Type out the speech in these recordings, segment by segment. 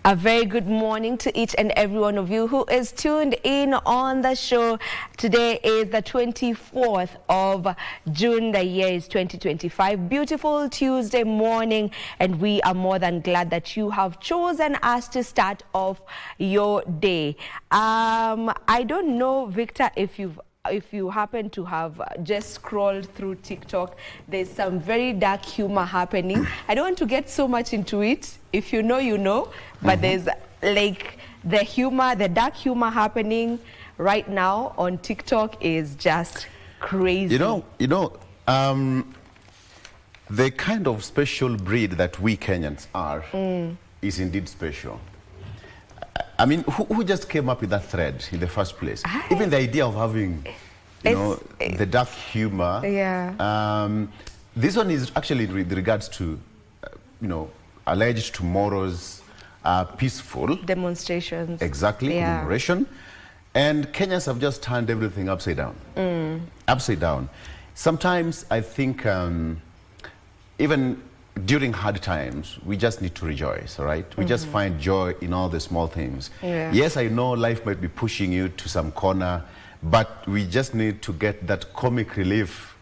A very good morning to each and every one of you who is tuned in on the show. Today is the 24th of June. The year is 2025. Beautiful Tuesday morning, and we are more than glad that you have chosen us to start off your day. I don't know, Victor, if you happen to have just scrolled through TikTok. There's some very dark humor happening. I don't want to get so much into it. If you know, you know. But there's like the dark humor happening right now on TikTok is just crazy. The kind of special breed that we Kenyans are is indeed special. I mean, who just came up with that thread in the first place? Even the idea of having, the dark humor. Yeah. This one is actually with regards to, alleged tomorrow's peaceful demonstrations. Exactly, yeah. commemoration. And Kenyans have just turned everything upside down. Upside down. Sometimes I think even during hard times, we just need to rejoice, all right? We just find joy in all the small things. Yeah. Yes, I know life might be pushing you to some corner, but we just need to get that comic relief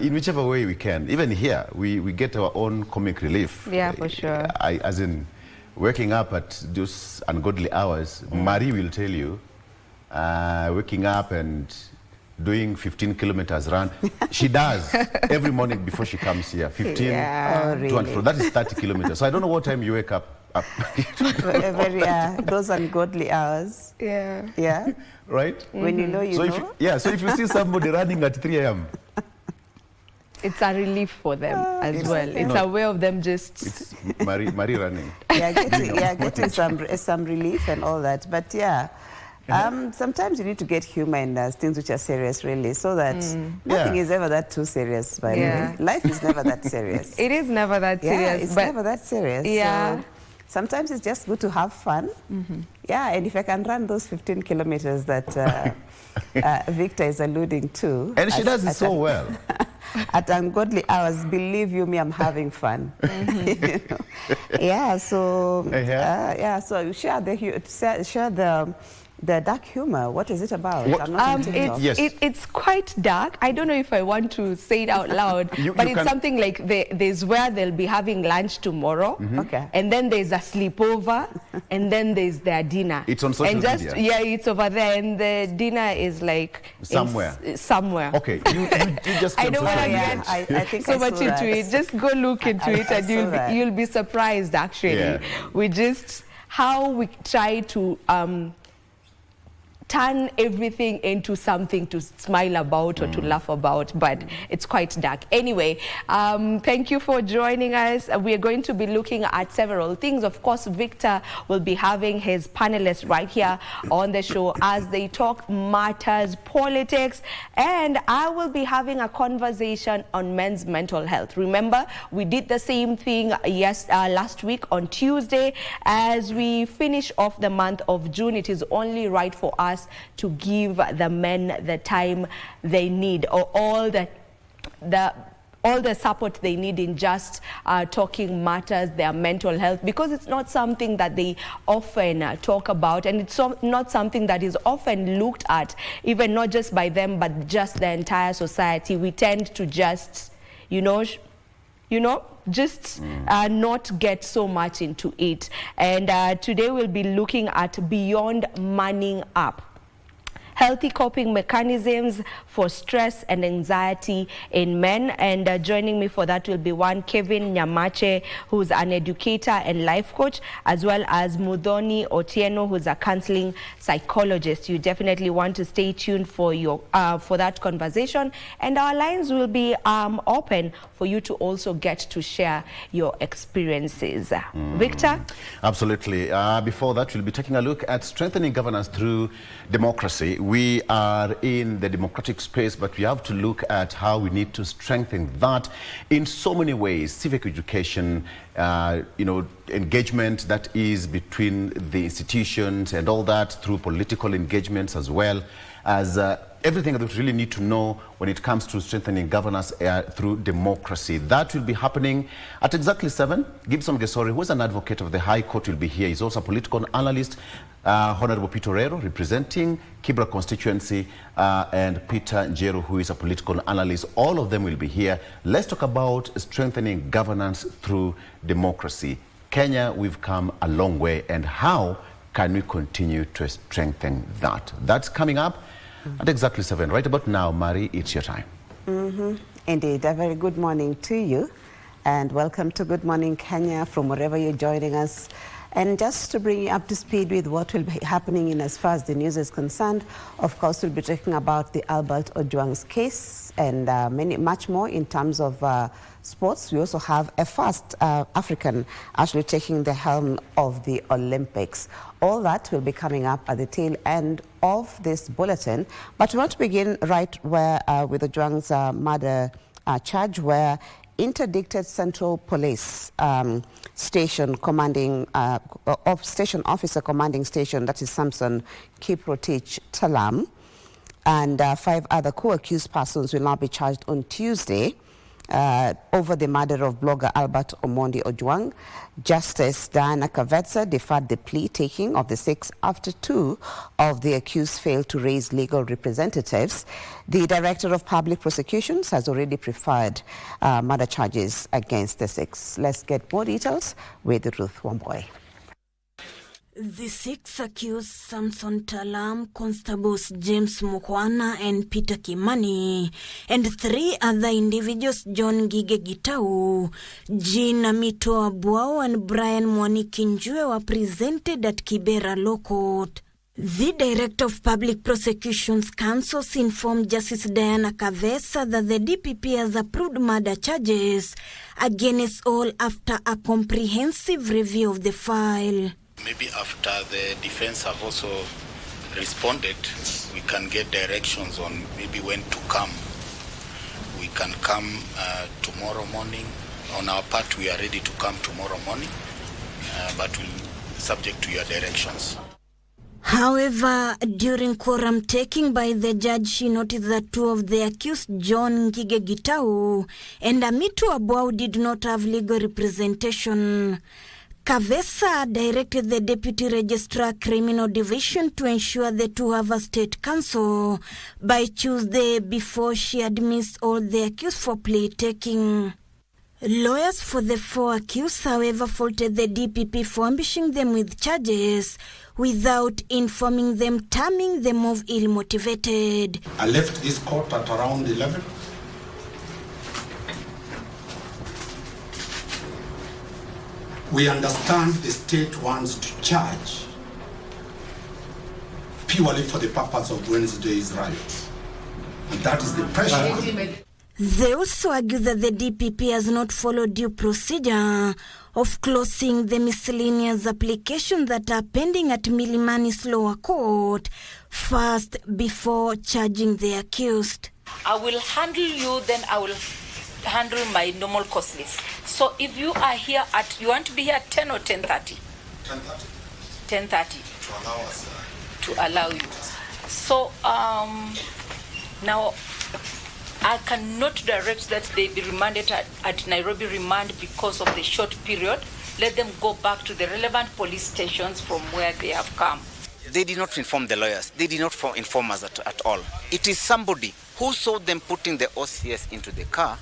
in whichever way we can. Even here, we get our own comic relief. Yeah, for sure. As in, waking up at those ungodly hours, Marie will tell you, waking up and doing 15 kilometers run. She does every morning before she comes here. 15 yeah. to and fro. That is 30 kilometers. So I don't know what time you wake up. Those ungodly hours. Yeah. Yeah. Right? When you know, so if you see somebody running at 3 a.m. It's a relief for them as well. It's a way of them just... It's Marie running. Yeah, getting some relief and all that. But yeah, sometimes you need to get humor in things which are serious, really, so that nothing is ever that too serious, by the way. Life is never that serious. It is never that serious. Yeah, it's never that serious. Yeah. So sometimes it's just good to have fun. Yeah, and if I can run those 15 kilometers that Victor is alluding to. And she does it so well. At ungodly hours, believe you me, I'm having fun. Yeah, so so share the dark humor. What is it about? I'm not on TikTok. It's quite dark. I don't know if I want to say it out loud, but it's something like there's where they'll be having lunch tomorrow, and then there's a sleepover, and then there's their dinner. It's on social media. Yeah, it's over there, and the dinner is like somewhere. Okay, you just I don't want to get I think so much into it. Just go look into it, and you'll be surprised. Actually, how we try to turn everything into something to smile about or to laugh about, but it's quite dark. Anyway, thank you for joining us. We are going to be looking at several things. Of course, Victor will be having his panelists right here on the show as they talk matters politics, and I will be having a conversation on men's mental health. Remember, we did the same thing last week on Tuesday. As we finish off the month of June, it is only right for us to give the men the time they need, or all the support they need in just talking matters, their mental health, because it's not something that they often talk about, and it's not something that is often looked at, even not just by them, but just the entire society. We tend to just, not get so much into it. And today we'll be looking at beyond manning up. Healthy coping mechanisms for stress and anxiety in men. And joining me for that will be Kevin Nyamache, who's an educator and life coach, as well as Mudhoni Otieno, who's a counseling psychologist. You definitely want to stay tuned for that conversation. And our lines will be open for you to also get to share your experiences. Victor? Absolutely. Before that, we'll be taking a look at strengthening governance through democracy. We are in the democratic space, but we have to look at how we need to strengthen that in so many ways. Civic education, engagement that is between the institutions and all that, through political engagements, as well as everything that we really need to know when it comes to strengthening governance through democracy. That will be happening at exactly 7. Gibson Gesori, who is an advocate of the High Court, will be here. He's also a political analyst. Honorable Peter Rero, representing Kibra constituency, and Peter Njeru, who is a political analyst. All of them will be here. Let's talk about strengthening governance through democracy. Kenya, we've come a long way, and how can we continue to strengthen that? That's coming up at exactly 7. Right about now, Mari, it's your time. Indeed, a very good morning to you, and welcome to Good Morning Kenya from wherever you're joining us. And just to bring you up to speed with what will be happening in as far as the news is concerned, of course, we'll be talking about the Albert Ojwang's case and much more in terms of sports. We also have a first African actually taking the helm of the Olympics. All that will be coming up at the tail end of this bulletin. But we want to begin right where with Ojwang's murder charge, where interdicted Central Police station commanding station officer commanding station, that is Samson Kiprotich Talam, and 5 other co-accused persons will now be charged on Tuesday over the murder of blogger Albert Omondi Ojwang. Justice Diana Kavetsa deferred the plea taking of the 6 after 2 of the accused failed to raise legal representatives. The Director of Public Prosecutions has already preferred murder charges against the 6. Let's get more details with Ruth Wamboy. The 6 accused, Samson Talam, Constables James Mukwana and Peter Kimani, and 3 other individuals, John Gige Gitau, Jean Amito Abuao and Brian Mwanikinjue, were presented at Kibera Law Court. The Director of Public Prosecutions Councils informed Justice Diana Kavesa that the DPP has approved murder charges against all after a comprehensive review of the file. Maybe after the defense have also responded, we can get directions on maybe when to come. We can come tomorrow morning. On our part, we are ready to come tomorrow morning, but we'll subject to your directions. However, during quorum taking by the judge, she noticed that 2 of the accused, John Ngige Gitau and Amito Abuao, did not have legal representation. Kavesa directed the Deputy Registrar Criminal Division to ensure the 2 have a state counsel by Tuesday before she admits all the accused for plea taking. Lawyers for the 4 accused, however, faulted the DPP for ambushing them with charges without informing them, terming the move ill-motivated. I left this court at around 11. We understand the state wants to charge purely for the purpose of Wednesday's riot. And that is the pressure. They also argue that the DPP has not followed due procedure of closing the miscellaneous applications that are pending at Milimani's lower court first before charging the accused. I will handle you, then I will handle my normal course list. So if you are here you want to be here at 10 or 10:30? 10:30. 10:30. To allow us. To allow you. So now I cannot direct that they be remanded at Nairobi remand because of the short period. Let them go back to the relevant police stations from where they have come. They did not inform the lawyers. They did not inform us at all. It is somebody who saw them putting the OCS into the car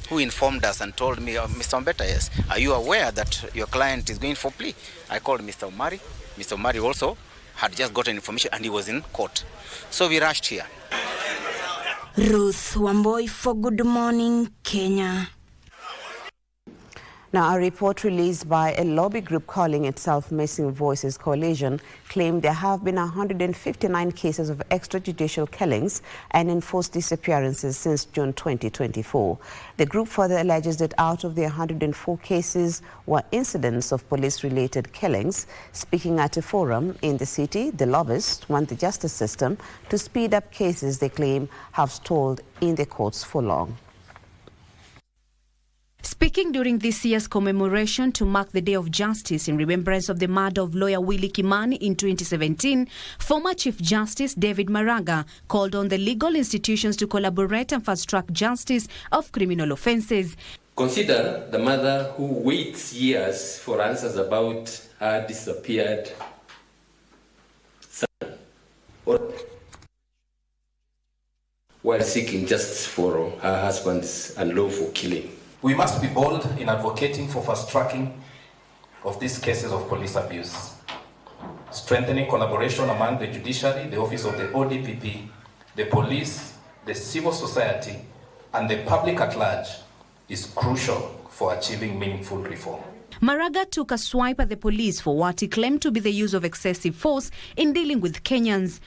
who informed us and told me, Mr. Mbeta, yes, are you aware that your client is going for plea? I called Mr. Omari. Mr. Omari also had just gotten information and he was in court. So we rushed here. Ruth Wamboy for Good Morning Kenya. Now, a report released by a lobby group calling itself Missing Voices Coalition claimed there have been 159 cases of extrajudicial killings and enforced disappearances since June 2024. The group further alleges that out of the 104 cases were incidents of police-related killings. Speaking at a forum in the city, the lobbyists want the justice system to speed up cases they claim have stalled in the courts for long. Speaking during this year's commemoration to mark the Day of Justice in remembrance of the murder of lawyer Willie Kimani in 2017, former Chief Justice David Maraga called on the legal institutions to collaborate and fast-track justice of criminal offences. Consider the mother who waits years for answers about her disappeared son, or while seeking justice for her husband's unlawful killing. We must be bold in advocating for fast-tracking of these cases of police abuse. Strengthening collaboration among the judiciary, the office of the ODPP, the police, the civil society, and the public at large is crucial for achieving meaningful reform. Maraga took a swipe at the police for what he claimed to be the use of excessive force in dealing with Kenyans.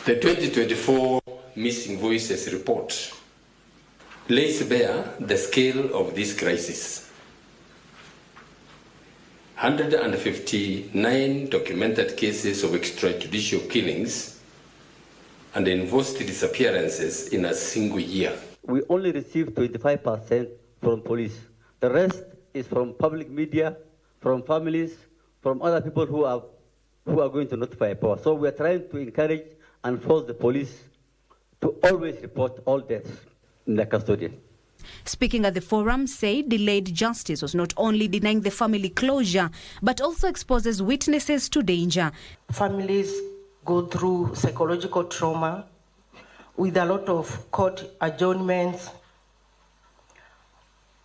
The 2024 Missing Voices report lays bare the scale of this crisis. 159 documented cases of extrajudicial killings and enforced disappearances in a single year. We only receive 25% from police. The rest is from public media, from families, from other people who are going to notify power. So we are trying to encourage and force the police to always report all deaths in the custody. Speaking at the forum, said delayed justice was not only denying the family closure, but also exposes witnesses to danger. Families go through psychological trauma with a lot of court adjournments.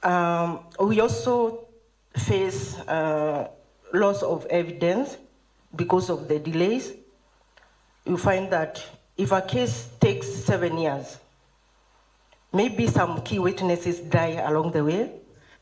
We also face loss of evidence because of the delays. You find that if a case takes 7 years, maybe some key witnesses die along the way.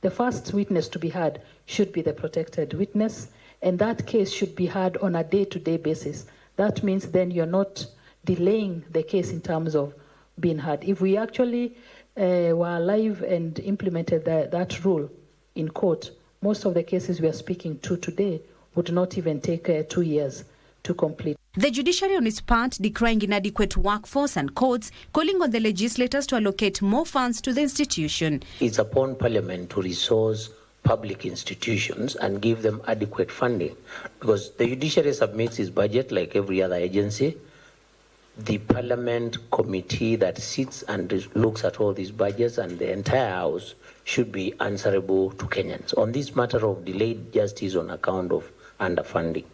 The first witness to be heard should be the protected witness, and that case should be heard on a day-to-day basis. That means then you're not delaying the case in terms of being heard. If we actually were alive and implemented that rule in court, most of the cases we are speaking to today would not even take 2 years to complete. The judiciary on its part decrying inadequate workforce and courts, calling on the legislators to allocate more funds to the institution. It's upon Parliament to resource public institutions and give them adequate funding, because the judiciary submits its budget like every other agency. The Parliament committee that sits and looks at all these budgets and the entire House should be answerable to Kenyans on this matter of delayed justice on account of underfunding.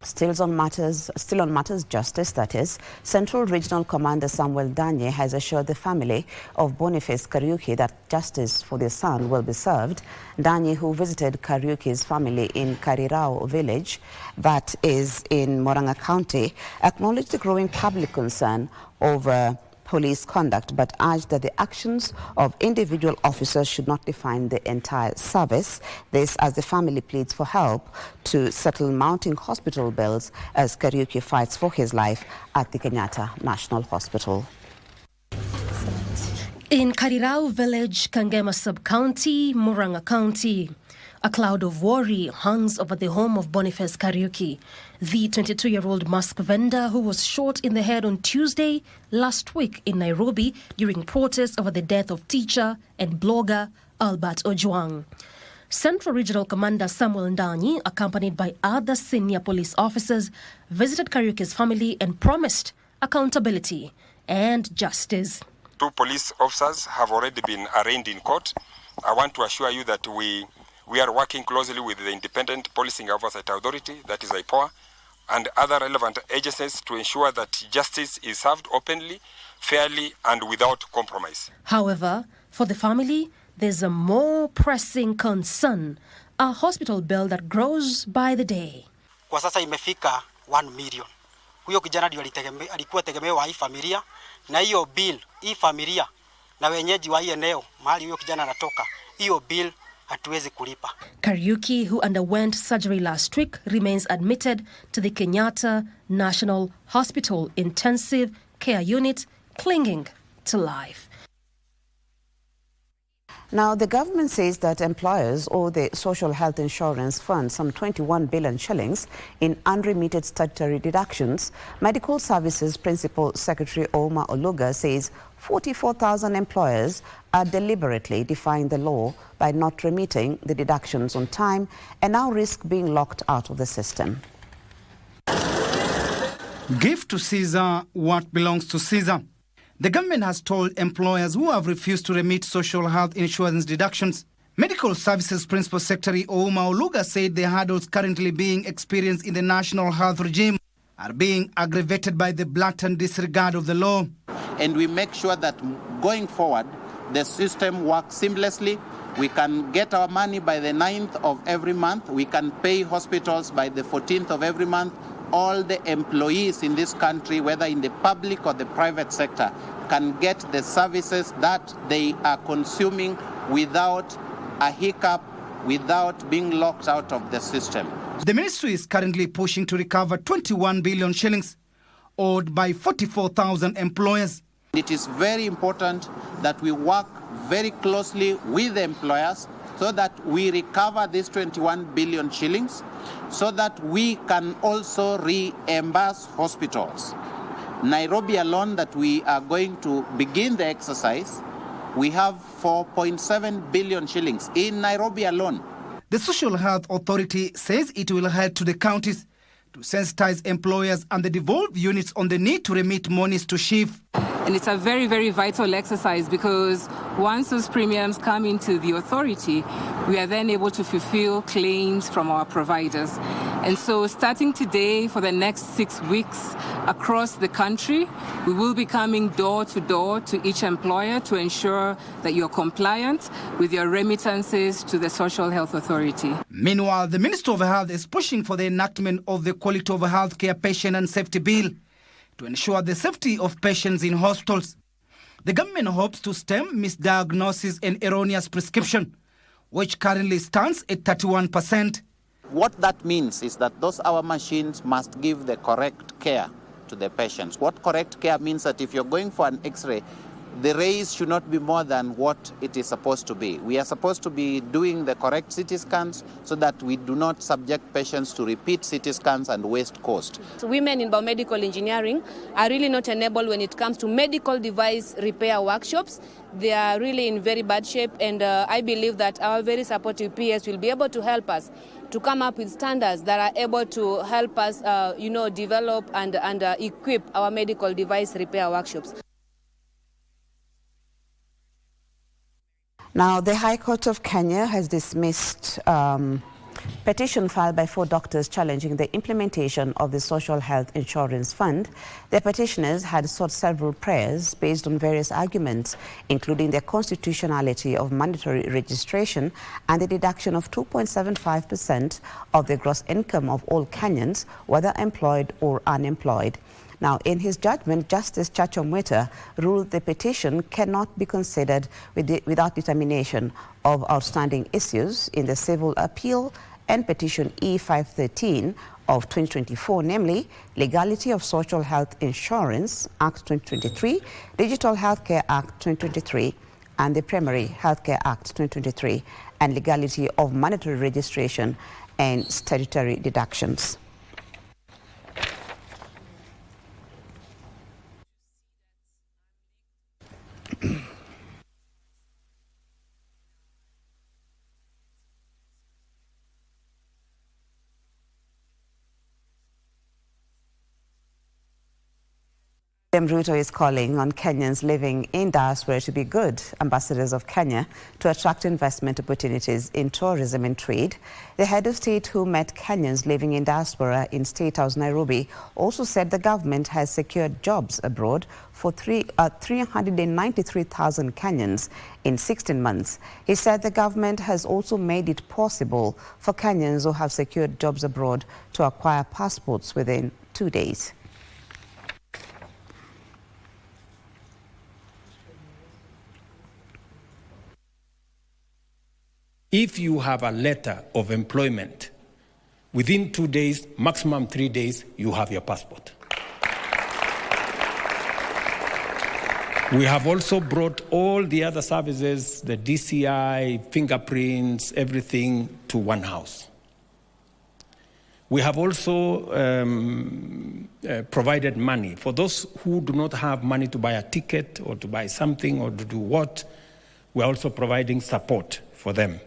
Still on matters justice, that is, Central Regional Commander Samuel Danye has assured the family of Boniface Kariuki that justice for their son will be served. Danye, who visited Kariuki's family in Karirao village, that is in Murang'a County, acknowledged the growing public concern over police conduct, but urged that the actions of individual officers should not define the entire service. This as the family pleads for help to settle mounting hospital bills as Kariuki fights for his life at the Kenyatta National Hospital. In Karirao village, Kangema sub-county, Murang'a County, a cloud of worry hangs over the home of Boniface Kariuki, the 22-year-old mask vendor who was shot in the head on Tuesday last week in Nairobi during protests over the death of teacher and blogger Albert Ojwang. Central Regional Commander Samuel Ndanyi, accompanied by other senior police officers, visited Kariuki's family and promised accountability and justice. 2 police officers have already been arraigned in court. I want to assure you that we are working closely with the Independent Policing Oversight Authority, that is IPOA, and other relevant agencies to ensure that justice is served openly, fairly, and without compromise. However, for the family, there's a more pressing concern, a hospital bill that grows by the day. Kwa sasa imefika 1 million. Huyo kijana ndio alikuwa tegemeo wa hii familia, na hiyo bill, hii familia na wenyeji wa hii eneo mahali huyo kijana anatoka, hiyo bill hatuwezi kulipa. Kariuki, who underwent surgery last week, remains admitted to the Kenyatta National Hospital Intensive Care Unit, clinging to life. Now, the government says that employers owe the Social Health Insurance Fund some 21 billion shillings in unremitted statutory deductions. Medical Services Principal Secretary Oma Oluga says 44,000 employers are deliberately defying the law by not remitting the deductions on time and now risk being locked out of the system. Give to Caesar what belongs to Caesar. The government has told employers who have refused to remit social health insurance deductions. Medical Services Principal Secretary Oma Oluga said the hurdles currently being experienced in the national health regime are being aggravated by the blatant disregard of the law. And we make sure that going forward, the system works seamlessly. We can get our money by the 9th of every month. We can pay hospitals by the 14th of every month. All the employees in this country, whether in the public or the private sector, can get the services that they are consuming without a hiccup, without being locked out of the system. The ministry is currently pushing to recover 21 billion shillings owed by 44,000 employers. It is very important that we work very closely with the employers so that we recover these 21 billion shillings so that we can also reimburse hospitals. Nairobi alone, that we are going to begin the exercise, we have 4.7 billion shillings in Nairobi alone. The Social Health Authority says it will head to the counties to sensitize employers and the devolved units on the need to remit monies to SHIF. And it's a very, very vital exercise because once those premiums come into the authority, we are then able to fulfill claims from our providers. And so starting today for the next 6 weeks across the country, we will be coming door to door to each employer to ensure that you're compliant with your remittances to the Social Health Authority. Meanwhile, the Minister of Health is pushing for the enactment of the Quality of Healthcare Patient and Safety Bill to ensure the safety of patients in hospitals. The government hopes to stem misdiagnosis and erroneous prescription, which currently stands at 31%. What that means is that our machines must give the correct care to the patients. What correct care means that if you're going for an X-ray, the rays should not be more than what it is supposed to be. We are supposed to be doing the correct CT scans so that we do not subject patients to repeat CT scans and waste cost. So women in biomedical engineering are really not enabled when it comes to medical device repair workshops. They are really in very bad shape, and I believe that our very supportive PS will be able to help us to come up with standards that are able to help us, develop and equip our medical device repair workshops. Now, the High Court of Kenya has dismissed petition filed by 4 doctors challenging the implementation of the Social Health Insurance Fund. The petitioners had sought several prayers based on various arguments, including the constitutionality of mandatory registration and the deduction of 2.75% of the gross income of all Kenyans, whether employed or unemployed. Now, in his judgment, Justice Chacha Mwita ruled the petition cannot be considered without determination of outstanding issues in the civil appeal and petition E513 of 2024, namely Legality of Social Health Insurance Act 2023, Digital Healthcare Act 2023, and the Primary Healthcare Act 2023, and legality of mandatory registration and statutory deductions. Ruto is calling on Kenyans living in diaspora to be good ambassadors of Kenya to attract investment opportunities in tourism and trade. The head of state, who met Kenyans living in diaspora in State House, Nairobi, also said the government has secured jobs abroad for 393,000 Kenyans in 16 months. He said the government has also made it possible for Kenyans who have secured jobs abroad to acquire passports within 2 days. If you have a letter of employment, within 2 days, maximum 3 days, you have your passport. We have also brought all the other services, the DCI, fingerprints, everything to one house. We have also provided money. For those who do not have money to buy a ticket or to buy something or to do what, we're also providing support for them.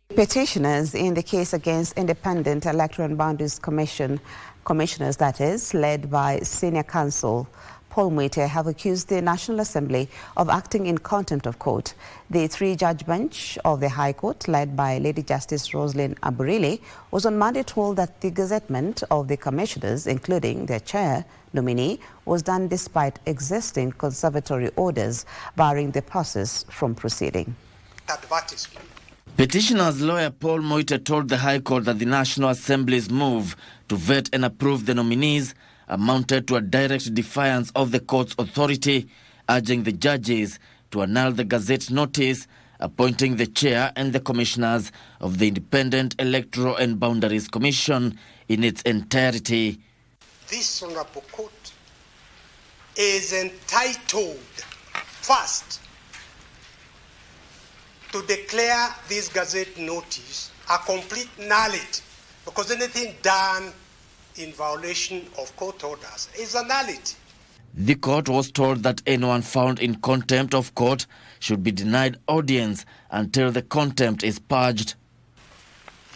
Petitioners in the case against Independent Electoral and Boundaries Commissioners, that is, led by Senior Counsel Paul Mwite, have accused the National Assembly of acting in contempt of court. The three-judge bench of the High Court, led by Lady Justice Roslyn Aburile, was on Monday told that the gazettement of the commissioners, including their chair nominee, was done despite existing conservatory orders barring the process from proceeding. Advertisement. Petitioner's lawyer Paul Mwite told the High Court that the National Assembly's move to vet and approve the nominees amounted to a direct defiance of the court's authority, urging the judges to annul the Gazette notice appointing the chair and the commissioners of the Independent Electoral and Boundaries Commission in its entirety. This honorable court is entitled first to declare this Gazette notice a complete nullity, because anything done in violation of court orders is a nullity. The court was told that anyone found in contempt of court should be denied audience until the contempt is purged.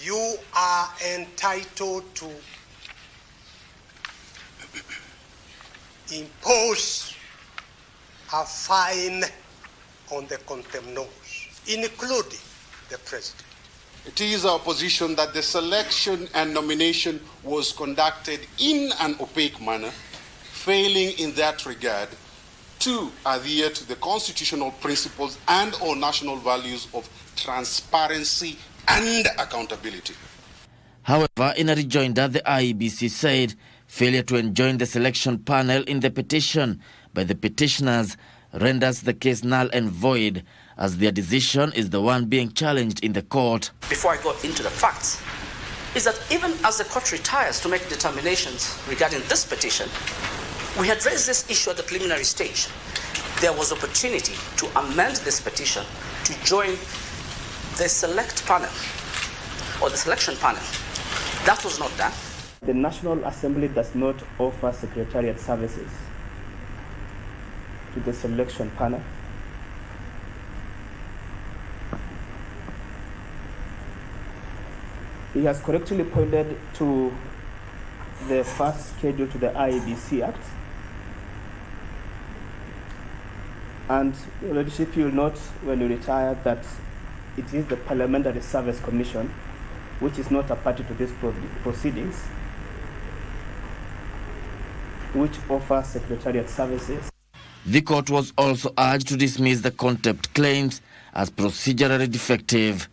You are entitled to impose a fine on the contemnors, including the president. It is our position that the selection and nomination was conducted in an opaque manner, failing in that regard to adhere to the constitutional principles and or national values of transparency and accountability. However, in a rejoinder, the IEBC said failure to enjoin the selection panel in the petition by the petitioners renders the case null and void, as their decision is the one being challenged in the court. Before I go into the facts, is that even as the court retires to make determinations regarding this petition, we had raised this issue at the preliminary stage. There was opportunity to amend this petition to join the select panel or the selection panel. That was not done. The National Assembly does not offer secretariat services to the selection panel. He has correctly pointed to the first schedule to the IEBC Act. And Your Lordship, you will note when you retire that it is the Parliamentary Service Commission, which is not a party to these proceedings, which offers secretariat services. The court was also urged to dismiss the contempt claims as procedurally defective.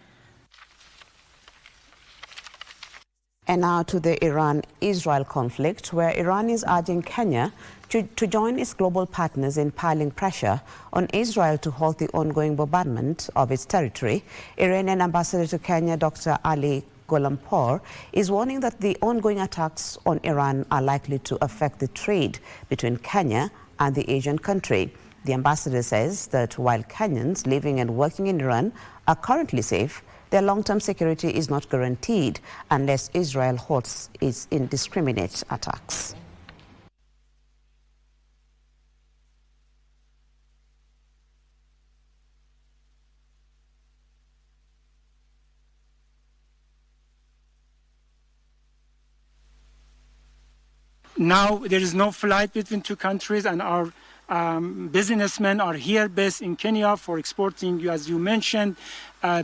And now to the Iran-Israel conflict, where Iran is urging Kenya to join its global partners in piling pressure on Israel to halt the ongoing bombardment of its territory. Iranian ambassador to Kenya, Dr. Ali Golampur, is warning that the ongoing attacks on Iran are likely to affect the trade between Kenya and the Asian country. The ambassador says that while Kenyans living and working in Iran are currently safe, their long-term security is not guaranteed unless Israel halts its indiscriminate attacks. Now there is no flight between two countries, and our businessmen are here based in Kenya for exporting, as you mentioned,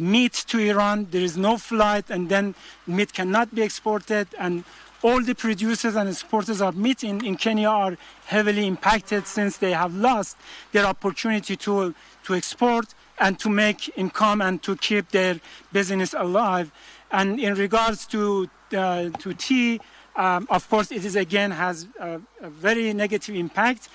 meat to Iran. There is no flight, and then meat cannot be exported, and all the producers and exporters of meat in Kenya are heavily impacted since they have lost their opportunity to export and to make income and to keep their business alive. And in regards to tea, of course, it is again has a very negative impact.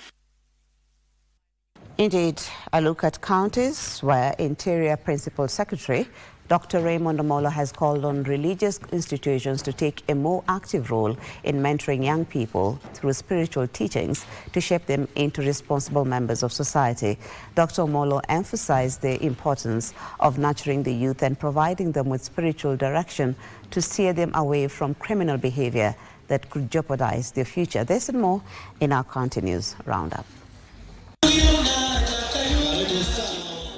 Indeed, a look at counties where Interior Principal Secretary Dr. Raymond Omolo has called on religious institutions to take a more active role in mentoring young people through spiritual teachings to shape them into responsible members of society. Dr. Omolo emphasized the importance of nurturing the youth and providing them with spiritual direction to steer them away from criminal behavior that could jeopardize their future. This and more in our County News Roundup.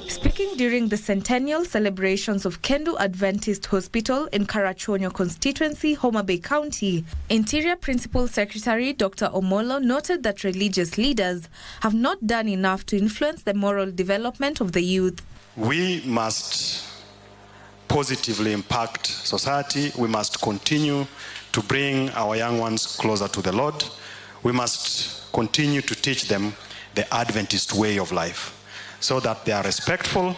Speaking during the centennial celebrations of Kendu Adventist Hospital in Karachuonyo constituency, Homa Bay County, Interior Principal Secretary Dr. Omolo noted that religious leaders have not done enough to influence the moral development of the youth. We must positively impact society. We must continue to bring our young ones closer to the Lord. We must continue to teach them the Adventist way of life, so that they are respectful,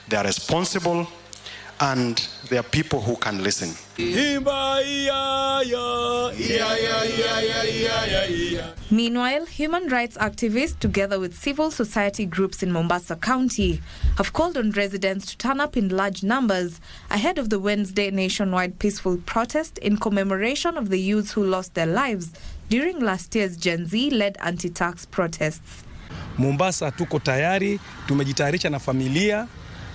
they are responsible, and they are people who can listen. Meanwhile, human rights activists, together with civil society groups in Mombasa County, have called on residents to turn up in large numbers ahead of the Wednesday nationwide peaceful protest in commemoration of the youths who lost their lives during last year's Gen Z-led anti-tax protests. Mombasa tuko tayari, tumejitayarisha na familia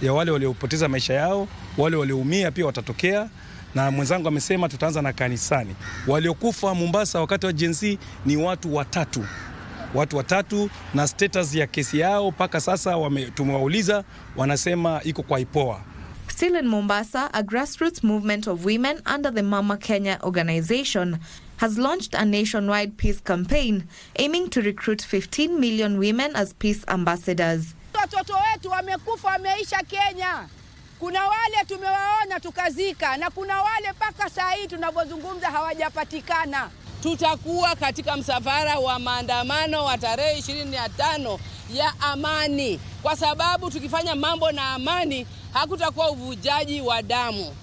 ya wale waliopoteza maisha yao, wale walioumia pia watatokea, na mwenzangu amesema tutaanza na kanisani. Waliokufa Mombasa wakati wa Gen Z ni watu watatu, na status ya kesi yao mpaka sasa tumewauliza, wanasema iko kwa IPOA. Still in Mombasa, a grassroots movement of women under the Mama Kenya organization has launched a nationwide peace campaign aiming to recruit 15 million women as peace ambassadors. Watoto wetu wamekufa, wameisha Kenya. Kuna wale tumewaona tukazika, na kuna wale mpaka saa hii tunapozungumza hawajapatikana. Tutakuwa katika msafara wa maandamano wa tarehe 25 ya amani, kwa sababu tukifanya mambo na amani hakutakuwa uvujaji wa damu.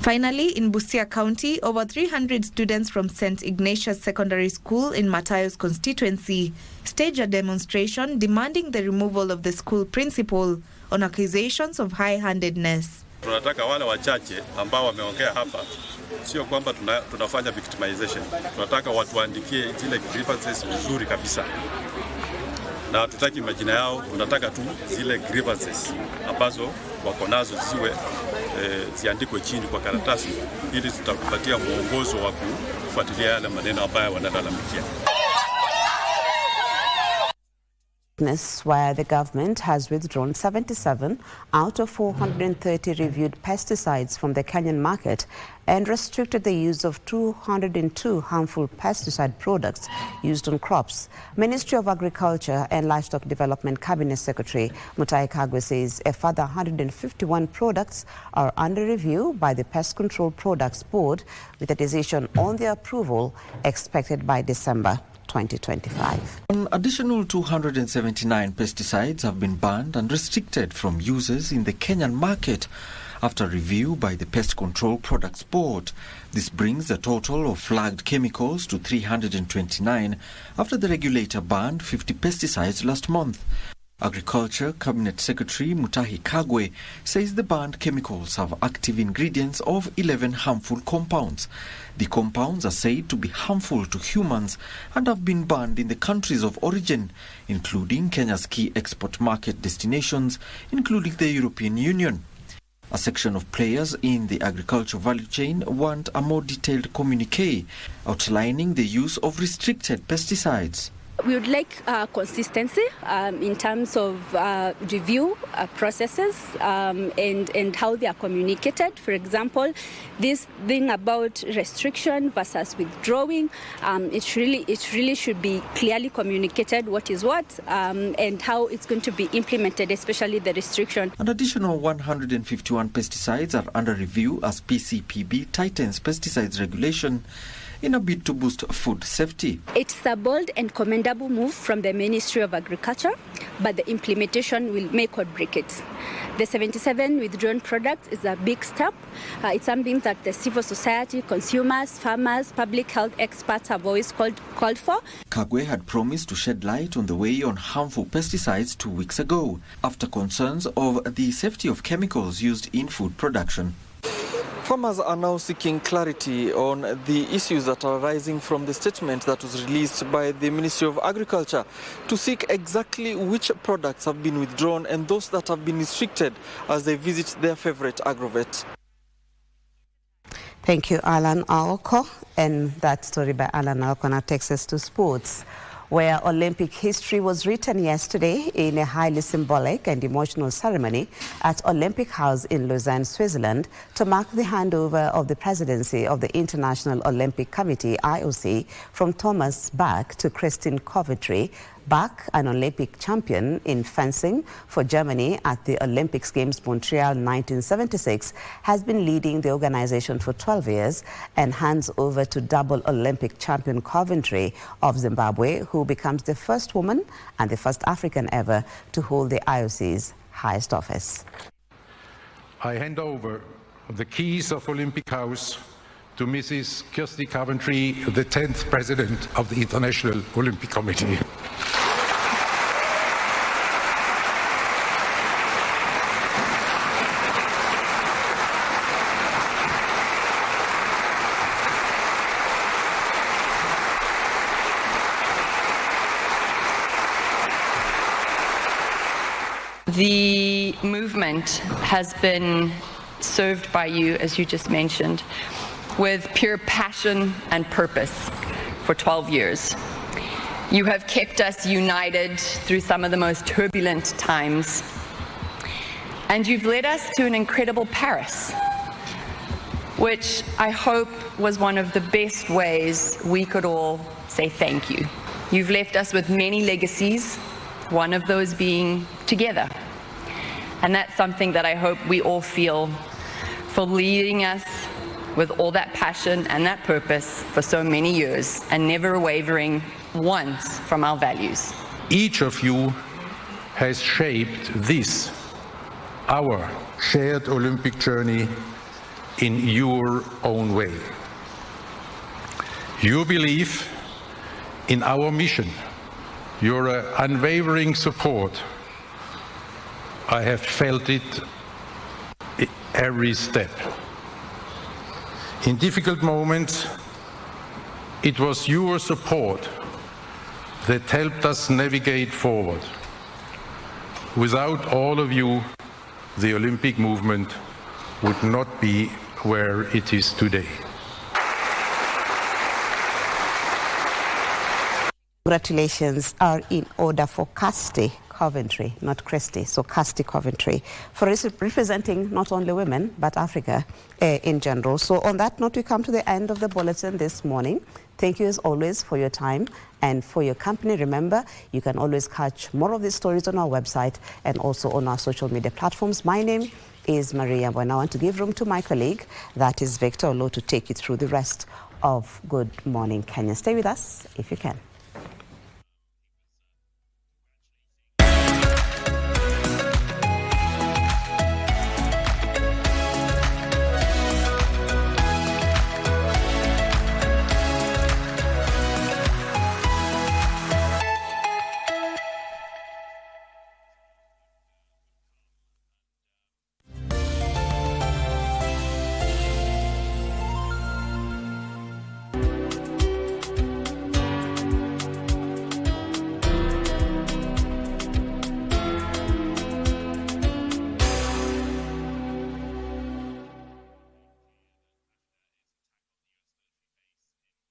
Finally, in Busia County, over 300 students from St. Ignatius Secondary School in Matayos constituency staged a demonstration demanding the removal of the school principal on accusations of high-handedness. Tunataka wale wachache ambao wameongea hapa, sio kwamba tunafanya victimization. Tunataka watu waandikie zile grievances vizuri kabisa. Na hatutaki majina yao, tunataka tu zile grievances ambazo wako nazo ziandikwe chini kwa karatasi, ili tutakupatia mwongozo wa kufuatilia yale maneno ambayo wanalalamikia. Where the government has withdrawn 77 out of 430 reviewed pesticides from the Kenyan market and restricted the use of 202 harmful pesticide products used on crops. Ministry of Agriculture and Livestock Development Cabinet Secretary Mutahi Kagwe says a further 151 products are under review by the Pest Control Products Board, with a decision on their approval expected by December 2025. An additional 279 pesticides have been banned and restricted from users in the Kenyan market after review by the Pest Control Products Board. This brings the total of flagged chemicals to 329 after the regulator banned 50 pesticides last month. Agriculture Cabinet Secretary Mutahi Kagwe says the banned chemicals have active ingredients of 11 harmful compounds. The compounds are said to be harmful to humans and have been banned in the countries of origin, including Kenya's key export market destinations, including the European Union. A section of players in the agriculture value chain want a more detailed communique outlining the use of restricted pesticides. We would like consistency in terms of review processes and how they are communicated. For example, this thing about restriction versus withdrawing, it really should be clearly communicated what is what and how it's going to be implemented, especially the restriction. An additional 151 pesticides are under review as PCPB tightens pesticides regulation. in a bid to boost food safety. It's a bold and commendable move from the Ministry of Agriculture, but the implementation will make or break it. The 77 withdrawn products is a big step. It's something that the civil society, consumers, farmers, public health experts have always called for. Kagwe had promised to shed light on the way on harmful pesticides 2 weeks ago, after concerns of the safety of chemicals used in food production. Farmers are now seeking clarity on the issues that are arising from the statement that was released by the Ministry of Agriculture to seek exactly which products have been withdrawn and those that have been restricted as they visit their favorite agrovet. Thank you, Alan Aoko. And that story by Alan Aoko now takes us to sports, where Olympic history was written yesterday in a highly symbolic and emotional ceremony at Olympic House in Lausanne, Switzerland, to mark the handover of the presidency of the International Olympic Committee, IOC, from Thomas Bach to Christine Coventry. Bach, an Olympic champion in fencing for Germany at the Olympics Games Montreal 1976, has been leading the organization for 12 years and hands over to double Olympic champion Coventry of Zimbabwe, who becomes the first woman and the first African ever to hold the IOC's highest office. I hand over the keys of Olympic House to Mrs. Kirsty Coventry, the 10th President of the International Olympic Committee. The movement has been served by you, as you just mentioned, with pure passion and purpose for 12 years. You have kept us united through some of the most turbulent times, and you've led us to an incredible Paris, which I hope was one of the best ways we could all say thank you. You've left us with many legacies, one of those being together. And that's something that I hope we all feel for leading us with all that passion and that purpose for so many years and never wavering once from our values. Each of you has shaped this, our shared Olympic journey, in your own way. Your belief in our mission, your unwavering support, I have felt it every step. In difficult moments, it was your support that helped us navigate forward. Without all of you, the Olympic movement would not be where it is today. Congratulations are in order for Kirsty Coventry, not Christy, so Kirsty Coventry, for representing not only women, but Africa in general. So on that note, we come to the end of the bulletin this morning. Thank you as always for your time and for your company. Remember, you can always catch more of these stories on our website and also on our social media platforms. My name is Maria, and I want to give room to my colleague, that is Victor Olo, to take you through the rest of Good Morning Kenya. Stay with us if you can.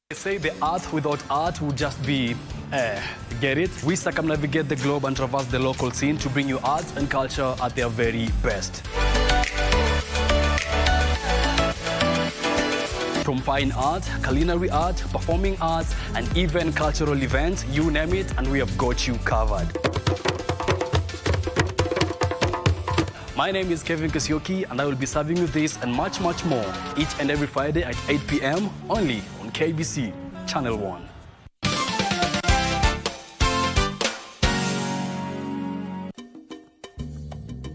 They say the earth without art would just be, get it? We circumnavigate the globe and traverse the local scene to bring you art and culture at their very best. From fine art, culinary art, performing arts, and even cultural events, you name it, and we have got you covered. My name is Kevin Kasioki, and I will be serving you this and much, much more each and every Friday at 8 p.m. only on KBC Channel 1.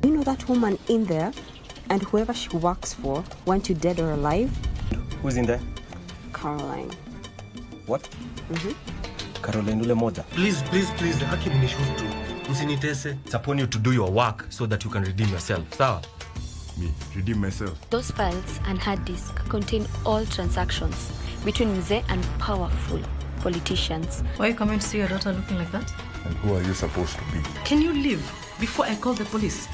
You know that woman in there, and whoever she works for, want you dead or alive? Who's in there? Caroline. What? Caroline ule moja. Please, haki mnishutu. Msinitese. It's upon you to do your work so that you can redeem yourself. Sawa? Me, redeem myself. Those files and hard disk contain all transactions between Mzee and powerful politicians. Why are you coming to see your daughter looking like that? And who are you supposed to be? Can you leave before I call the police?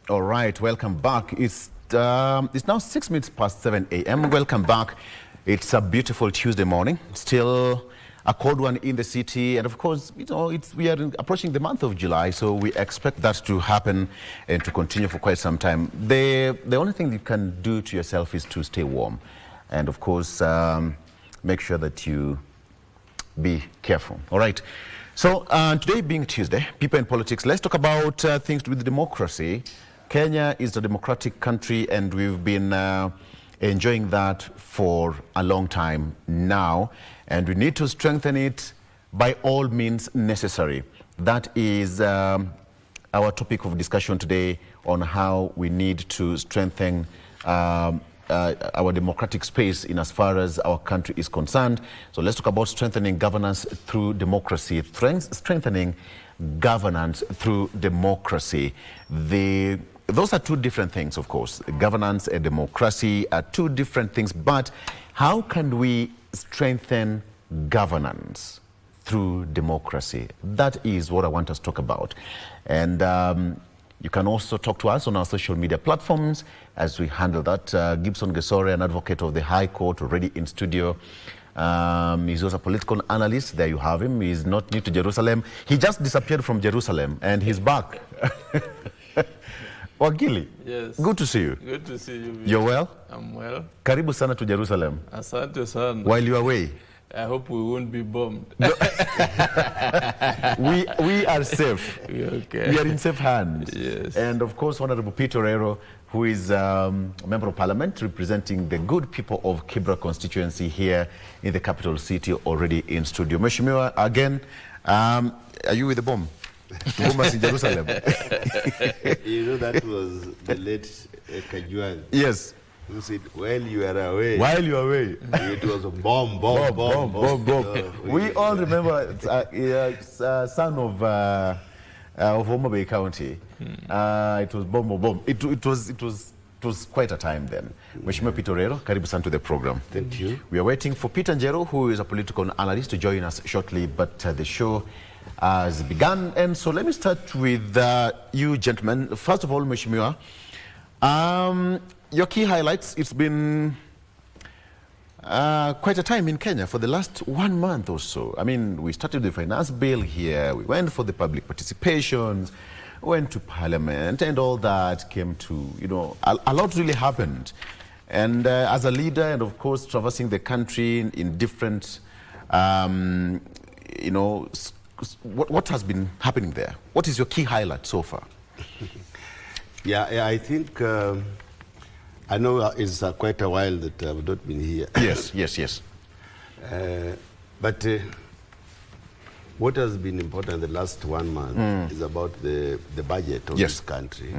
All right, welcome back. It's now 6 minutes past 7 a.m. Welcome back. It's a beautiful Tuesday morning. Still a cold one in the city, and of course, we are approaching the month of July, so we expect that to happen and to continue for quite some time. The only thing you can do to yourself is to stay warm, and of course, make sure that you be careful. All right. So today being Tuesday, people in politics, let's talk about things to do with democracy. Kenya is a democratic country, and we've been enjoying that for a long time now, and we need to strengthen it by all means necessary. That is our topic of discussion today, on how we need to strengthen our democratic space in as far as our country is concerned. So let's talk about strengthening governance through democracy. Strengthening governance through democracy. Those are two different things, of course. Governance and democracy are two different things, but how can we strengthen governance through democracy? That is what I want us to talk about. And you can also talk to us on our social media platforms as we handle that. Gibson Gesore, an advocate of the High Court, already in studio. He's also a political analyst. There you have him. He's not new to Jerusalem. He just disappeared from Jerusalem, and he's back. Wakili, yes. Good to see you. Good to see you. You're well? I'm well. Karibu sana to Jerusalem. Asante sana. While you're away. I hope we won't be bombed. we are safe. Okay. We are in safe hands. Yes. And of course, Honorable Peter Orero, who is a member of parliament representing the good people of Kibra constituency here in the capital city, already in studio. Mheshimiwa, again, are you with the bomb? To bomb us in Jerusalem. You know, that was the late Kajwang. Yes. Who said, while you are away. While you are away. It was a bomb. We all remember son of Homa Bay County. It was bomb. It was quite a time then. Mheshimiwa Peter Orero, karibu sana to the program. Thank you. We are waiting for Peter Njero, who is a political analyst, to join us shortly, but the show has begun. And so let me start with you gentlemen. First of all, Mheshimiwa, your key highlights. It's been quite a time in Kenya for the last 1 month or so. I mean, we started the finance bill here, we went for the public participations, went to parliament, and all that came to, a lot really happened. And as a leader, and of course, traversing the country in different, what has been happening there? What is your key highlight so far? Yeah, I think, I know it's quite a while that I've not been here. Yes. But what has been important the last 1 month is about the budget of this country.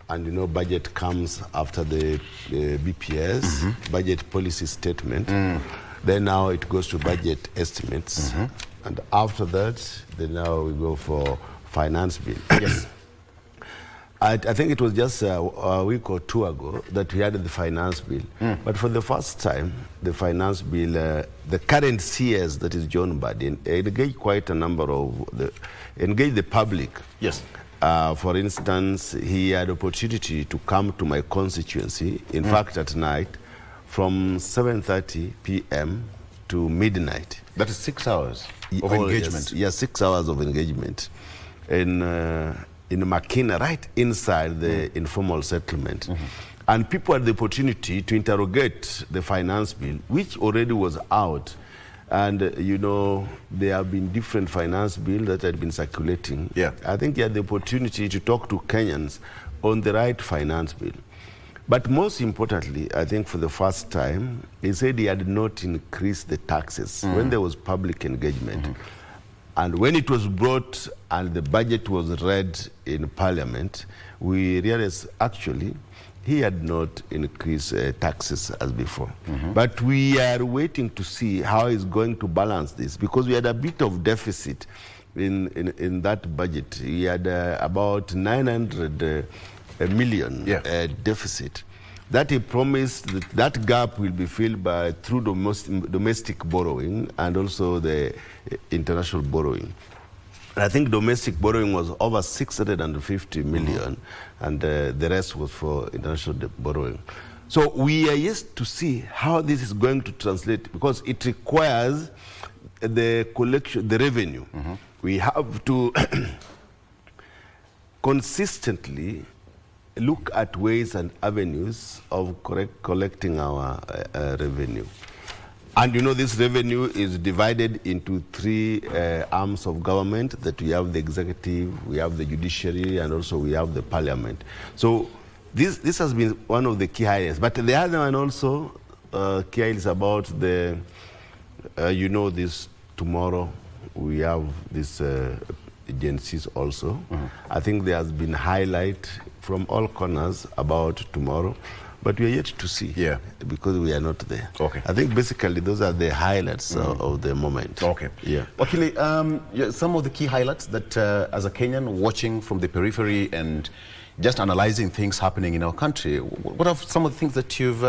And budget comes after the BPS, budget policy statement. Then now it goes to budget estimates. And after that, then now we go for finance bill. Yes. I think it was just a week or two ago that we had the finance bill. But for the first time, the finance bill, the current CS, that is John Biden, engaged quite a number of engaged the public. Yes. For instance, he had opportunity to come to my constituency, in fact at night, from 7:30 p.m. to midnight. That is 6 hours of engagement. Yes, 6 hours of engagement. In Makina, right inside the informal settlement. And people had the opportunity to interrogate the finance bill, which already was out. And, you know, there have been different finance bills that had been circulating. Yeah. I think he had the opportunity to talk to Kenyans on the right finance bill. But most importantly, I think for the first time, he said he had not increased the taxes when there was public engagement. And when it was brought and the budget was read in Parliament, we realized actually he had not increased taxes as before. But we are waiting to see how he's going to balance this, because we had a bit of deficit in that budget. He had about 900 million deficit. That he promised that gap will be filled through domestic borrowing and also the international borrowing. And I think domestic borrowing was over 650 million, and the rest was for international borrowing. So we are yet to see how this is going to translate, because it requires the collection, the revenue. We have to consistently look at ways and avenues of collecting our revenue. And you know, this revenue is divided into three arms of government, that we have the executive, we have the judiciary, and also we have the parliament. So this has been one of the key highlights. But the other one also, key highlights about the, you know, this tomorrow, we have this agencies also. I think there has been highlight from all corners about tomorrow, but we are yet to see, because we are not there. Okay. I think basically those are the highlights of the moment. Okay. Yeah. Okay, some of the key highlights that as a Kenyan watching from the periphery and just analyzing things happening in our country, what are some of the things that you've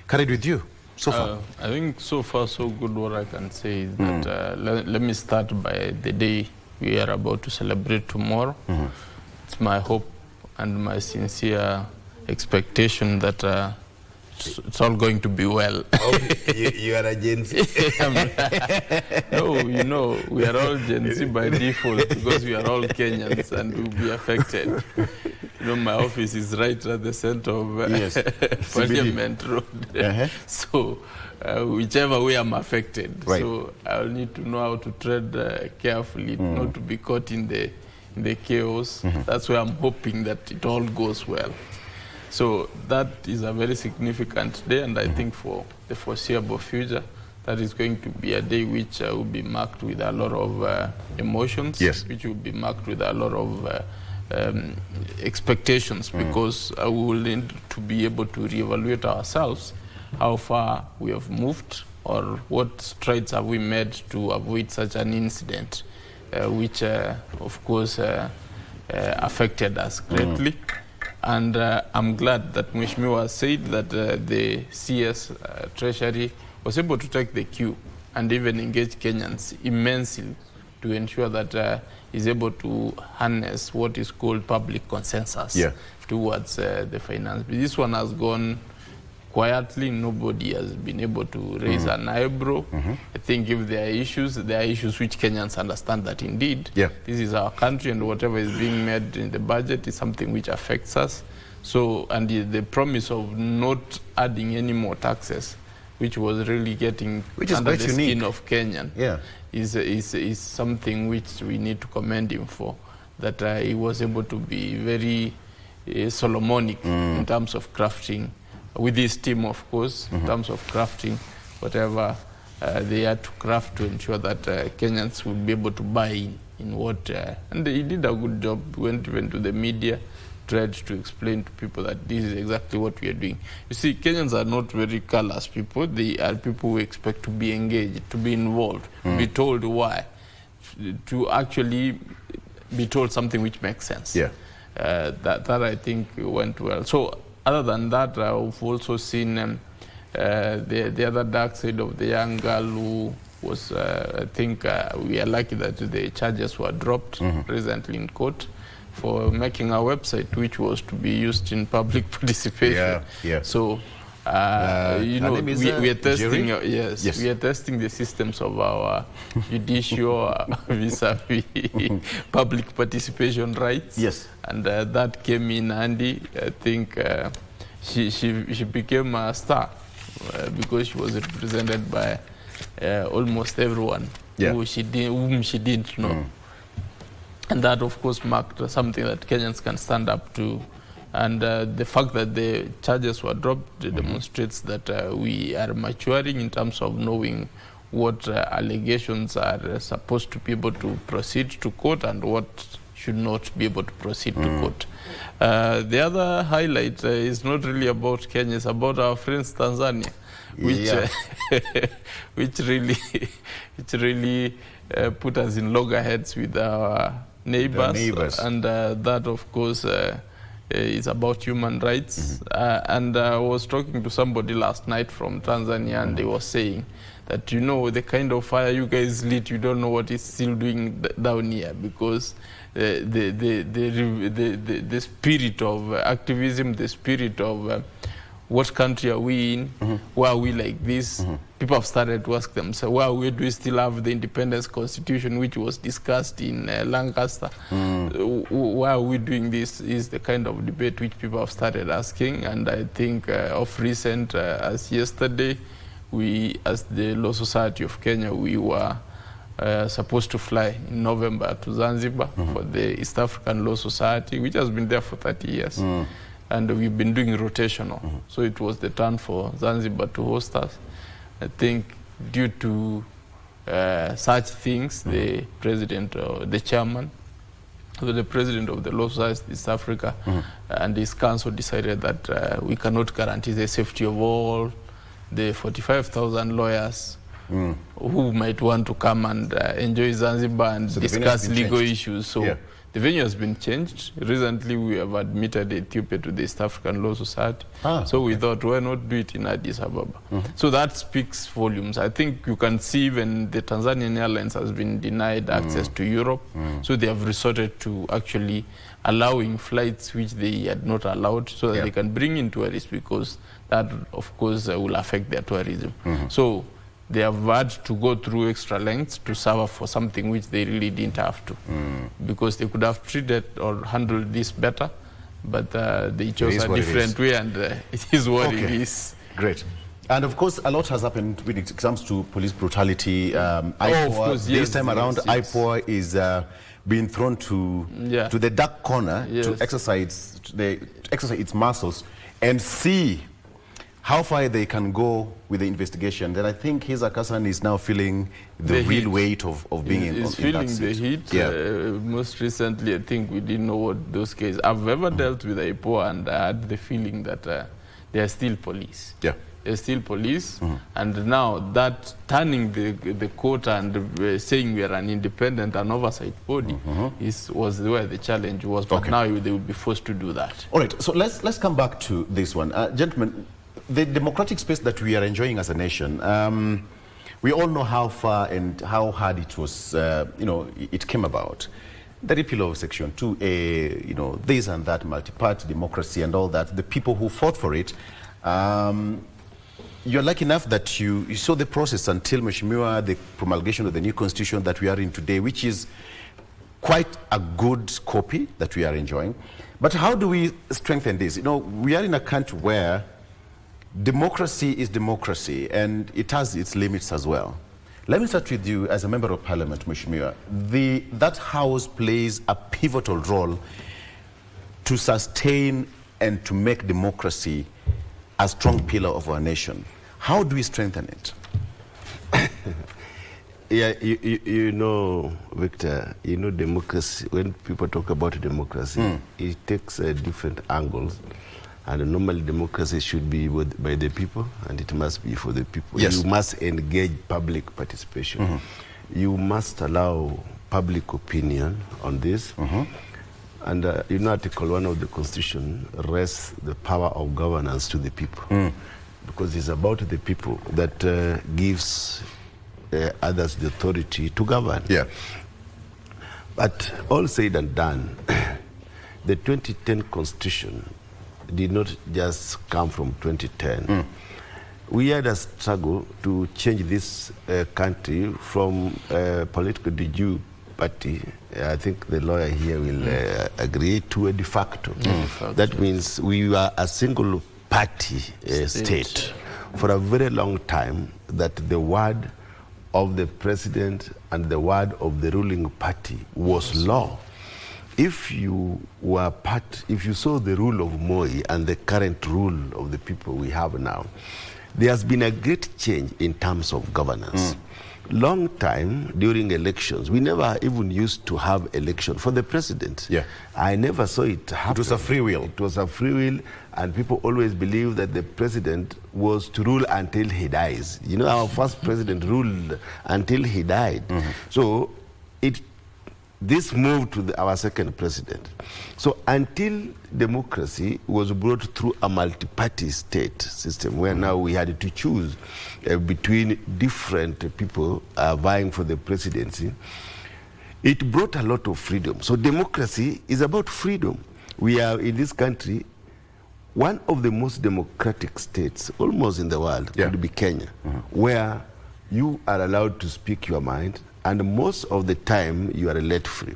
carried with you so far? I think so far so good. What I can say is that let me start by the day we are about to celebrate tomorrow. It's my hope and my sincere expectation that it's all going to be well. You are a Gen Z. No, you know, we are all Gen Z by default, because we are all Kenyans and we'll be affected. You know, my office is right at the center of Parliament Road. So whichever way I'm affected. So I'll need to know how to tread carefully, not to be caught in the chaos. That's why I'm hoping that it all goes well. So that is a very significant day, and I think for the foreseeable future, that is going to be a day which will be marked with a lot of emotions, which will be marked with a lot of expectations, because we will need to be able to reevaluate ourselves, how far we have moved, or what strides have we made to avoid such an incident, which of course affected us greatly. And I'm glad that Mheshimiwa said that the CS Treasury was able to take the cue and even engage Kenyans immensely to ensure that he's able to harness what is called public consensus towards the finance. But this one has gone quietly. Nobody has been able to raise an eyebrow. I think if there are issues which Kenyans understand that indeed this is our country, and whatever is being made in the budget is something which affects us. So, and the promise of not adding any more taxes, which was really getting under the skin of Kenyan, is something which we need to commend him for. That he was able to be very Solomonic in terms of crafting, with his team, of course, in terms of crafting whatever they had to craft to ensure that Kenyans would be able to buy in what, and he did a good job. Went even to the media, tried to explain to people that this is exactly what we are doing. You see, Kenyans are not very callous people. They are people who expect to be engaged, to be involved, be told why, to actually be told something which makes sense. that I think went well. So other than that, I've also seen the other dark side of the young girl who was, I think we are lucky that the charges were dropped recently in court for making a website which was to be used in public participation. So, you know, we are testing, we are testing the systems of our judicial vis-a-vis public participation rights. And that came in handy. I think she became a star because she was represented by almost everyone whom she didn't know. And that, of course, marked something that Kenyans can stand up to. And the fact that the charges were dropped demonstrates that we are maturing in terms of knowing what allegations are supposed to be able to proceed to court and what should not be able to proceed to court. The other highlight is not really about Kenya, it's about our friends Tanzania, which which really put us in loggerheads with our neighbors. And that, of course, is about human rights. And I was talking to somebody last night from Tanzania, and they were saying that, you know, the kind of fire you guys lit, you don't know what it's still doing down here, because the spirit of activism, the spirit of what country are we in, why are we like this? People have started to ask themselves, why do we still have the independence constitution which was discussed in Lancaster? Why are we doing this is the kind of debate which people have started asking. And I think of recent, as yesterday, we, as the Law Society of Kenya, we were supposed to fly in November to Zanzibar for the East African Law Society, which has been there for 30 years. And we've been doing rotational. So it was the turn for Zanzibar to host us. I think due to such things, the president, the chairman, the president of the Law Society of East Africa and his council decided that we cannot guarantee the safety of all the 45,000 lawyers who might want to come and enjoy Zanzibar and discuss legal issues. So the venue has been changed. Recently, we have admitted Ethiopia to the East African Law Society. So we thought, why not do it in Addis Ababa? So that speaks volumes. I think you can see even the Tanzanian Airlines has been denied access to Europe. So they have resorted to actually allowing flights which they had not allowed so that they can bring in tourists, because that, of course, will affect their tourism. So they have had to go through extra lengths to suffer for something which they really didn't have to, because they could have treated or handled this better, but they chose a different way, and it is what it is. Great. And of course, a lot has happened when it comes to police brutality. IPOA, this time around, IPOA is being thrown to the dark corner to exercise its muscles and see how far they can go with the investigation. Then I think his Akasan is now feeling the real weight of being in that seat. He's feeling the heat. Most recently, I think we didn't know what those cases. I've ever dealt with IPOA, and I had the feeling that they are still police. They're still police, and now that turning the court and saying we are an independent and oversight body was where the challenge was. But now they will be forced to do that. All right, so let's come back to this one. Gentlemen, the democratic space that we are enjoying as a nation, we all know how far and how hard it was, it came about. The repeal of Section 2A, this and that, multi-party democracy and all that, the people who fought for it, you're lucky enough that you saw the process until Mheshimiwa, the promulgation of the new constitution that we are in today, which is quite a good copy that we are enjoying. But how do we strengthen this? We are in a country where democracy is democracy, and it has its limits as well. Let me start with you as a member of parliament, Mheshimiwa. That house plays a pivotal role to sustain and to make democracy a strong pillar of our nation. How do we strengthen it? Victor, democracy, when people talk about democracy, it takes different angles. And normally democracy should be by the people, and it must be for the people. You must engage public participation. You must allow public opinion on this. And Article 1 of the Constitution rests the power of governance to the people. Because it's about the people that gives others the authority to govern. Yeah. But all said and done, the 2010 Constitution did not just come from 2010. We had a struggle to change this country from political de jure party, I think the lawyer here will agree, to a de facto. That means we were a single party state for a very long time, that the word of the president and the word of the ruling party was law. If you saw the rule of Moi and the current rule of the people we have now, there has been a great change in terms of governance. Long time during elections, we never even used to have election for the president. Yeah. I never saw it happen. It was a free will. It was a free will, and people always believed that the president was to rule until he dies. You know, our first president ruled until he died. So this moved to our second president. So until democracy was brought through a multi-party state system, where now we had to choose between different people vying for the presidency, it brought a lot of freedom. So democracy is about freedom. We are in this country, one of the most democratic states almost in the world could be Kenya, where you are allowed to speak your mind, and most of the time you are let free.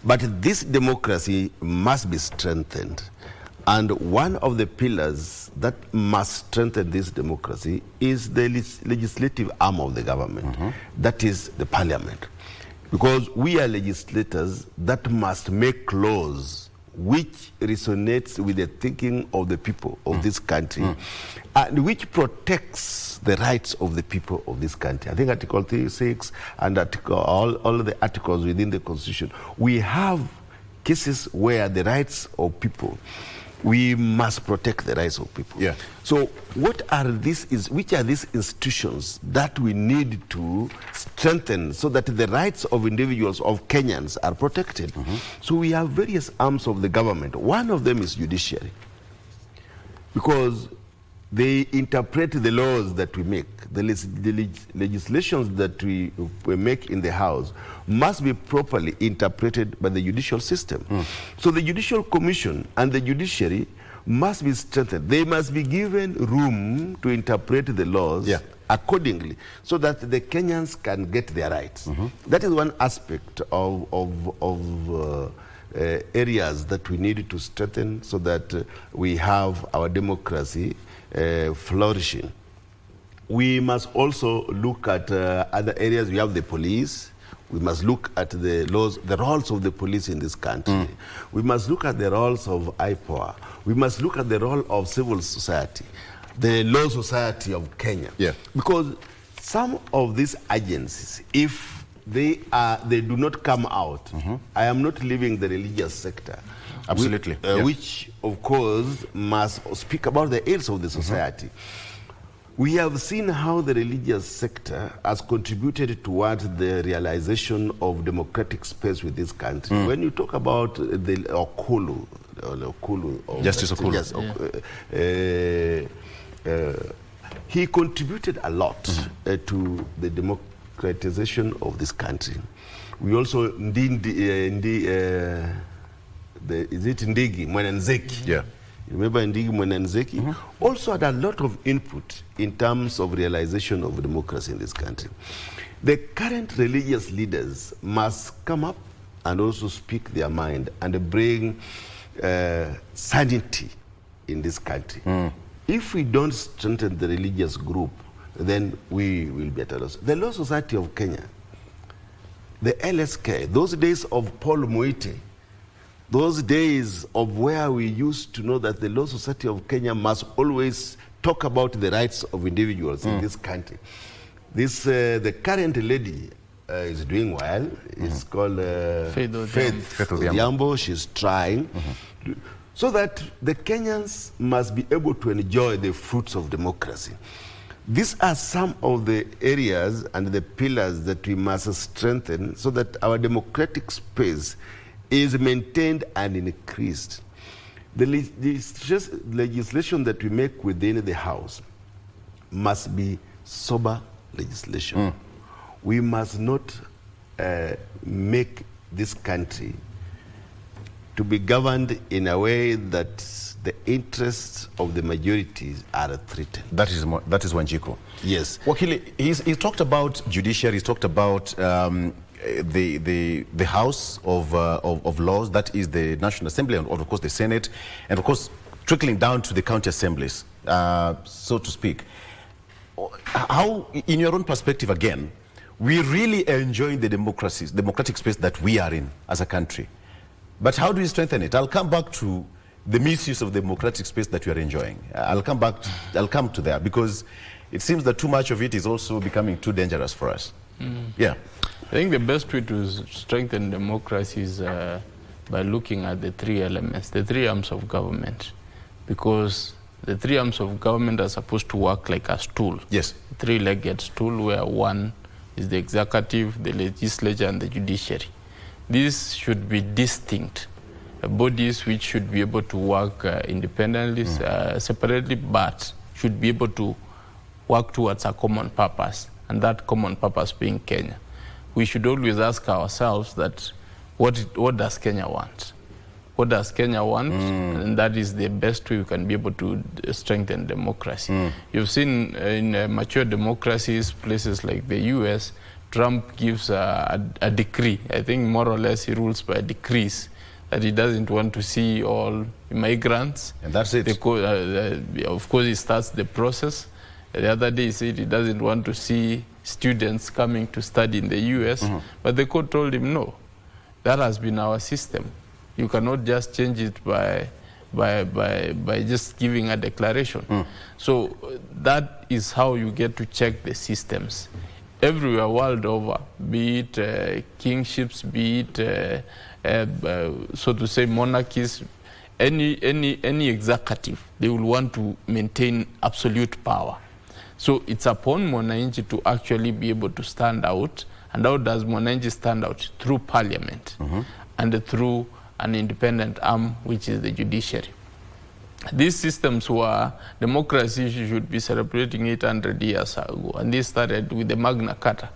But this democracy must be strengthened. And one of the pillars that must strengthen this democracy is the legislative arm of the government. That is the parliament. Because we are legislators that must make laws which resonates with the thinking of the people of this country, and which protects the rights of the people of this country. I think Article 36 and all the articles within the Constitution, we have cases where the rights of people, we must protect the rights of people. Yeah. So which are these institutions that we need to strengthen so that the rights of individuals, of Kenyans, are protected? So we have various arms of the government. One of them is judiciary, because they interpret the laws that we make. The legislations that we make in the House must be properly interpreted by the judicial system. So the Judicial Commission and the judiciary must be strengthened. They must be given room to interpret the laws accordingly, so that the Kenyans can get their rights. That is one aspect of areas that we need to strengthen, so that we have our democracy flourishing. We must also look at other areas. We have the police. We must look at the laws, the roles of the police in this country. We must look at the roles of IPOA. We must look at the role of civil society, the Law Society of Kenya. Because some of these agencies, if they do not come out, I am not leaving the religious sector. Absolutely. Which, of course, must speak about the ills of the society. We have seen how the religious sector has contributed towards the realization of democratic space with this country. When you talk about the Okulu, Justice Okulu, he contributed a lot to the democratization of this country. We also is it Ndigi Mwananzeki? Remember Ndigi Mwananzeki? Also had a lot of input in terms of realization of democracy in this country. The current religious leaders must come up and also speak their mind and bring sanity in this country. If we don't strengthen the religious group, then we will be at a loss. The Law Society of Kenya, the LSK, those days of Paul Muite, those days of where we used to know that the Law Society of Kenya must always talk about the rights of individuals in this country. The current lady is doing well. It's called Faith Odhiambo. She's trying. So that the Kenyans must be able to enjoy the fruits of democracy. These are some of the areas and the pillars that we must strengthen, so that our democratic space is maintained and increased. The legislation that we make within the House must be sober legislation. We must not make this country to be governed in a way that the interests of the majorities are threatened. That is Wanjiku. Yes. Wakili, he talked about judiciary, he's talked about the House of Laws, that is the National Assembly, and of course the Senate, and of course trickling down to the county assemblies, so to speak. How, in your own perspective again, we really enjoy the democratic space that we are in as a country. But how do we strengthen it? I'll come back to the misuse of the democratic space that we are enjoying. I'll come to that, because it seems that too much of it is also becoming too dangerous for us. Yeah. I think the best way to strengthen democracy is by looking at the three elements, the three arms of government, because the three arms of government are supposed to work like a stool. Yes. Three-legged stool, where one is the executive, the legislature, and the judiciary. These should be distinct bodies which should be able to work independently, separately, but should be able to work towards a common purpose, and that common purpose being Kenya. We should always ask ourselves that what does Kenya want? What does Kenya want? And that is the best way we can be able to strengthen democracy. You've seen in mature democracies, places like the US, Trump gives a decree. I think more or less he rules by decrees, that he doesn't want to see all migrants. And that's it. Of course, he starts the process. The other day he said he doesn't want to see students coming to study in the US, but the court told him no. That has been our system. You cannot just change it by just giving a declaration. So that is how you get to check the systems. Everywhere world over, be it kingships, be it so to say monarchies, any executive, they will want to maintain absolute power. So it's upon Mwananchi to actually be able to stand out. And how does Mwananchi stand out? Through parliament and through an independent arm, which is the judiciary. These systems were, democracy should be celebrating 800 years ago, and this started with the Magna Carta.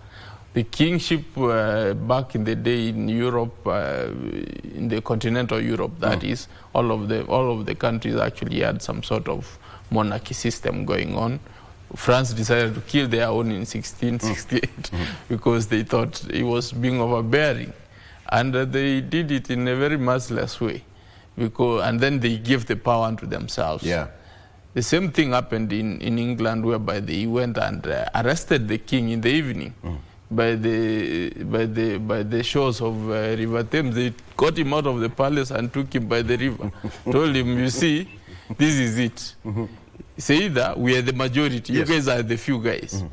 The kingship back in the day in Europe, in the continental Europe, that is, all of the countries actually had some sort of monarchy system going on. France decided to kill their own in 1668 because they thought it was being overbearing. And they did it in a very merciless way. And then they gave the power to themselves. Yeah. The same thing happened in England, whereby they went and arrested the king in the evening by the shores of River Thames. They got him out of the palace and took him by the river. Told him, you see, this is it. It's either we are the majority, you guys are the few guys.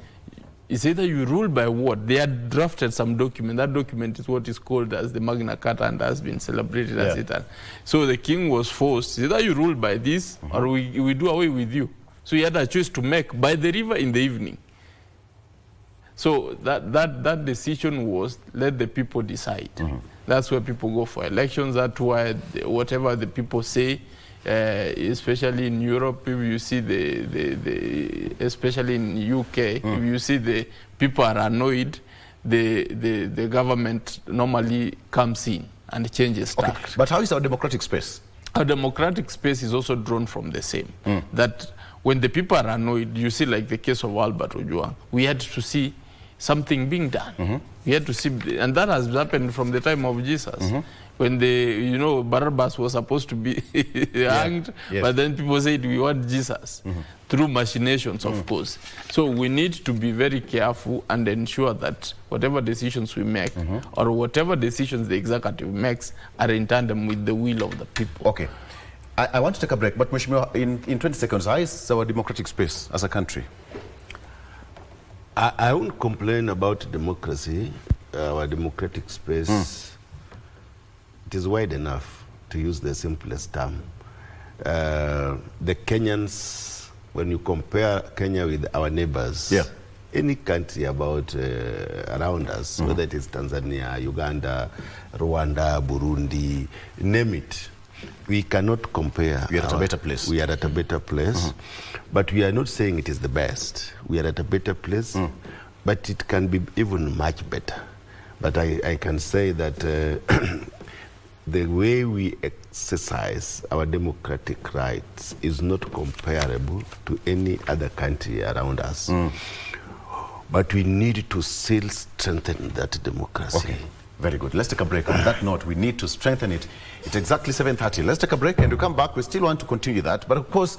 It's either you rule by what? They had drafted some document. That document is what is called as the Magna Carta and has been celebrated as it. So the king was forced. It's either you rule by this or we do away with you. So he had a choice to make by the river in the evening. So that decision was let the people decide. That's where people go for elections. That's why whatever the people say, especially in Europe, if you see especially in UK, if you see the people are annoyed, the government normally comes in and changes tack. Okay. But how is our democratic space? Our democratic space is also drawn from the same. That when the people are annoyed, you see, like the case of Albert Ojwang, we had to see something being done. We had to see, and that has happened from the time of Jesus. When Barabbas was supposed to be hanged, but then people said we want Jesus through machinations, of course. So we need to be very careful and ensure that whatever decisions we make or whatever decisions the executive makes are in tandem with the will of the people. Okay. I want to take a break, but Mheshimiwa, in 20 seconds, how is our democratic space as a country? I won't complain about democracy. Our democratic space, it is wide enough, to use the simplest term. The Kenyans, when you compare Kenya with our neighbors, any country about around us, whether it is Tanzania, Uganda, Rwanda, Burundi, name it. We cannot compare. We are at a better place. We are at a better place, but we are not saying it is the best. We are at a better place, but it can be even much better. But I can say that the way we exercise our democratic rights is not comparable to any other country around us. But we need to still strengthen that democracy. Okay, very good. Let's take a break. On that note, we need to strengthen it. It's exactly 7:30. Let's take a break, and we come back. We still want to continue that. But of course,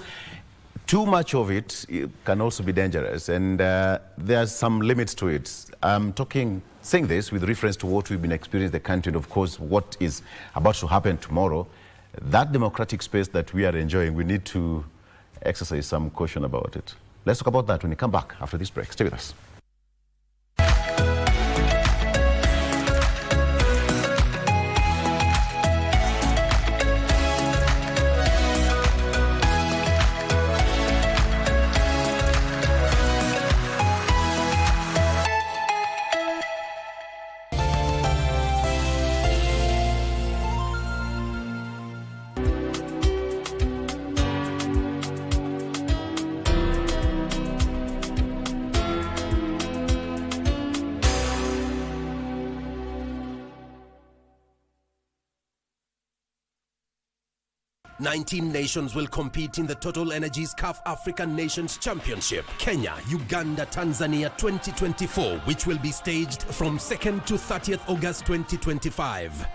too much of it can also be dangerous, and there are some limits to it. I'm saying this with reference to what we've been experiencing in the country, and of course, what is about to happen tomorrow. That democratic space that we are enjoying, we need to exercise some caution about it. Let's talk about that when we come back after this break. Stay with us. Nineteen nations will compete in the Total Energies CAF African Nations Championship, Kenya, Uganda, Tanzania 2024, which will be staged from 2nd to 30th August 2025.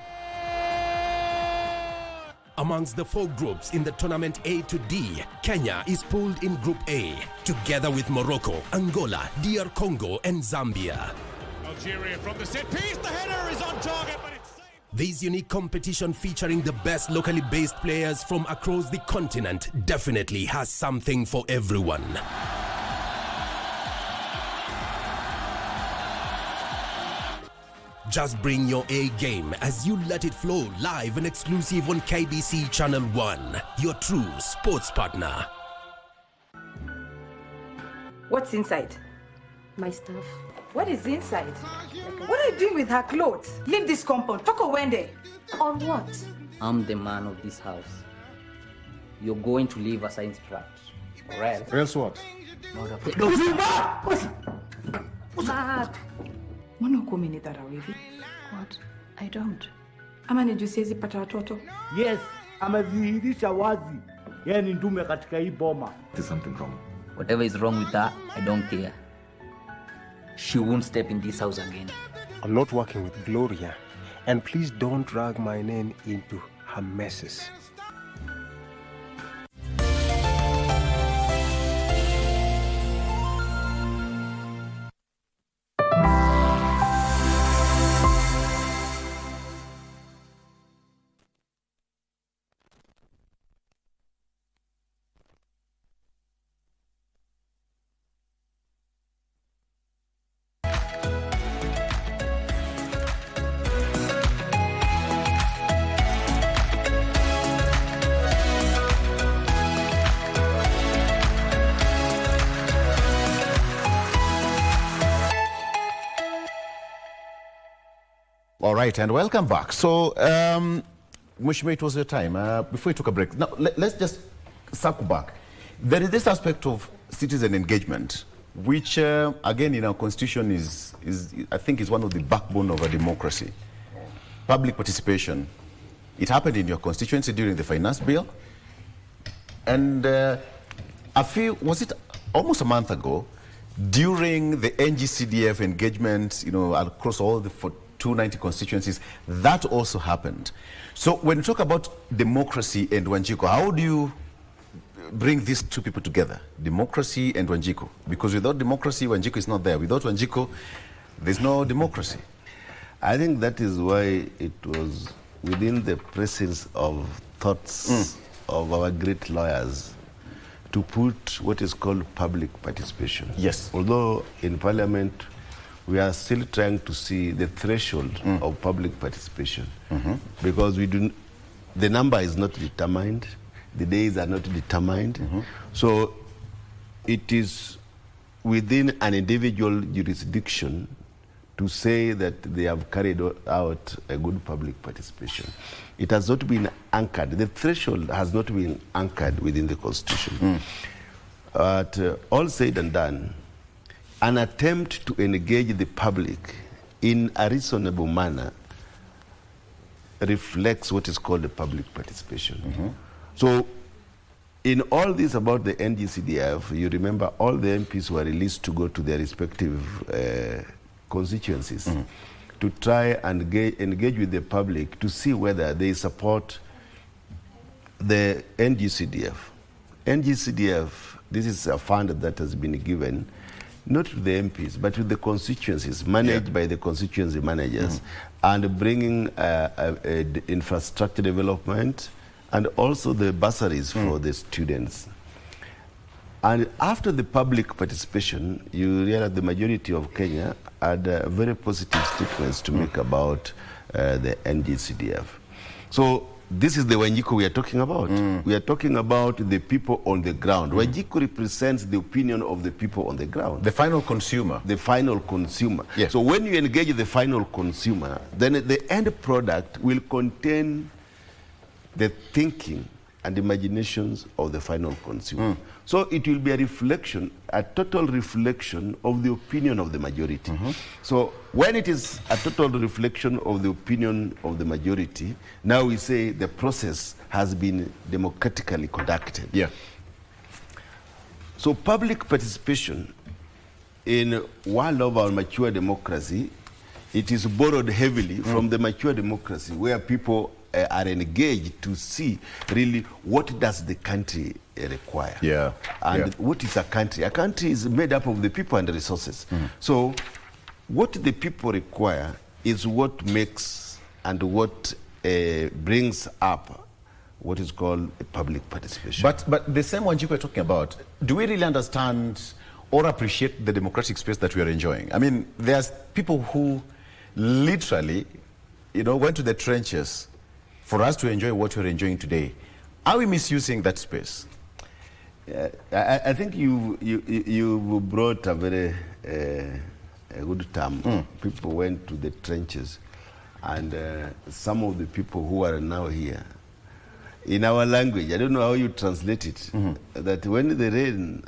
Amongst the 4 groups in the tournament A to D, Kenya is pooled in Group A, together with Morocco, Angola, DR Congo, and Zambia. Algeria from the set piece, the header is on target, but it's... This unique competition featuring the best locally based players from across the continent definitely has something for everyone. Just bring your A game as you let it flow live and exclusive on KBC Channel 1, your true sports partner. What's inside? My stuff. What is inside? What are you doing with her clothes? Leave this compound. Talk Wende. On what? I'm the man of this house. You're going to leave as I instruct. Or else... Else what? Mbona uko umenidharau hivi? What? I don't. Ama ni jusiezi pata watoto? Yes, amedhihirisha wazi. Yeye ni ndume katika hii boma. There's something wrong. Whatever is wrong with her, I don't care. She won't step in this house again. I'm not working with Gloria, and please don't drag my name into her messes. All right, and welcome back. So, Mheshimiwa, it was your time. Before we took a break, now let's just circle back. There is this aspect of citizen engagement, which, again, in our constitution is I think, is one of the backbone of a democracy. Public participation. It happened in your constituency during the finance bill, and I feel, was it almost a month ago, during the NGCDF engagement, across all the 290 constituencies, that also happened. So when you talk about democracy and Wanjiku, how do you bring these two people together, democracy and Wanjiku? Because without democracy, Wanjiku is not there. Without Wanjiku, there's no democracy. I think that is why it was within the presence of thoughts of our great lawyers to put what is called public participation. Yes. Although in Parliament, we are still trying to see the threshold of public participation, because the number is not determined, the days are not determined. So it is within an individual jurisdiction to say that they have carried out a good public participation. It has not been anchored. The threshold has not been anchored within the Constitution. But all said and done, an attempt to engage the public in a reasonable manner reflects what is called a public participation. So in all this about the NGCDF, you remember all the MPs were released to go to their respective constituencies to try and engage with the public to see whether they support the NGCDF. NGCDF, this is a fund that has been given not to the MPs, but to the constituencies, managed by the constituency managers, and bringing infrastructure development and also the bursaries for the students. And after the public participation, you realize the majority of Kenya had very positive statements to make about the NGCDF. So this is the Wanjiku we are talking about. We are talking about the people on the ground. Wanjiku represents the opinion of the people on the ground. The final consumer. The final consumer. Yes. So when you engage the final consumer, then the end product will contain the thinking and imaginations of the final consumer. So it will be a reflection, a total reflection of the opinion of the majority. So when it is a total reflection of the opinion of the majority, now we say the process has been democratically conducted. So public participation in world of our mature democracy, it is borrowed heavily from the mature democracy where people are engaged to see really what does the country require. And what is a country? A country is made up of the people and the resources. So what the people require is what makes and what brings up what is called a public participation. But the same one you were talking about, do we really understand or appreciate the democratic space that we are enjoying? I mean, there's people who literally, went to the trenches for us to enjoy what we're enjoying today. Are we misusing that space? I think you brought a very a good term. People went to the trenches, and some of the people who are now here, in our language, I don't know how you translate it, that when the rain,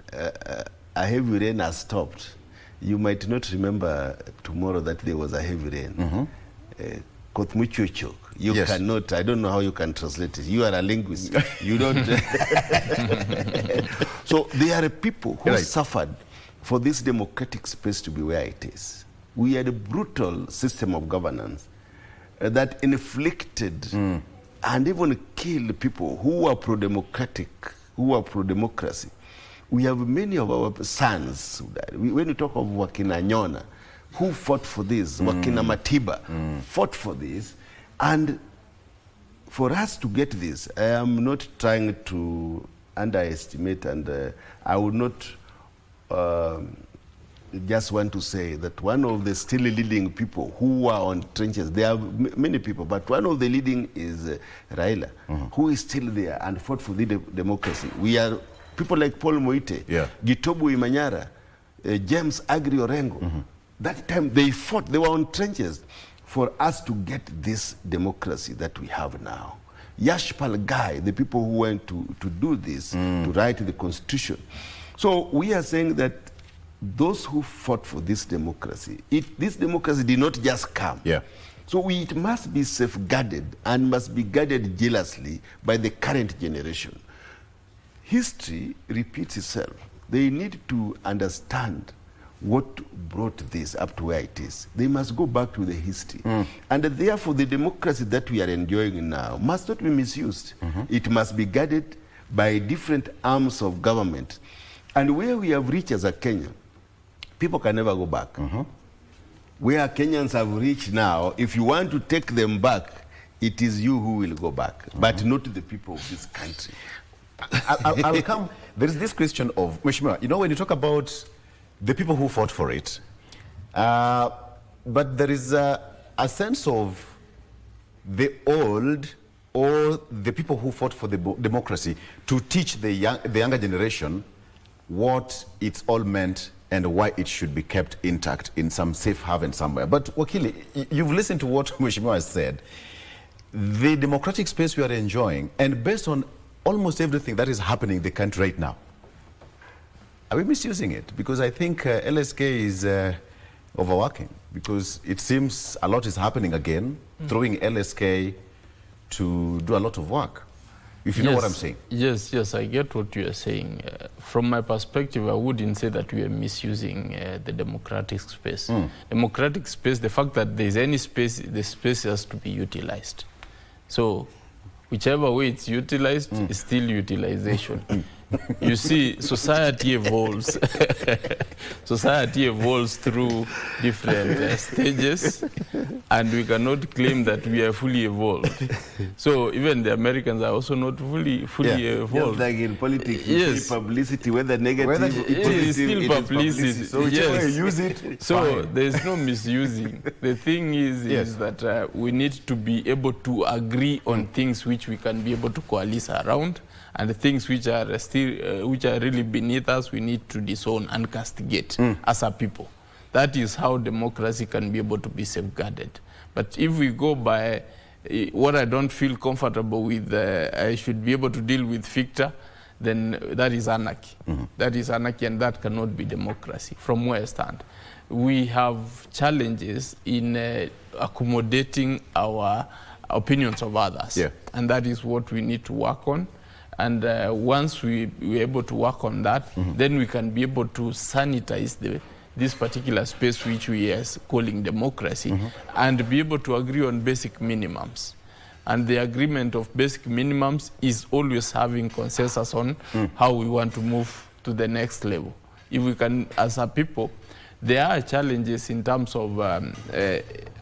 a heavy rain has stopped, you might not remember tomorrow that there was a heavy rain. You cannot, I don't know how you can translate it. You are a linguist. You don't. So there are people who suffered for this democratic space to be where it is. We had a brutal system of governance that inflicted and even killed people who were pro-democratic, who were pro-democracy. We have many of our sons, when you talk of Wakina Nyona, who fought for this, Wakina Matiba fought for this, and for us to get this, I am not trying to underestimate, and I would not just want to say that one of the still leading people who are on trenches, there are many people, but one of the leading is Raila, who is still there and fought for the democracy. We are people like Paul Moite, Gitobu Imanyara, James Agri Orengo. That time they fought, they were on trenches for us to get this democracy that we have now. Yashpal Gai, the people who went to do this, to write the constitution. So we are saying that those who fought for this democracy, this democracy did not just come. So it must be safeguarded and must be guarded jealously by the current generation. History repeats itself. They need to understand what brought this up to where it is. They must go back to the history. And therefore, the democracy that we are enjoying now must not be misused. It must be guarded by different arms of government. And where we have reached as a Kenya, people can never go back. Where Kenyans have reached now, if you want to take them back, it is you who will go back, but not the people of this country. I'll come. There is this question of, Mheshimiwa, when you talk about the people who fought for it, but there is a sense of the old or the people who fought for the democracy to teach the younger generation what it's all meant and why it should be kept intact in some safe haven somewhere. But Wakili, you've listened to what Mheshimiwa has said. The democratic space we are enjoying, and based on almost everything that is happening in the country right now, are we misusing it? Because I think LSK is overworking, because it seems a lot is happening again, throwing LSK to do a lot of work. If you know what I'm saying. Yes, I get what you are saying. From my perspective, I wouldn't say that we are misusing the democratic space. Democratic space, the fact that there's any space, the space has to be utilized. So whichever way it's utilized is still utilization. You see, society evolves. Society evolves through different stages, and we cannot claim that we are fully evolved. So even the Americans are also not fully evolved. Just like in politics, it's publicity, whether negative, it is still publicity. So whichever you use it, so there is no misusing. The thing is that we need to be able to agree on things which we can be able to coalesce around, and the things which are still, which are really beneath us, we need to disown and castigate as a people. That is how democracy can be able to be safeguarded. But if we go by what I don't feel comfortable with, I should be able to deal with Victor, then that is anarchy. That is anarchy, and that cannot be democracy from where I stand. We have challenges in accommodating our opinions of others, and that is what we need to work on. And once we're able to work on that, then we can be able to sanitize this particular space which we are calling democracy, and be able to agree on basic minimums. And the agreement of basic minimums is always having consensus on how we want to move to the next level. If we can, as a people, there are challenges in terms of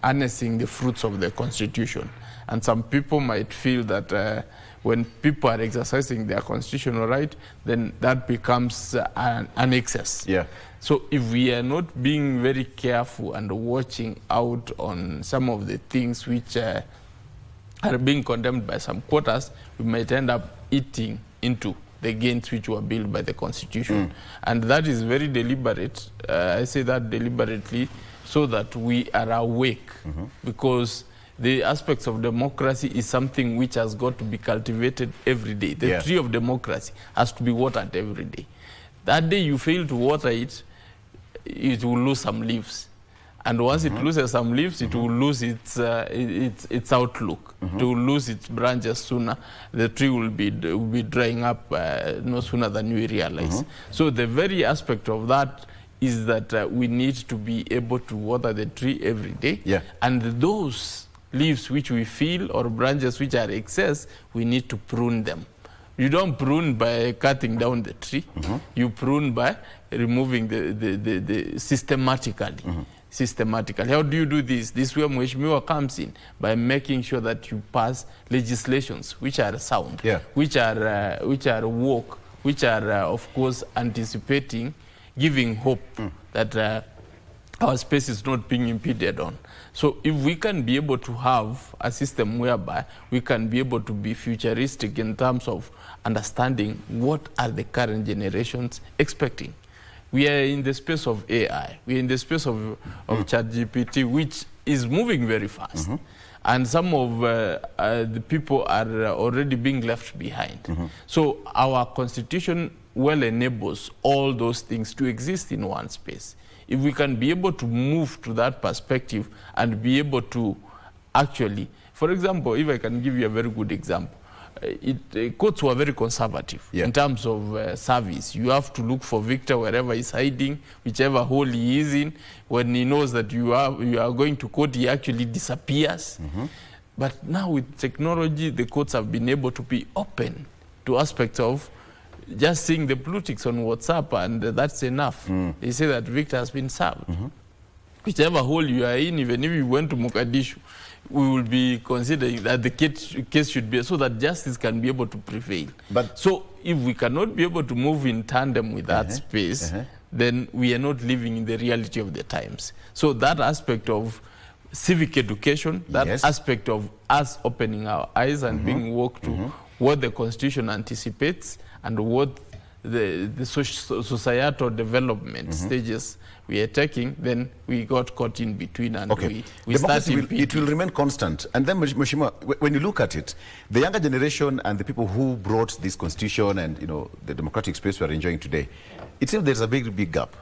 harnessing the fruits of the Constitution. And some people might feel that when people are exercising their constitutional right, then that becomes an excess. So if we are not being very careful and watching out on some of the things which are being condemned by some quarters, we might end up eating into the gains which were built by the Constitution. And that is very deliberate. I say that deliberately so that we are awake, because the aspects of democracy is something which has got to be cultivated every day. The tree of democracy has to be watered every day. That day you fail to water it, it will lose some leaves. And once it loses some leaves, it will lose its outlook. It will lose its branches sooner. The tree will be drying up no sooner than we realize. So the very aspect of that is that we need to be able to water the tree every day. And those leaves which we feel or branches which are excess, we need to prune them. You don't prune by cutting down the tree. You prune by removing the systematically. Systematically. How do you do this? This is where Mheshimiwa comes in, by making sure that you pass legislations which are sound, which are woke, which are of course anticipating, giving hope that our space is not being impeded on. So if we can be able to have a system whereby we can be able to be futuristic in terms of understanding what are the current generations expecting. We are in the space of AI. We are in the space of ChatGPT, which is moving very fast. And some of the people are already being left behind. So our constitution well enables all those things to exist in one space. If we can be able to move to that perspective and be able to actually, for example, if I can give you a very good example, courts were very conservative in terms of service. You have to look for Victor wherever he's hiding, whichever hole he is in. When he knows that you are going to court, he actually disappears. But now with technology, the courts have been able to be open to aspects of just seeing the politics on WhatsApp, and that's enough. They say that Victor has been served. Whichever hole you are in, even if you went to Mogadishu, we will be considering that the case should be so that justice can be able to prevail. But so if we cannot be able to move in tandem with that space, then we are not living in the reality of the times. So that aspect of civic education, that aspect of us opening our eyes and being woke to what the Constitution anticipates and what the societal development stages we are taking, then we got caught in between and we started. It will remain constant. And then, Mheshimiwa, when you look at it, the younger generation and the people who brought this constitution and the democratic space we are enjoying today, it seems there's a big gap.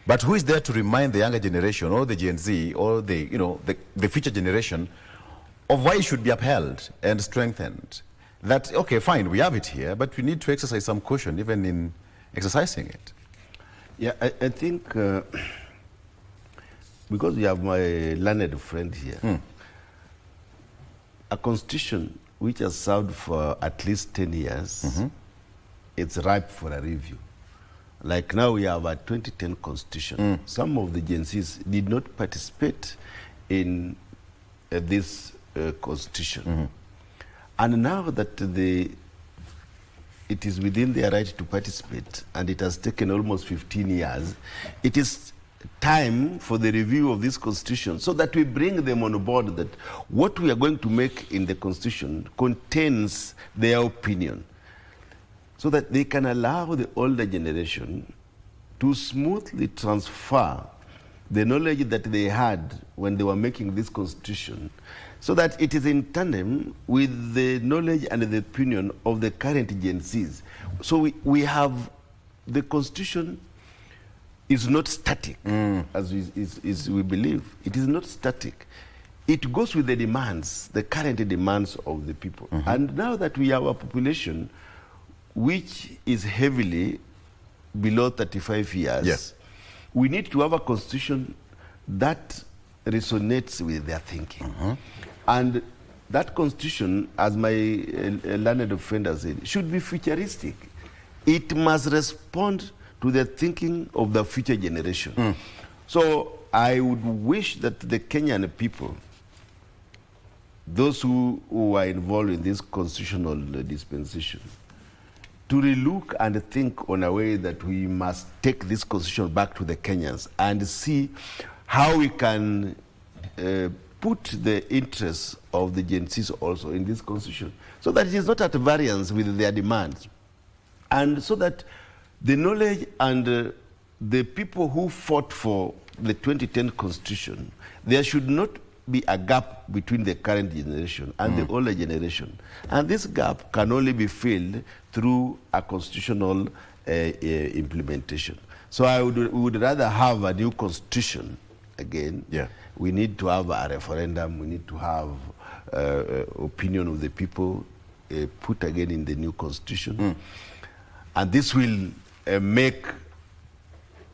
But who is there to remind the younger generation or the Gen Z or the future generation of why it should be upheld and strengthened? That, okay, fine, we have it here, but we need to exercise some caution even in exercising it. Yeah, I think because we have my learned friend here, a constitution which has served for at least 10 years, it's ripe for a review. Like now we have a 2010 constitution. Some of the Gen Zs did not participate in this constitution. And now that it is within their right to participate, and it has taken almost 15 years, it is time for the review of this constitution so that we bring them on board that what we are going to make in the constitution contains their opinion, so that they can allow the older generation to smoothly transfer the knowledge that they had when they were making this constitution, so that it is in tandem with the knowledge and the opinion of the current Gen Zs. So we have, the constitution is not static, as we believe. It is not static. It goes with the demands, the current demands of the people. And now that we have a population which is heavily below 35 years, we need to have a constitution that resonates with their thinking. And that constitution, as my learned friend has said, should be futuristic. It must respond to the thinking of the future generation. So I would wish that the Kenyan people, those who are involved in this constitutional dispensation, to relook and think on a way that we must take this constitution back to the Kenyans and see how we can put the interests of the Gen Zs also in this constitution, so that it is not at variance with their demands, and so that the knowledge and the people who fought for the 2010 constitution, there should not be a gap between the current generation and the older generation. And this gap can only be filled through a constitutional implementation. So we would rather have a new constitution again. We need to have a referendum. We need to have opinion of the people put again in the new constitution. And this will make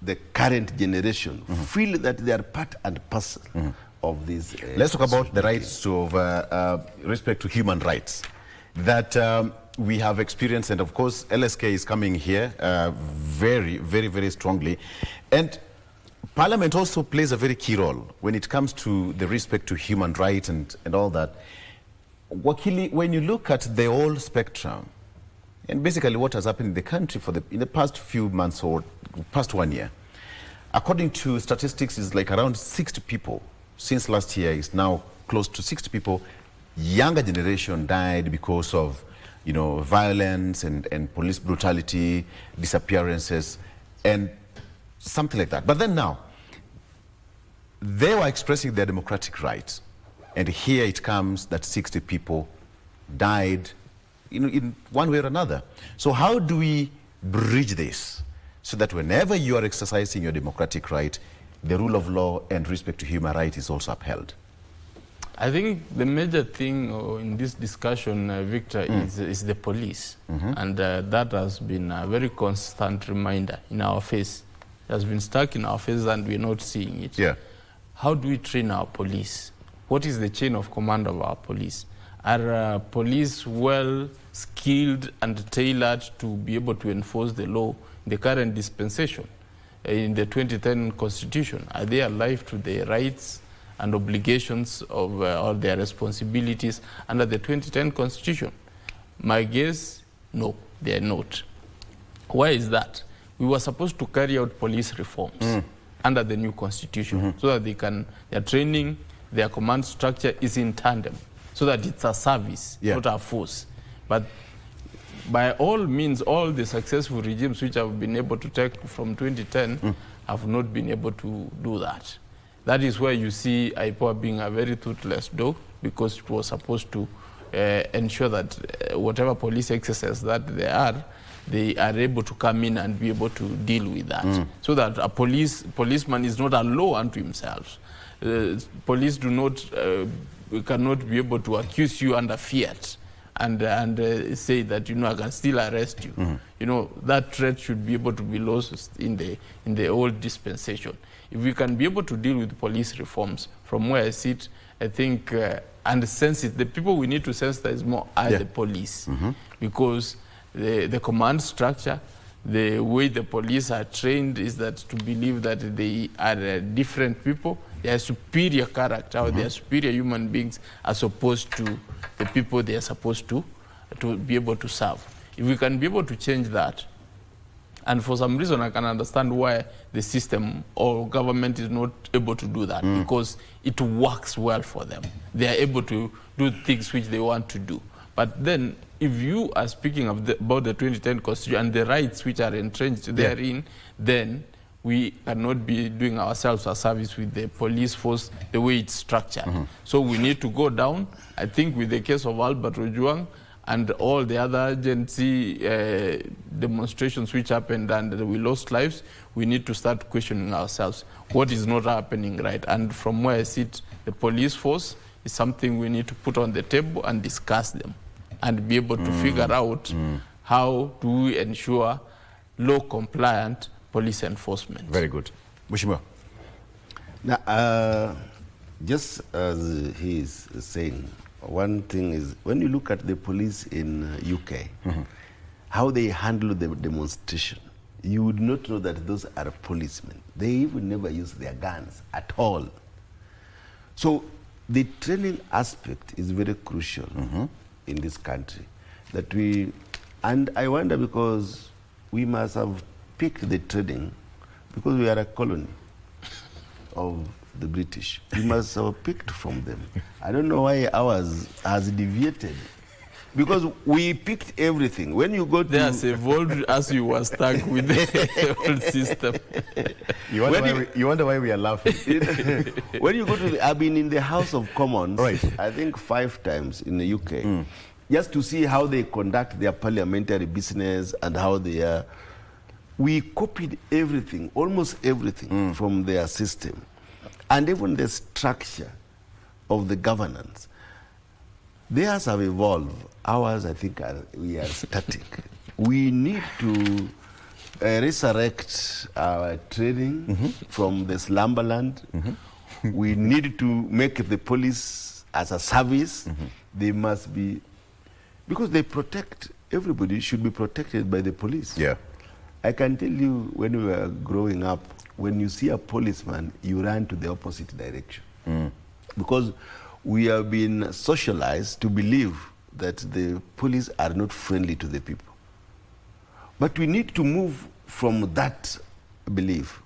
the current generation feel that they are part and parcel of this. Let's talk about the rights of respect to human rights that we have experienced, and of course LSK is coming here very, very, very strongly, and Parliament also plays a very key role when it comes to the respect to human rights and all that. Wakili, when you look at the whole spectrum, and basically what has happened in the country in the past few months or past 1 year, according to statistics, is like around 60 people. Since last year, it's now close to 60 people. Younger generation died because of, violence and police brutality, disappearances, and something like that. But then now, they were expressing their democratic rights, and here it comes that 60 people died in one way or another. So how do we bridge this so that whenever you are exercising your democratic right, the rule of law and respect to human rights is also upheld? I think the major thing in this discussion, Victor, is the police. And that has been a very constant reminder in our face. It has been stuck in our face and we're not seeing it. How do we train our police? What is the chain of command of our police? Are police well skilled and tailored to be able to enforce the law in the current dispensation? In the 2010 Constitution, are they alive to the rights and obligations of or their responsibilities under the 2010 Constitution? My guess, no, they are not. Why is that? We were supposed to carry out police reforms under the new Constitution so that their training, their command structure is in tandem, so that it's a service, not a force. But by all means, all the successful regimes which have been able to take from 2010 have not been able to do that. That is where you see IPOA being a very toothless dog, because it was supposed to ensure that whatever police excesses that they are able to come in and be able to deal with that. So that a policeman is not a law unto himself. Police cannot be able to accuse you under fiat and say that, you know, I can still arrest you. You know, that threat should be able to be lost in the old dispensation. If we can be able to deal with police reforms, from where I sit, I think, and sense it, the people we need to sensitize more are the police, because the command structure, the way the police are trained is that to believe that they are different people, they are superior character, or they are superior human beings, as opposed to the people they are supposed to be able to serve. If we can be able to change that, and for some reason I can understand why the system or government is not able to do that, because it works well for them. They are able to do things which they want to do. But then, if you are speaking about the 2010 Constitution and the rights which are entrenched therein, then we cannot be doing ourselves a service with the police force the way it's structured. So we need to go down. I think with the case of Albert Ojwang and all the other agency demonstrations which happened and we lost lives, we need to start questioning ourselves. What is not happening right? And from where I sit, the police force is something we need to put on the table and discuss them, and be able to figure out how do we ensure law-compliant police enforcement. Very good. Mheshimiwa. Now, just as he is saying, one thing is, when you look at the police in UK, how they handle the demonstration, you would not know that those are policemen. They even never use their guns at all. So the training aspect is very crucial in this country. And I wonder, because we must have picked the training, because we are a colony of the British. We must have picked from them. I don't know why ours has deviated, because we picked everything. When you go to... They have evolved as you were stuck with the old system. You wonder why we are laughing. When you go to I've been in the House of Commons, I think 5 times in the UK, just to see how they conduct their parliamentary business and how they are. We copied everything, almost everything, from their system. And even the structure of the governance. Theirs have evolved. Ours, I think, we are static. We need to resurrect our training from the slumberland. We need to make the police as a service. They must be, because they protect, everybody should be protected by the police. Yeah. I can tell you, when we were growing up, when you see a policeman, you run to the opposite direction. Because we have been socialized to believe that the police are not friendly to the people. But we need to move from that belief.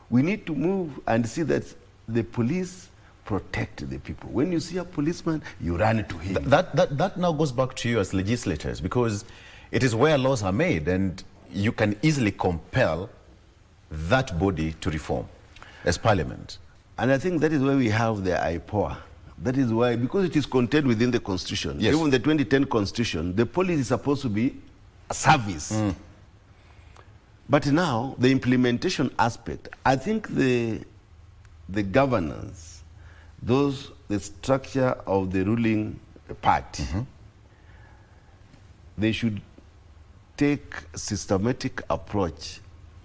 We need to move and see that the police protect the people. When you see a policeman, you run to him. That now goes back to you as legislators, because it is where laws are made, and you can easily compel that body to reform as parliament. And I think that is why we have the IPOA. That is why, because it is contained within the Constitution, even the 2010 Constitution, the police is supposed to be a service. But now, the implementation aspect, I think the governance, the structure of the ruling party, they should take a systematic approach,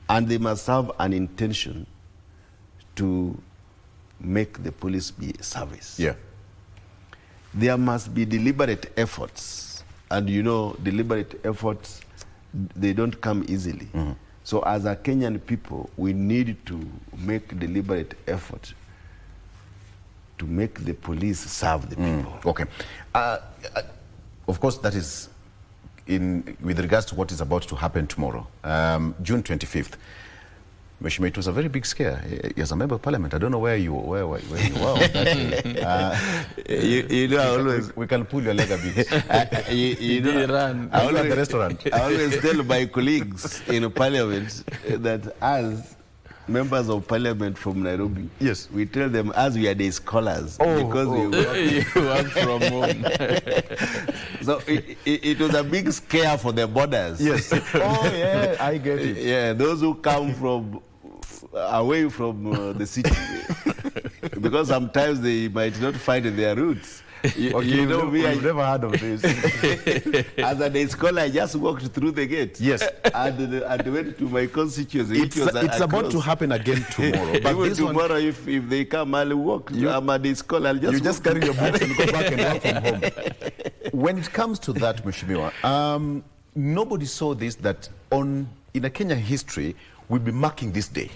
and they must have an intention to make the police be a service. There must be deliberate efforts, and you know, deliberate efforts, they don't come easily. So as a Kenyan people, we need to make deliberate effort to make the police serve the people. Okay. Of course, that is with regards to what is about to happen tomorrow, June 25th. Mheshimiwa, it was a very big scare. As a member of parliament, I don't know where you were on that day. You know, I always... We can pull your leg a bit. you know, I always at the restaurant. I always tell my colleagues in parliament that as members of parliament from Nairobi, yes, we tell them as we are the scholars because we work from home. So it was a big scare for the borders. Yes. Oh yeah, I get it. Yeah, those who come from away from the city, because sometimes they might not find their roots. You know, I've never heard of this. As a day scholar, I just walked through the gate. Yes. And went to my constituency. It's about to happen again tomorrow. But even tomorrow, if they come, I'll walk. I'm a day scholar. You just carry your books and go back and work from home. When it comes to that, Mheshimiwa, nobody saw this, that in a Kenya history, we'll be marking this day.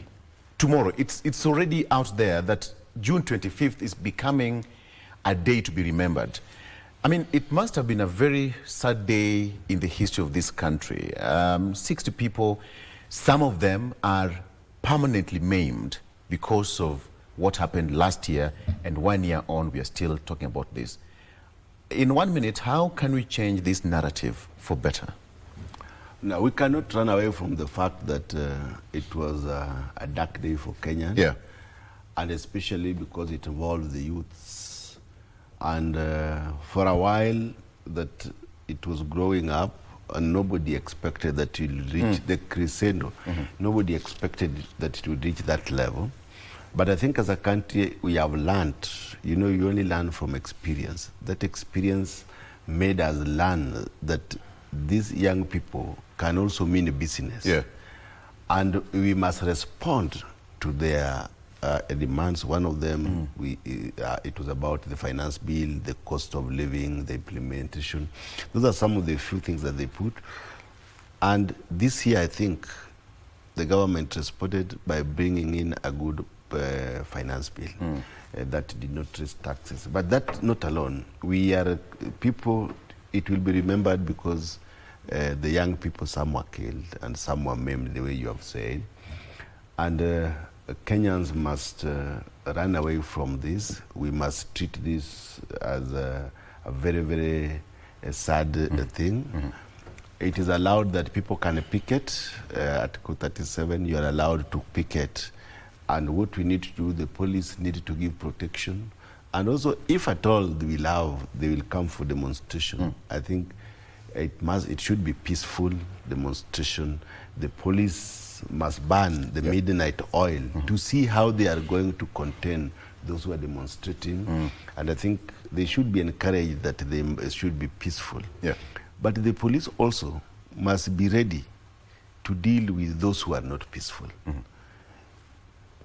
Tomorrow, it's already out there that June 25th is becoming a day to be remembered. I mean, it must have been a very sad day in the history of this country. 60 people, some of them are permanently maimed because of what happened last year, and 1 year on, we are still talking about this. In 1 minute, how can we change this narrative for better? No, we cannot run away from the fact that it was a dark day for Kenyans. Yeah. And especially because it involved the youths. And for a while that it was growing up, and nobody expected that it would reach the crescendo. Nobody expected that it would reach that level. But I think as a country, we have learned, you know, you only learn from experience. That experience made us learn that these young people can also mean business. Yeah. And we must respond to their demands. One of them, it was about the finance bill, the cost of living, the implementation. Those are some of the few things that they put. And this year, I think, the government responded by bringing in a good finance bill that did not raise taxes. But that not alone. We are people, it will be remembered because the young people, some were killed and some were maimed, the way you have said. And Kenyans must run away from this. We must treat this as a very, very sad thing. It is allowed that people can picket. Article 37, you are allowed to picket. And what we need to do, the police need to give protection. And also, if at all they will come for demonstration. I think it should be peaceful demonstration. The police must ban the midnight oil to see how they are going to contain those who are demonstrating. And I think they should be encouraged that they should be peaceful. Yeah. But the police also must be ready to deal with those who are not peaceful.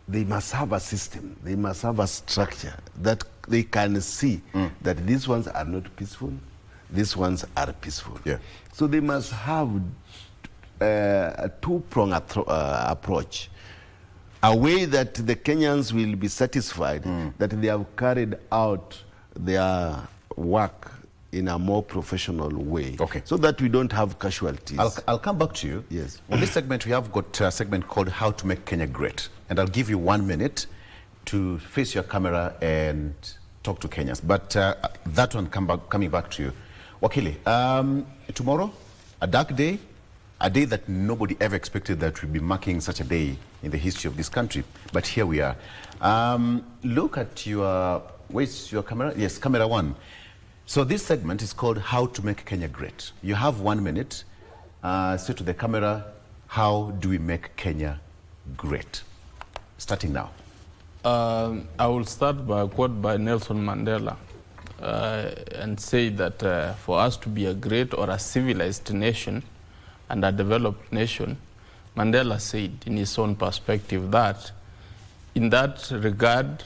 They must have a system, they must have a structure that they can see that these ones are not peaceful, these ones are peaceful. Yeah. So they must have a two-pronged approach, a way that the Kenyans will be satisfied that they have carried out their work in a more professional way, so that we don't have casualties. I'll come back to you. Yes. On this segment, we have got a segment called How to Make Kenya Great. And I'll give you 1 minute to face your camera and talk to Kenyans. But that one coming back to you. Wakili, tomorrow, a dark day, a day that nobody ever expected that we'd be marking such a day in the history of this country. But here we are. Look at your, where's your camera? Yes, camera one. So this segment is called How to Make Kenya Great. You have 1 minute. Say to the camera, how do we make Kenya great? Starting now. I will start by a quote by Nelson Mandela and say that for us to be a great or a civilized nation and a developed nation, Mandela said in his own perspective that in that regard,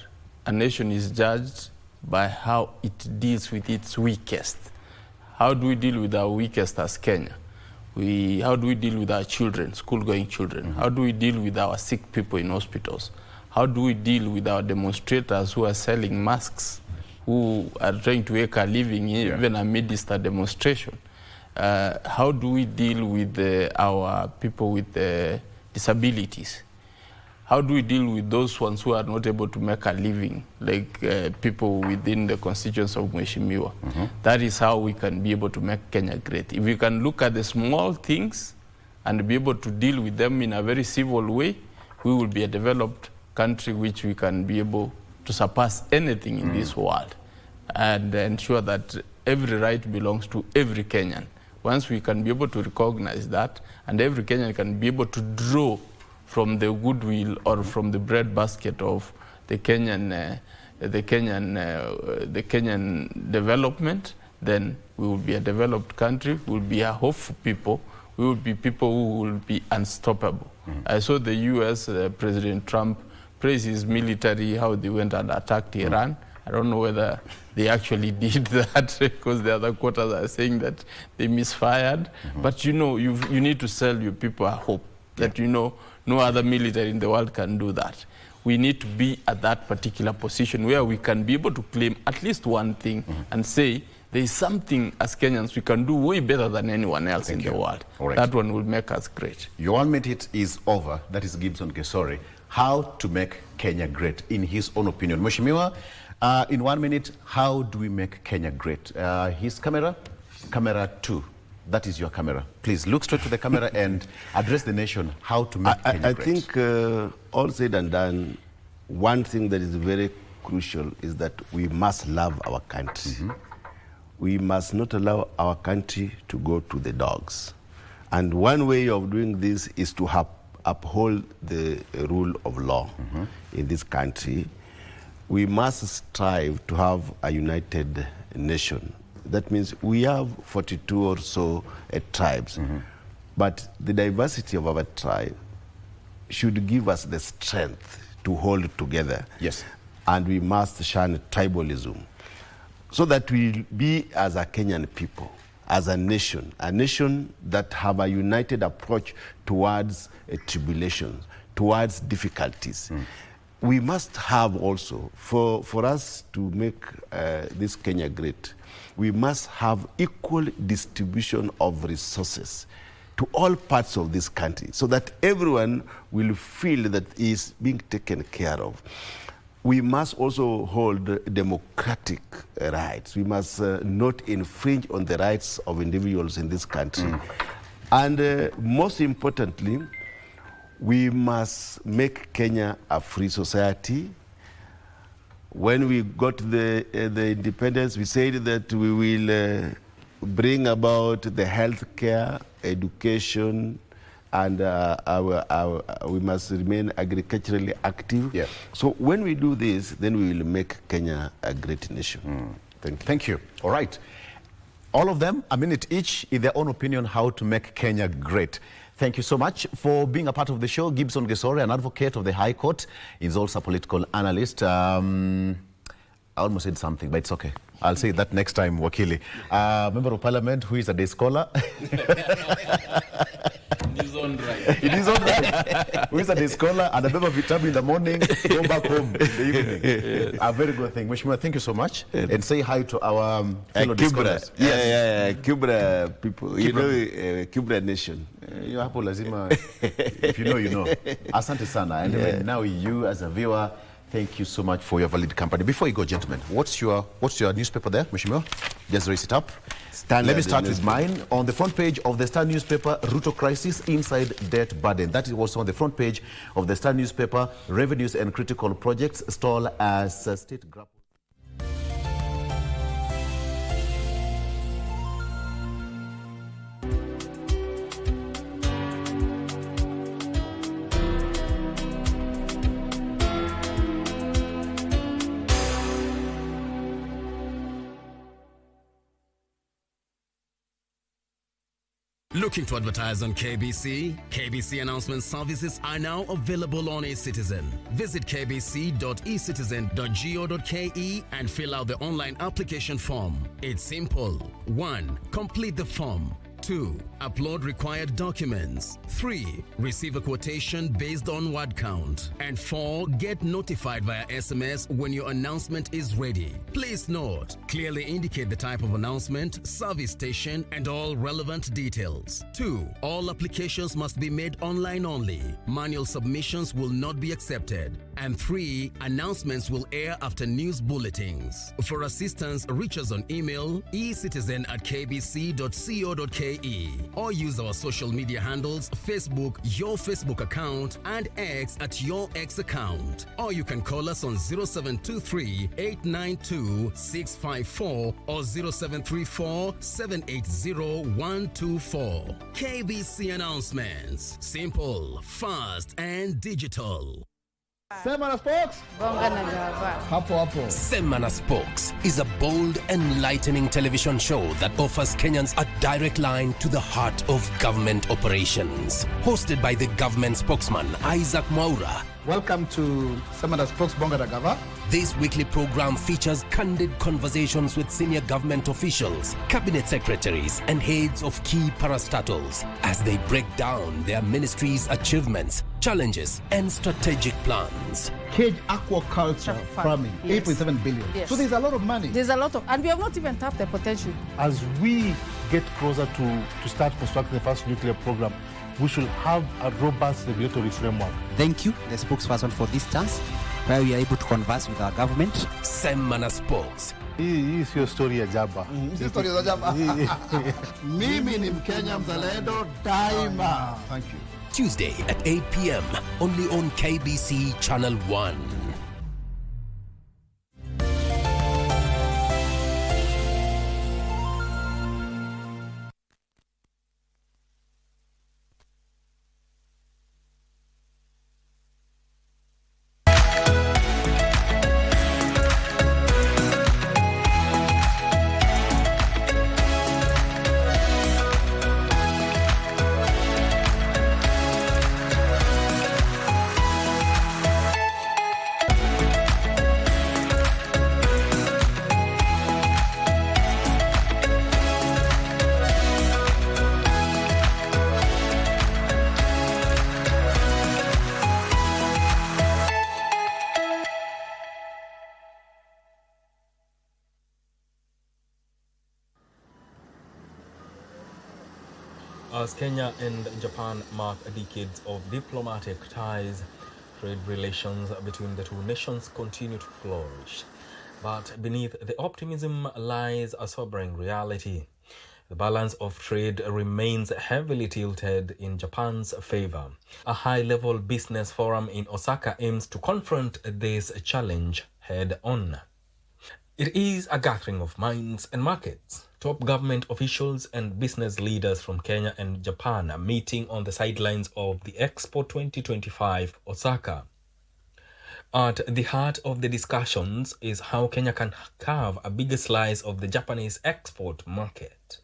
a nation is judged by how it deals with its weakest. How do we deal with our weakest as Kenya? How do we deal with our children, school-going children? How do we deal with our sick people in hospitals? How do we deal with our demonstrators who are selling masks, who are trying to make a living even amidst a demonstration? How do we deal with our people with disabilities? How do we deal with those ones who are not able to make a living, like people within the constituents of Mheshimiwa? That is how we can be able to make Kenya great. If we can look at the small things and be able to deal with them in a very civil way, we will be a developed country which we can be able to surpass anything in this world and ensure that every right belongs to every Kenyan. Once we can be able to recognize that, and every Kenyan can be able to draw from the goodwill or from the bread basket of the Kenyan development, then we will be a developed country. We will be a hopeful people. We will be people who will be unstoppable. I saw the U.S. President Trump praise his military, how they went and attacked Iran. I don't know whether they actually did that because the other quarters are saying that they misfired. But you know, you need to sell your people a hope that no other military in the world can do that. We need to be at that particular position where we can be able to claim at least one thing and say there is something as Kenyans we can do way better than anyone else in the world. Right. That one will make us great. Your 1 minute is over. That is Gibson Gesore. How to make Kenya great, in his own opinion. Mheshimiwa, in 1 minute, how do we make Kenya great? His camera 2. That is your camera. Please look straight to the camera and address the nation how to make Kenya great. I think all said and done, one thing that is very crucial is that we must love our country. We must not allow our country to go to the dogs. And one way of doing this is to uphold the rule of law in this country. We must strive to have a united nation. That means we have 42 or so tribes, but the diversity of our tribe should give us the strength to hold together. Yes. And we must shun tribalism so that we be as a Kenyan people, as a nation that have a united approach towards tribulations, towards difficulties. We must have also, for us to make this Kenya great, we must have equal distribution of resources to all parts of this country so that everyone will feel that he is being taken care of. We must also hold democratic rights. We must not infringe on the rights of individuals in this country. And most importantly, we must make Kenya a free society. When we got the independence, we said that we will bring about the health care, education, and we must remain agriculturally active. Yeah. So when we do this, then we will make Kenya a great nation. Thank you. All right. All of them, a minute each, in their own opinion, how to make Kenya great. Thank you so much for being a part of the show. Gibson Gesore, an advocate of the High Court, is also a political analyst. I almost said something, but it's okay. I'll say that next time, Wakili. Member of Parliament, who is a day scholar. In his own right. In his own right. Who is a day scholar and a member of Vitabu in the morning, go back home in the evening. Yes. A very good thing. Mheshimiwa, thank you so much. And say hi to our fellow day scholars. Yeah, Kubra people. Kubra. You know, Kubra nation. You hapo lazima, if you know, you know. Asante sana. And now you as a viewer, thank you so much for your valid company. Before you go, gentlemen, what's your newspaper there, Mheshimiwa? Just raise it up. Let me start with mine. On the front page of the Star newspaper, Ruto crisis inside debt burden. That is also on the front page of the Star newspaper. Revenues and critical projects stall as state grapples. Looking to advertise on KBC? KBC announcement services are now available on eCitizen. Visit kbc.ecitizen.go.ke and fill out the online application form. It's simple. 1. Complete the form. 2. Upload required documents. 3. Receive a quotation based on word count. And 4. Get notified via SMS when your announcement is ready. Please note, clearly indicate the type of announcement, service station, and all relevant details. 2. All applications must be made online only. Manual submissions will not be accepted. And 3. Announcements will air after news bulletins. For assistance, reach us on email ecitizen@kbc.co.ke or use our social media handles, Facebook, your Facebook account, and X at your X account. Or you can call us on 0723-892-654 or 0734-780-124. KBC announcements. Simple, fast, and digital. Semana Spokes. Hapo hapo. Semana Spokes is a bold, enlightening television show that offers Kenyans a direct line to the heart of government operations. Hosted by the government spokesman, Isaac Mwaura. Welcome to Semana Spokes Bonga da Gava. This weekly program features candid conversations with senior government officials, cabinet secretaries, and heads of key parastatals as they break down their ministry's achievements, challenges, and strategic plans. Cage aquaculture farming, yes. 8.7 billion. Yes. So there's a lot of money. There's a lot of, and we have not even tapped the potential. As we get closer to start constructing the first nuclear program, we should have a robust regulatory framework. Thank you, the spokesperson, for this chance where we are able to converse with our government. Semana Spokes. Hii sio story ya jaba. Sio story ya jaba. Mimi ni Mkenya mzalendo daima. Thank you. Tuesday at 8 p.m. only on KBC Channel 1. As Kenya and Japan mark decades of diplomatic ties, trade relations between the two nations continue to flourish. But beneath the optimism lies a sobering reality. The balance of trade remains heavily tilted in Japan's favor. A high-level business forum in Osaka aims to confront this challenge head-on. It is a gathering of minds and markets. Top government officials and business leaders from Kenya and Japan are meeting on the sidelines of the Expo 2025 Osaka. At the heart of the discussions is how Kenya can carve a bigger slice of the Japanese export market.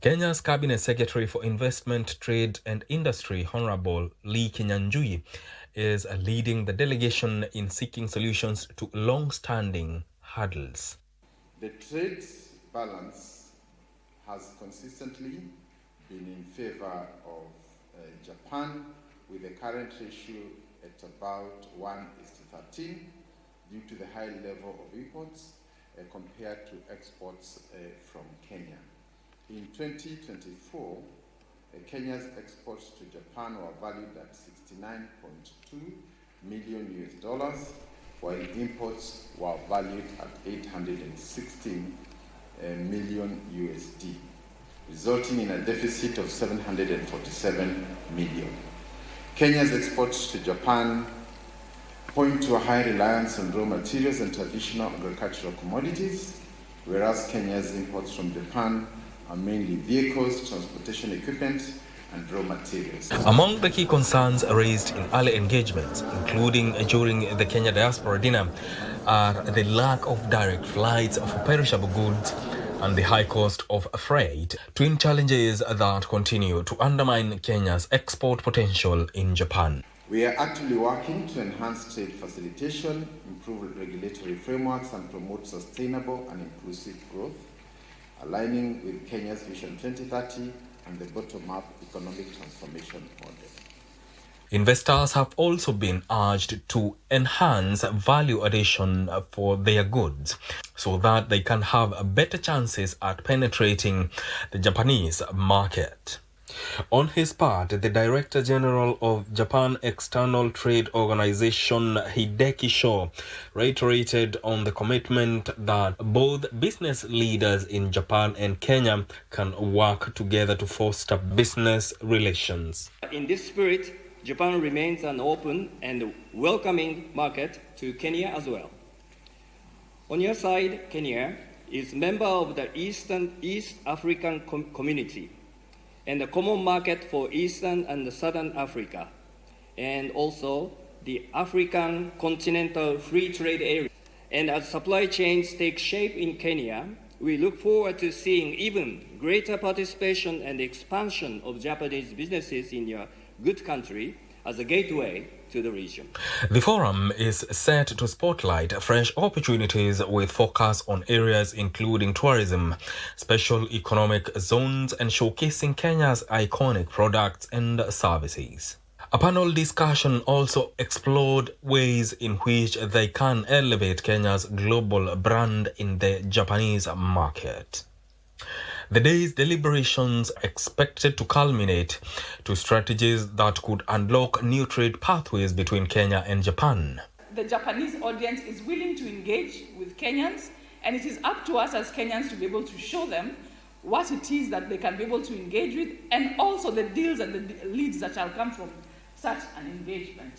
Kenya's Cabinet Secretary for Investment, Trade and Industry, Honorable Lee Kinyanjui, is leading the delegation in seeking solutions to long-standing hurdles. The trade balance has consistently been in favor of Japan, with the current ratio at about 1:13 due to the high level of imports compared to exports from Kenya. In 2024, Kenya's exports to Japan were valued at $69.2 million, while imports were valued at $816 million, resulting in a deficit of $747 million. Kenya's exports to Japan point to a high reliance on raw materials and traditional agricultural commodities, whereas Kenya's imports from Japan are mainly vehicles, transportation equipment, and raw materials. Among the key concerns raised in early engagements, including during the Kenya Diaspora dinner, are the lack of direct flights for perishable goods and the high cost of freight, twin challenges that continue to undermine Kenya's export potential in Japan. We are actively working to enhance trade facilitation, improve regulatory frameworks, and promote sustainable and inclusive growth. aligning with Kenya's Vision 2030 and the bottom-up economic transformation model. Investors have also been urged to enhance value addition for their goods so that they can have better chances at penetrating the Japanese market. On his part, the Director General of Japan External Trade Organization, Hideki Sho, reiterated on the commitment that both business leaders in Japan and Kenya can work together to foster business relations. In this spirit, Japan remains an open and welcoming market to Kenya as well. On your side, Kenya is a member of the East African Community and the common market for Eastern and Southern Africa, and also the African Continental Free Trade Area. And as supply chains take shape in Kenya, we look forward to seeing even greater participation and expansion of Japanese businesses in your good country as a gateway to the region. The forum is set to spotlight fresh opportunities with focus on areas including tourism, special economic zones, and showcasing Kenya's iconic products and services. A panel discussion also explored ways in which they can elevate Kenya's global brand in the Japanese market. The day's deliberations expected to culminate to strategies that could unlock new trade pathways between Kenya and Japan. The Japanese audience is willing to engage with Kenyans, and it is up to us as Kenyans to be able to show them what it is that they can be able to engage with, and also the deals and the leads that shall come from such an engagement.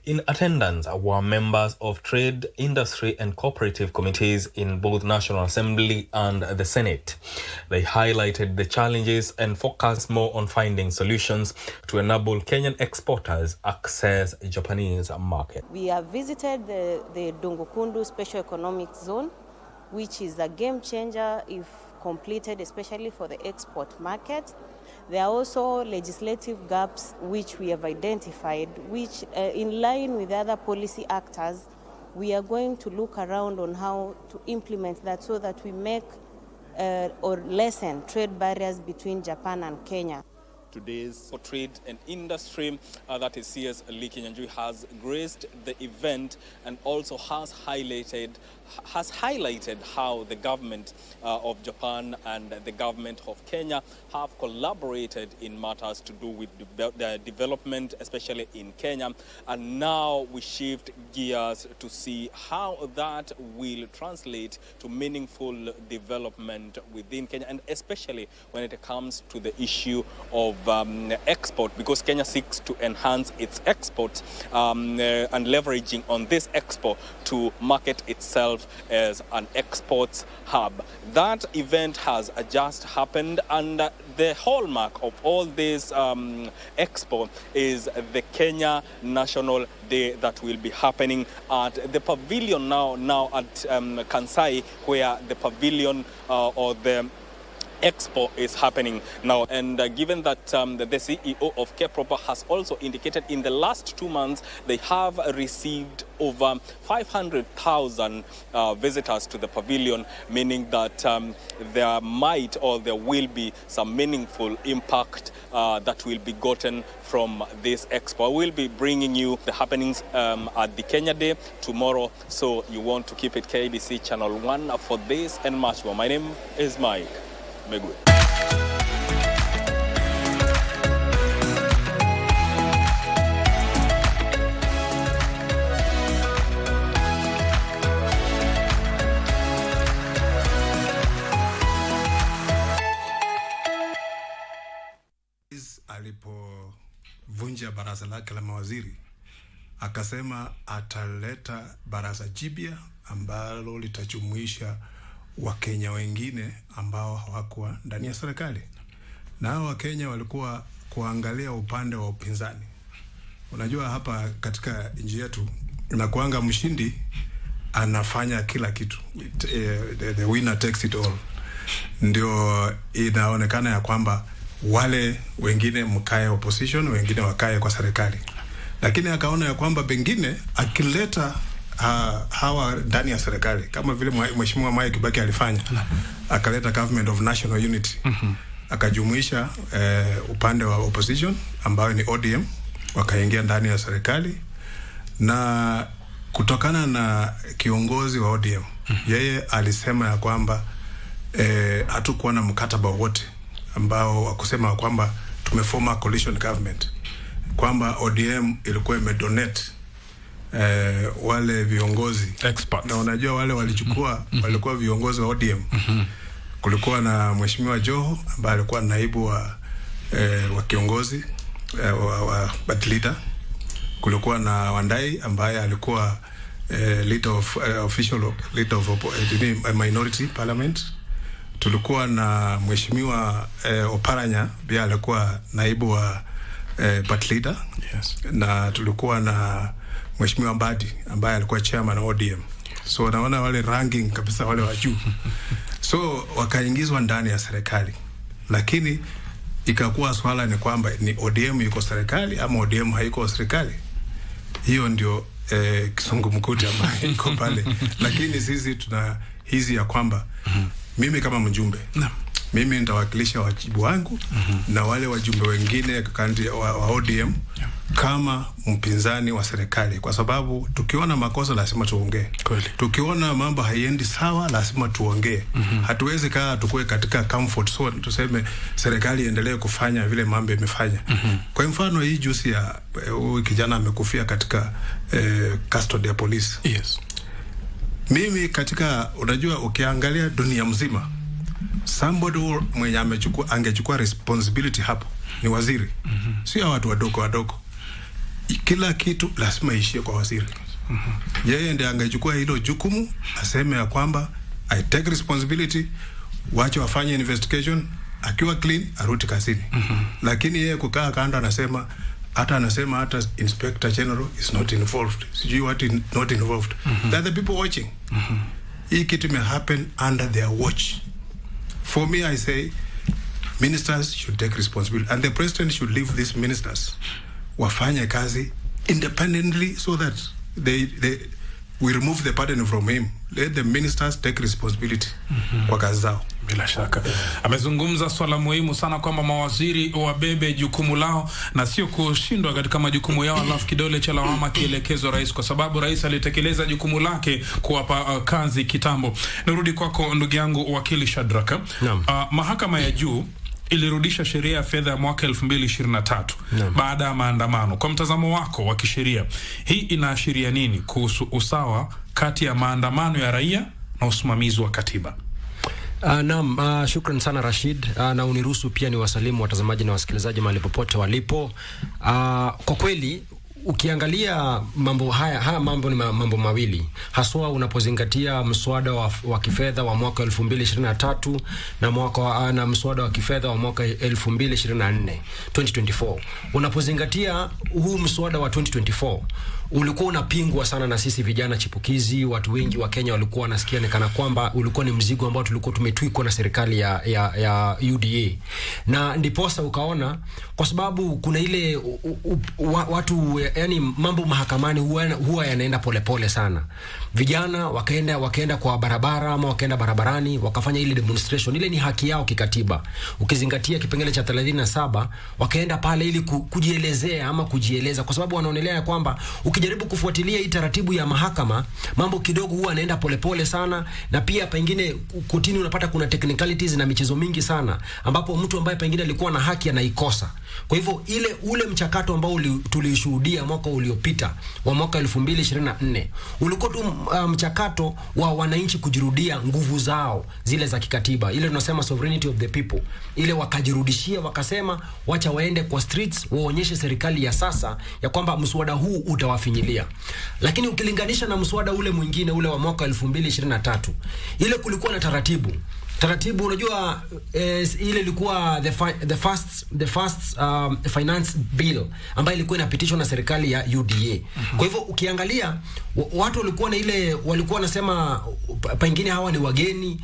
In attendance were members of trade, industry and cooperative committees in both National Assembly and the Senate. They highlighted the challenges and focused more on finding solutions to enable Kenyan exporters access the Japanese market. We have visited the Dongokundu Special Economic Zone, which is a game changer if completed, especially for the export market. There are also legislative gaps which we have identified, which in line with other policy actors, we are going to look around on how to implement that so that we make or lessen trade barriers between Japan and Kenya. Today's trade and industry, that is CS Lee Kinyanjui, has graced the event and also has highlighted how the government of Japan and the government of Kenya have collaborated in matters to do with the development, especially in Kenya. And now we shift gears to see how that will translate to meaningful development within Kenya, and especially when it comes to the issue of export, because Kenya seeks to enhance its exports and leveraging on this export to market itself as an exports hub. That event has just happened, and the hallmark of all this expo is the Kenya National Day that will be happening at the pavilion now at Kansai, where the pavilion or the Expo is happening now. And given that the CEO of KPROPA has also indicated in the last 2 months they have received over 500,000 visitors to the pavilion, meaning that there will be some meaningful impact that will be gotten from this expo. We'll be bringing you the happenings at the Kenya Day tomorrow, so you want to keep it KBC Channel 1 for this and much more. My name is Mike Megwe. Alipovunja baraza lake la mawaziri, akasema ataleta baraza jipya ambalo litajumuisha Wakenya wengine ambao hawakuwa ndani ya serikali. Nao Wakenya walikuwa kuangalia upande wa upinzani. Unajua hapa katika nchi yetu inakuanga mshindi anafanya kila kitu. The winner takes it all. Ndio inaonekana ya kwamba wale wengine mkae opposition, wengine wakae kwa serikali. Lakini akaona ya kwamba pengine akileta hawa ndani ya serikali kama vile Mheshimiwa Mwai Kibaki alifanya, akaleta government of national unity, akajumuisha upande wa opposition ambao ni ODM, wakaingia ndani ya serikali, na kutokana na kiongozi wa ODM yeye alisema ya kwamba hatukuwa na mkataba wote ambao wakusema kwamba tumeforma coalition government, kwamba ODM ilikuwa imedonate wale viongozi experts, na unajua wale walichukua walikuwa viongozi wa ODM. Kulikuwa na Mheshimiwa Joho ambaye alikuwa naibu wa kiongozi wa party leader. Kulikuwa na Wandai ambaye alikuwa leader of official leader of minority parliament. Tulikuwa na Mheshimiwa Oparanya pia alikuwa naibu wa party leader. Yes. Na tulikuwa na Mheshimiwa Mbadi ambaye alikuwa chairman wa ODM. So naona wale ranking kabisa wale wa juu. So wakaingizwa ndani ya serikali. Lakini ikakuwa swala ni kwamba ni ODM yuko serikali ama ODM haiko serikali. Hiyo ndio kisungumkuti ambayo iko pale. Lakini sisi tuna hizi ya kwamba mimi kama mjumbe mimi nitawakilisha wajibu wangu na wale wajumbe wengine kandi wa ODM kama mpinzani wa serikali, kwa sababu tukiona makosa lazima tuongee. Tukiona mambo haiendi sawa lazima tuongee. Hatuwezi kaa tukue katika comfort zone tuseme serikali iendelee kufanya vile mambo imefanya. Kwa mfano hii juzi ya huyu kijana amekufia katika custody ya polisi. Yes. Mimi katika unajua ukiangalia dunia mzima somebody mwenye angechukua responsibility hapo ni waziri. Sio watu wadogo. Kila kitu lazima ishie kwa waziri. Yeye ndiye angechukua hilo jukumu, aseme ya kwamba I take responsibility, wache wafanye investigation, akiwa clean arudi kazini. Lakini yeye kukaa kando anasema hata Inspector General is not involved. Sijui what is not involved. There are the people watching. Hii kitu may happen under their watch. For me, I say ministers should take responsibility and the president should leave these ministers wafanye kazi independently so that we remove the burden from him. Let the ministers take responsibility kwa kazi zao. Bila shaka. Amezungumza swala muhimu sana kwamba mawaziri wabebe jukumu lao na sio kushindwa katika majukumu yao alafu kidole cha lawama kielekezwa rais, kwa sababu rais alitekeleza jukumu lake kuwapa kazi kitambo. Nirudi kwako ndugu yangu wakili Shadraka. Mahakama ya juu ilirudisha sheria ya fedha ya mwaka 2023 baada ya maandamano. Kwa mtazamo wako wa kisheria, hii inaashiria nini kuhusu usawa kati ya maandamano ya raia na usimamizi wa katiba? Naam, shukran sana Rashid, na uniruhusu pia ni wasalimu watazamaji na wasikilizaji mahali popote walipo. Kwa kweli ukiangalia mambo haya mambo ni mambo mawili, haswa unapozingatia mswada wa kifedha wa mwaka 2023 na mswada wa kifedha wa mwaka 2024 unapozingatia huu mswada wa 2024 ulikuwa unapingwa sana na sisi vijana chipukizi. Watu wengi wa Kenya walikuwa wanasikia ni kana kwamba ulikuwa ni mzigo ambao tulikuwa tumetwikwa na serikali ya UDA, na ndiposa ukaona kwa sababu kuna ile watu yani mambo mahakamani huwa yanaenda polepole sana. Vijana wakaenda kwa barabara ama wakaenda barabarani wakafanya ile demonstration. Ile ni haki yao kikatiba. Ukizingatia kipengele cha 37 wakaenda pale ili kujielezea ama kujieleza, kwa sababu wanaonelea kwamba ukijaribu kufuatilia hii taratibu ya mahakama mambo kidogo huwa anaenda polepole sana, na pia pengine kotini unapata kuna technicalities na michezo mingi sana ambapo mtu ambaye pengine alikuwa na haki anaikosa. Kwa hivyo ule mchakato ambao tulishuhudia mwaka uliopita wa mwaka 2024 ulikuwa tu mchakato wa wananchi kujirudia nguvu zao zile za kikatiba, ile tunasema sovereignty of the people. Ile wakajirudishia wakasema wacha waende kwa streets waonyeshe serikali ya sasa ya kwamba mswada huu utawafinyilia. Lakini ukilinganisha na mswada ule mwingine ule wa mwaka 2023 ile kulikuwa na taratibu. taratibu unajua ile ilikuwa the first finance bill ambayo ilikuwa inapitishwa na serikali ya UDA. Kwa hivyo ukiangalia watu walikuwa na ile walikuwa wanasema pengine hawa ni wageni,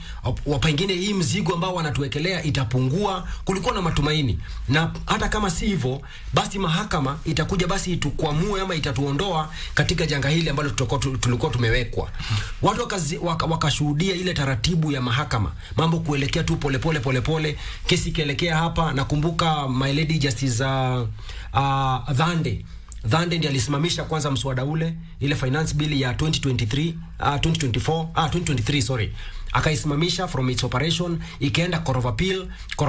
pengine hii mzigo ambao wanatuwekelea itapungua. Kulikuwa na matumaini, na hata kama si hivyo basi mahakama itakuja basi itukwamue ama itatuondoa katika janga hili ambalo tulikuwa tumewekwa. Watu wakashuhudia ile taratibu ya mahakama, mambo kuelekea tu polepole, kesi kielekea hapa. Nakumbuka my lady justice Dhande ndiye alisimamisha kwanza mswada ule, ile finance bill ya 2023 sorry, akaisimamisha from its operation, ikaenda court of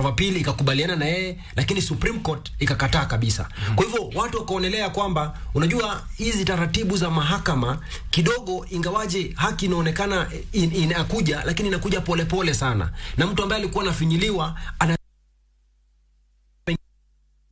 appeal ikakubaliana na yeye, lakini Supreme Court ikakataa kabisa. Kwa hivyo watu wakaonelea kwamba unajua hizi taratibu za mahakama kidogo, ingawaje haki inaonekana inakuja, lakini inakuja polepole sana, na mtu ambaye alikuwa anafinyiliwa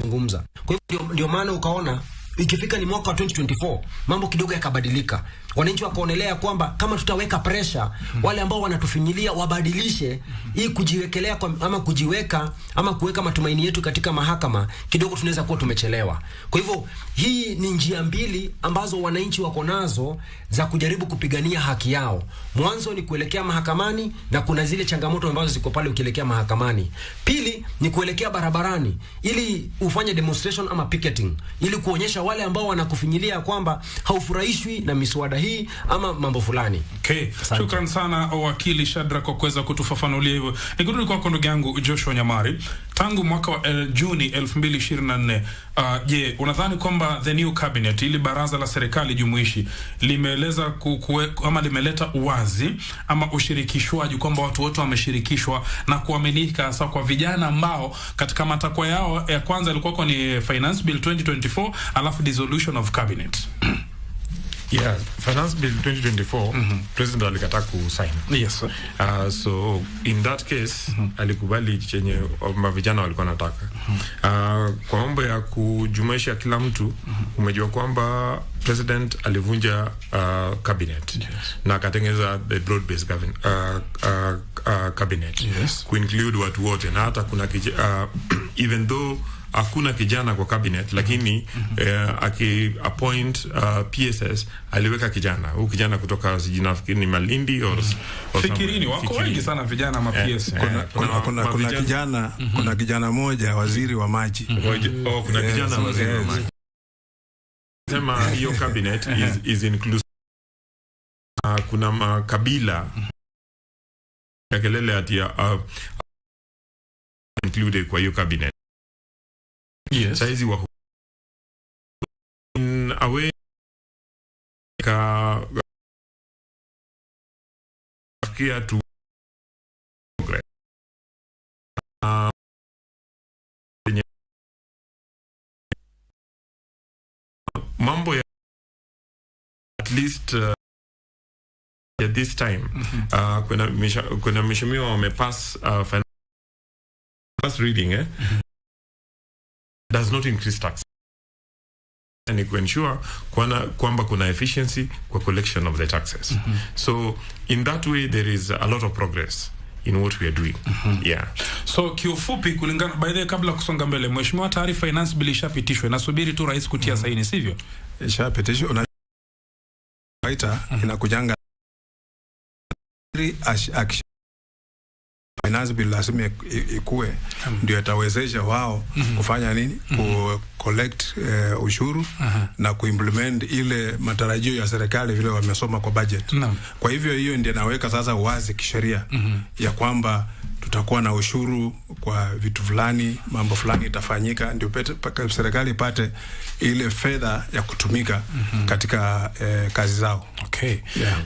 anazungumza. Kwa hivyo ndio maana ukaona ikifika ni mwaka wa 2024 mambo kidogo yakabadilika. Wananchi wakaonelea kwamba kama tutaweka pressure wale ambao wanatufinyilia wabadilishe hii kujiwekelea ama kujiweka ama kuweka matumaini yetu katika mahakama, kidogo tunaweza kuwa tumechelewa. Kwa hivyo hii ni njia mbili ambazo wananchi wako nazo za kujaribu kupigania haki yao. Mwanzo ni kuelekea mahakamani, na kuna zile changamoto ambazo ziko pale ukielekea mahakamani. Pili ni kuelekea barabarani ili ufanye demonstration ama picketing, ili kuonyesha wale ambao wanakufinyilia kwamba haufurahishwi na miswada hii ama mambo fulani. Okay. Shukran sana wakili Shadrack kwa kuweza kutufafanulia hivyo. Nikirudi kwa ndugu yangu Joshua Nyamari, tangu mwaka wa Juni 2024 je, unadhani kwamba the new cabinet, ili baraza la serikali jumuishi, limeeleza ama limeleta uwazi ama ushirikishwaji kwamba watu wote wameshirikishwa na kuaminika, hasa kwa vijana ambao katika matakwa yao ya kwanza ilikuwa ni finance bill 2024 alafu dissolution of cabinet? Yeah, finance bill 2024 president alikataa kusign. Yes. So in that case alikubali chenye vijana walikuwa nataka. Kwa mambo ya kujumuisha kila mtu, umejua kwamba president alivunja cabinet na akatengeneza the broad based cabinet kuinclude watu wote, na hata kuna even though hakuna kijana kwa cabinet, lakini aki-appoint PSS aliweka kijana. Huyu kijana kutoka nafikiri ni Malindi Fikirini, wako wengi sana vijana ma PS. Kuna kijana moja waziri wa maji. Kuna kijana waziri wa maji. Sema hiyo cabinet is inclusive. Kuna makabila ya kelele ati included kwa hiyo cabinet. Yes. Saizi wa in a way kia to mambo ya at least at this time kuna mheshimiwa wamepass first reading does not increase tax, and it ensure kwamba kuna efficiency kwa collection of the taxes. So in that way there is a lot of progress in what we are doing. Yeah. So kiufupi, kulingana by the kabla kusonga mbele, mheshimiwa, taarifa finance bill ishapitishwa, nasubiri tu rais kutia saini, sivyo? Ishapitishwa inakujanga finance bill lazima ikue ndio itawezesha wao kufanya nini, ku collect ushuru na kuimplement ile matarajio ya serikali vile wamesoma kwa budget. Kwa hivyo hiyo ndio inaweka sasa wazi kisheria ya kwamba tutakuwa na ushuru kwa vitu fulani, mambo fulani itafanyika, ndio serikali ipate ile fedha ya kutumika katika kazi zao. Okay.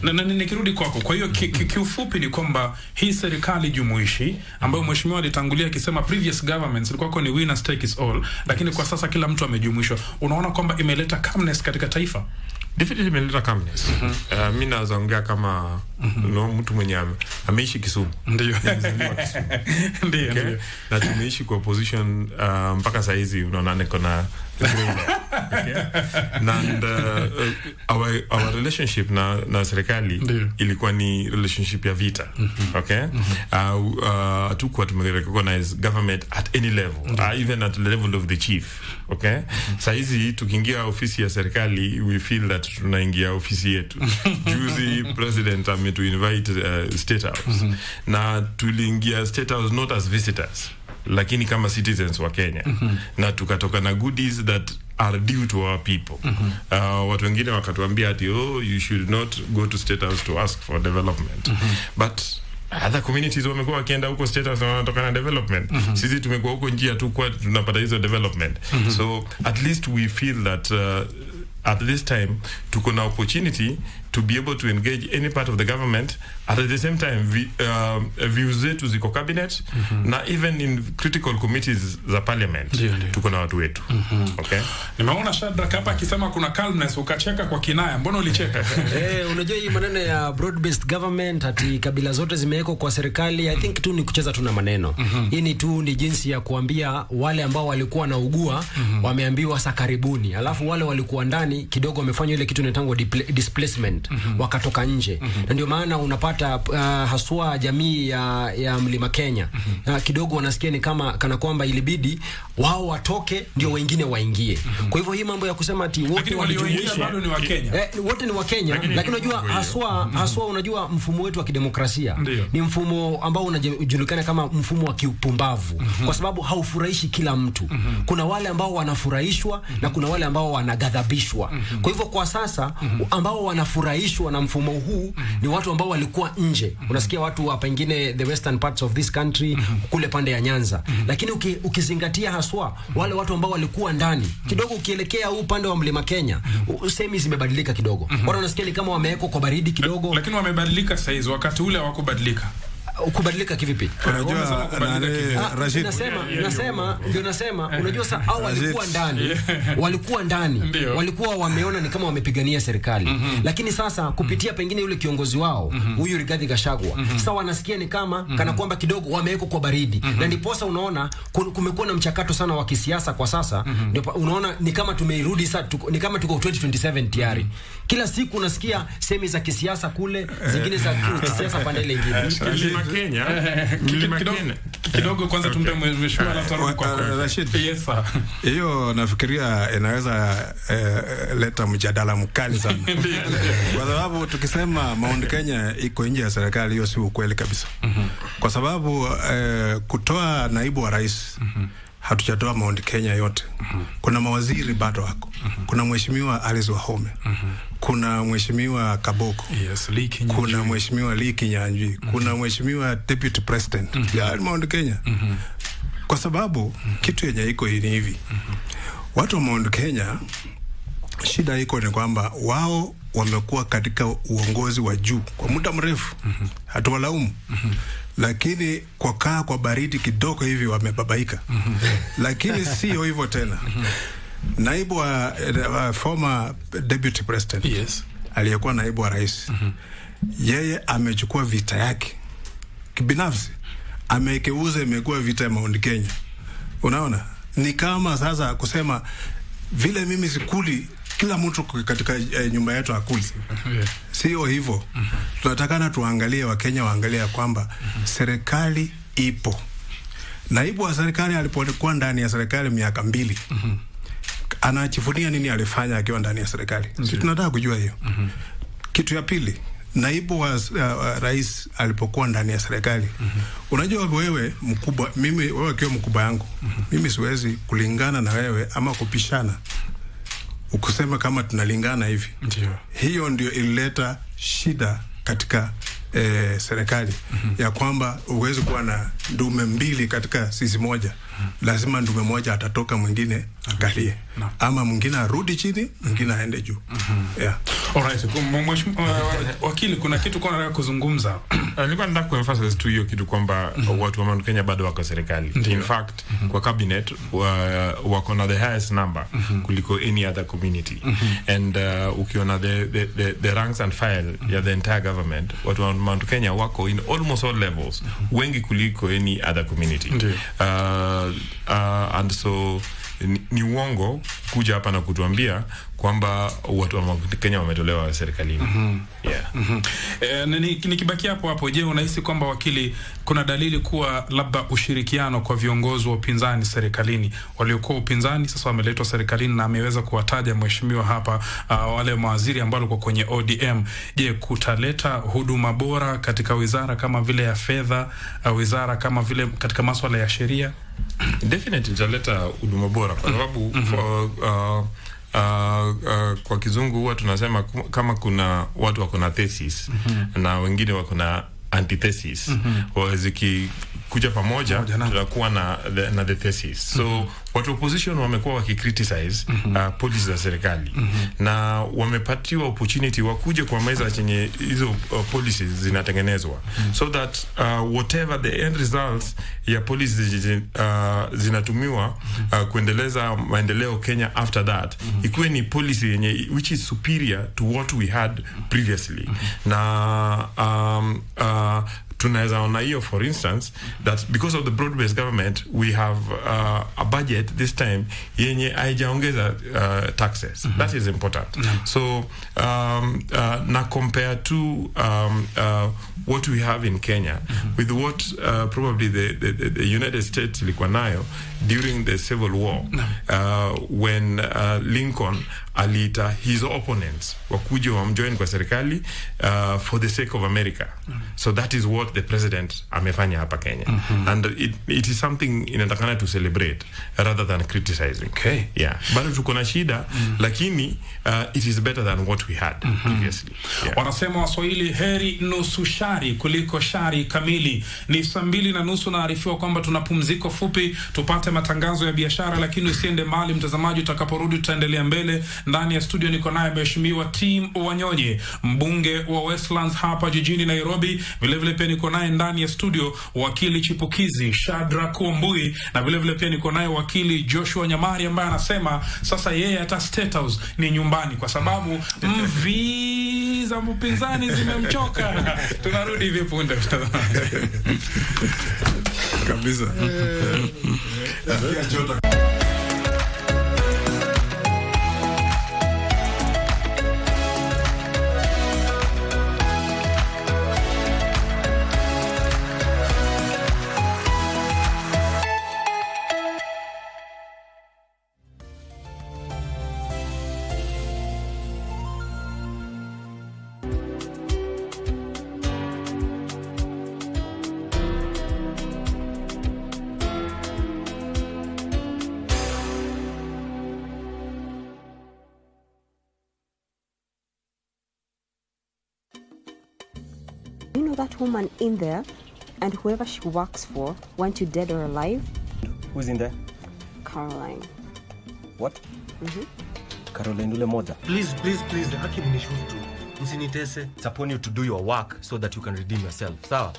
Na nikirudi kwako, kwa hiyo kiufupi ni kwamba hii serikali jumuishi ambayo mheshimiwa alitangulia akisema previous governments ilikuwa ni winner take is all, lakini kwa sasa kila mtu amejumuishwa, unaona kwamba imeleta calmness katika taifa? Definitely imeleta calmness. Mimi nazaongea kama mtu mwenye ameishi Kisumu. Ndio. Ndio. Na tumeishi kwa position mpaka saa hizi unaona niko na Okay? And our relationship na serikali ilikuwa ni relationship ya vita. Okay? Tukwa tumerecognize government at any level, even at the level of the chief. Okay? Saizi tukiingia ofisi ya serikali, we feel that tunaingia ofisi yetu. Juzi president to invite State House. Na tuliingia State House not as visitors, lakini kama citizens wa Kenya. Na tukatoka na goodies that are due to our people. Watu wengine wakatuambia ati, you should not go to State House to ask for development. But other communities wamekuwa wakienda huko State House na wanatoka na development. Sisi tumekuwa huko njia tu kwa tunapata hizo development. So at least we feel that at this time tuko na opportunity to be able to engage any part of the government. At the same time, views zetu ziko cabinet, na even in critical committees za parliament, tuko na watu wetu. Okay? Nimeona Shadrack hapa akisema kuna calmness, ukacheka kwa kinaya. Mbona ulicheka? Unajua hii maneno ya broad based government, ati kabila zote zimewekwa kwa serikali, I think tu ni kucheza tu na maneno. Hii ni tu ni jinsi ya kuambia wale ambao walikuwa na ugua, wameambiwa sasa karibuni. Alafu wale walikuwa ndani kidogo wamefanya ile kitu inaitwa displacement. Wakatoka nje. Na ndio maana unapata haswa jamii ya Mlima Kenya kidogo wanasikia ni kama kana kwamba ilibidi wao watoke ndio wengine waingie. Kwa hivyo hii mambo ya kusema ati wote walijumuishwa bado ni wa Kenya. Wote ni wa Kenya, lakini unajua haswa unajua mfumo wetu wa kidemokrasia ni mfumo ambao unajulikana kama mfumo wa kiupumbavu, kwa sababu haufurahishi kila mtu. Kuna wale ambao wanafurahishwa na kuna wale ambao wanagadhabishwa. Kwa hivyo kwa sasa ambao wanafurahishwa na mfumo huu ni watu ambao walikuwa nje. Unasikia watu wa pengine the western parts of this country, kule pande ya Nyanza. Lakini ukizingatia haswa wale watu ambao walikuwa ndani, kidogo ukielekea upande wa Mlima Kenya, semi zimebadilika kidogo. Watu wanasikia ni kama wamewekwa kwa baridi kidogo. Lakini wamebadilika sasa hizi, wakati ule hawakubadilika. Kubadilika kivipi? Unajua Rashid, nasema unajua sasa hao walikuwa ndani walikuwa wameona ni kama wamepigania serikali, lakini sasa kupitia pengine yule kiongozi wao huyu Rigathi Gachagua, sasa wanasikia ni kama kana kwamba kidogo wamewekwa kwa baridi. Na ndiposa unaona kumekuwa na mchakato sana wa kisiasa kwa sasa. Ndio unaona ni kama tumeirudi sasa, ni kama tuko 2027 tayari. Kila siku unasikia semi za kisiasa kule, zingine za kisiasa pande ile nyingine. Kenya. Kidogo kwanza tumpe mheshimiwa alafu kwa Rashid. Yes sir. Hiyo nafikiria inaweza leta mjadala mkali sana. Kwa sababu tukisema Mount Kenya iko nje ya serikali, hiyo si ukweli kabisa. Kwa sababu kutoa naibu wa rais, hatujatoa Mount Kenya yote. Kuna mawaziri bado wako. Kuna mheshimiwa Alice Wahome. Kuna mheshimiwa Kaboko. Kuna mheshimiwa Lee Kinyanjui. Kuna mheshimiwa deputy president ya Mount Kenya. Kwa sababu kitu yenye iko hivi. Watu wa Mount Kenya, shida iko ni kwamba wao wamekuwa katika uongozi wa juu kwa muda mrefu. Hatuwalaumu. Lakini kwa baridi kidogo hivi wamebabaika. Lakini sio hivyo tena. Naibu wa former deputy president, aliyekuwa naibu wa rais, yeye amechukua vita yake kibinafsi, amekeuza imekuwa vita ya Mount Kenya. Unaona? Ni kama sasa kusema vile mimi sikuli, kila mtu katika nyumba yetu akuli. Sio hivyo. Tunatakana tuangalie, Wakenya waangalie kwamba serikali ipo. Naibu wa serikali alipokuwa ndani ya serikali miaka 2, anachifunia nini alifanya akiwa ndani ya serikali? Sisi tunataka kujua hiyo. Kitu ya pili, naibu wa rais alipokuwa ndani ya serikali, unajua wewe mkubwa, wewe kiwa mkubwa yangu, mimi siwezi kulingana na wewe ama kupishana. Ukusema kama tunalingana hivi. Hiyo ndio ilileta shida katika serikali ya kwamba uweze kuwa na ndume mbili katika sisi moja. Lazima ndume moja atatoka, mwingine akalie, ama mwingine arudi chini, mwingine aende juu. Alright, wakili, kuna kitu kwa nataka kuzungumza. Nilikuwa nataka kuemphasize tu hiyo kitu kwamba watu wa Mount Kenya bado wako serikali. In fact, kwa cabinet wako na the highest number kuliko any other community. And ukiona the ranks and file ya the entire government, watu wa Mount Kenya wako in almost all levels, wengi kuliko any other community. And so ni uongo kuja hapa na kutuambia kwamba watu wa Kenya wametolewa serikalini. Nikibaki hapo, je, unahisi kwamba wakili, kuna dalili kuwa labda ushirikiano kwa viongozi wa upinzani serikalini, waliokuwa upinzani sasa wameletwa serikalini, na ameweza kuwataja mheshimiwa hapa wale mawaziri ambao kwa kwenye ODM, je, kutaleta huduma bora katika wizara kama vile ya fedha, wizara kama vile katika masuala ya sheria? Definitely italeta huduma bora kwa sababu kwa kizungu huwa tunasema kama kuna watu wako na thesis na wengine wako na antithesis, zikikuja pamoja tutakuwa na the thesis. So watu opposition wamekuwa wakicriticize policies za serikali na wamepatiwa opportunity wakuje kwa meza chenye hizo policies zinatengenezwa, so that whatever the end results ya policies zinatumiwa kuendeleza maendeleo Kenya after that, ikuwe ni policy yenye which is superior to what we had previously. Na tunaweza ona hiyo, for instance, that because of the broad-based government we have a budget this time yenye haijaongeza taxes. That is important. So na compare to what we have in Kenya with what probably the United States ilikuwa nayo during the Civil War, when Lincoln aliita his opponents wakuje wamjoin kwa serikali for the sake of America. So that is what the president amefanya hapa Kenya. And it is something inatakana to celebrate rather than criticizing. Yeah. Bado tuko na shida, lakini it is better than what we had previously. Wanasema Waswahili, heri nusu shari kuliko shari kamili. Ni 2:30 naarifiwa kwamba tuna pumziko fupi, tupate matangazo ya biashara, lakini usiende mbali mtazamaji, utakaporudi tutaendelea mbele. Ndani ya studio niko naye mheshimiwa Tim Wanyonyi, mbunge wa Westlands hapa jijini Nairobi. Vile vile pia niko naye ndani ya studio wakili chipukizi Shadrack Wambui, na vile vile pia niko naye wakili Joshua Nyamari ambaye anasema sasa yeye hata State House ni nyumbani kwa sababu mvi za mpinzani zimemchoka. Tunarudi hivi punde kabisa. You know that woman in there and whoever she works for, want you dead or alive? Who's in there? Caroline. What? Caroline ule moja. Please, haki mnishutu. Usinitese. It's upon you to do your work so that you can redeem yourself. Sawa?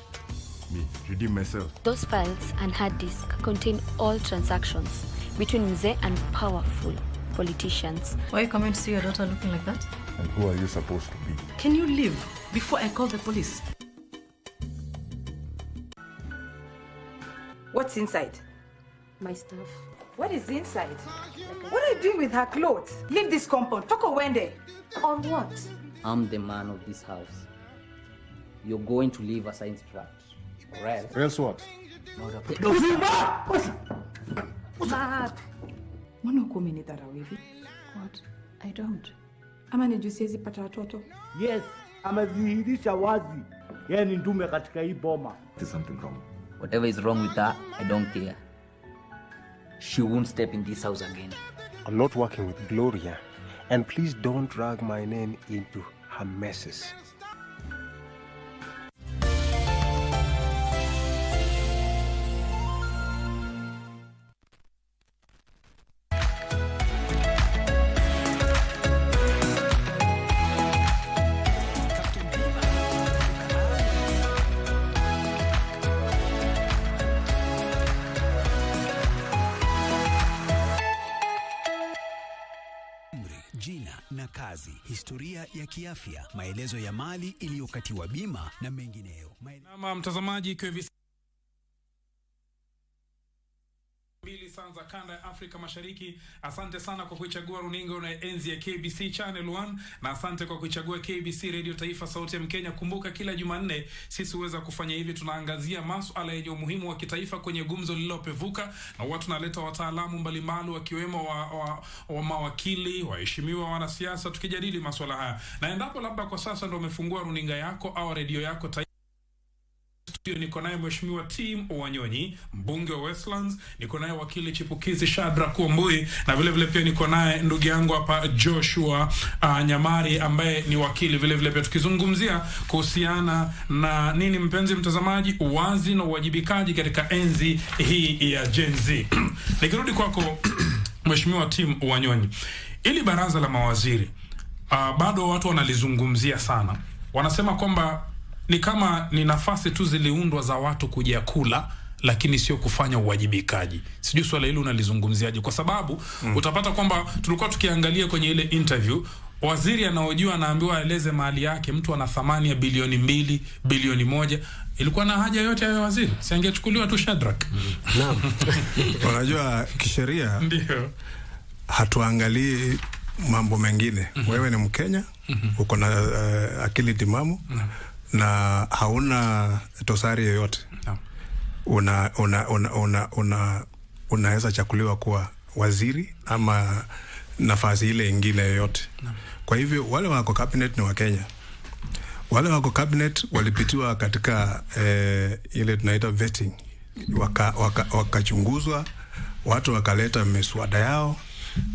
Me, redeem myself. Those files and hard disk contain all transactions between Mzee and powerful politicians. Why are you coming to see your daughter looking like that? And who are you supposed to be? Can you leave before I call the police? What's inside? My stuff. What is inside? What are you doing with her clothes? Leave this compound. Toko Wende. Or what? I'm the man of this house. You're going to leave as I instruct. Or else what? Mbona uko umenidharau hivi? What? I don't. Ama ni juu siwezi pata watoto? Yes, amedhihirisha wazi yeye ni ndume katika hii boma. There's something wrong. Whatever is wrong with her, I don't care. She won't step in this house again. I'm not working with Gloria, and please don't drag my name into her messes. Jina na kazi, historia ya kiafya, maelezo ya mali iliyokatiwa bima na mengineyo. Mtazamaji, KBC za kanda ya Afrika Mashariki. Asante sana kwa kuichagua runinga na enzi ya KBC Channel 1, na asante kwa kuichagua KBC Radio Taifa Sauti ya Mkenya. Kumbuka kila Jumanne sisi huweza kufanya hivi, tunaangazia masuala yenye umuhimu wa kitaifa kwenye gumzo lililopevuka, na watu naleta wataalamu mbalimbali wakiwemo wa mawakili, waheshimiwa wanasiasa, tukijadili masuala haya. Na endapo labda kwa sasa ndio umefungua runinga yako au radio yako studio, niko naye Mheshimiwa Tim Wanyonyi, mbunge wa Westlands, niko naye wakili chipukizi Shadra Kumbui, na vile vile pia niko naye ndugu yangu hapa Joshua Nyamari ambaye ni wakili vile vile pia, tukizungumzia kuhusiana na nini, mpenzi mtazamaji, uwazi na uwajibikaji katika enzi hii ya Gen Z. Nikirudi kwako Mheshimiwa Tim Wanyonyi, ili baraza la mawaziri bado watu wanalizungumzia sana. Wanasema kwamba ni kama ni nafasi tu ziliundwa za watu kuja kula, lakini sio kufanya uwajibikaji. Sijui swala hilo unalizungumziaje, kwa sababu utapata kwamba tulikuwa tukiangalia kwenye ile interview, waziri anaojua anaambiwa aeleze mali yake, mtu ana thamani ya bilioni 2, bilioni 1. Ilikuwa na haja yote ya waziri? Si angechukuliwa tu Shadrack? Naam. Unajua kisheria ndio hatuangalii mambo mengine. Wewe ni Mkenya, uko na akili timamu na hauna tosari yoyote. Unaweza chakuliwa kuwa waziri ama nafasi ile ingine yoyote. Kwa hivyo wale wako cabinet ni wa Kenya. Wale wako cabinet walipitiwa katika ile tunaita vetting. Wakachunguzwa, watu wakaleta miswada yao.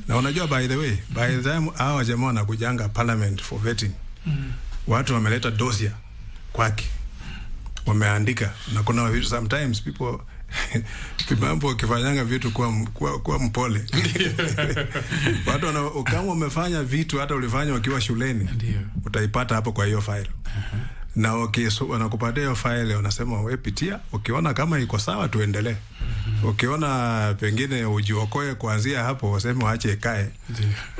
Na unajua by the time hawa jamaa wanakujanga parliament for vetting, watu wameleta dossier kwake, wameandika, na kuna vitu sometimes people mambo kifanyanga vitu kwa mpole. Watu kama umefanya vitu hata ulifanya ukiwa shuleni, utaipata hapo kwa hiyo file. Na wanakupatia hiyo file, wanasema wewe pitia, ukiona kama iko sawa tuendelee. Ukiona pengine ujiokoe kuanzia hapo, waseme waache ikae.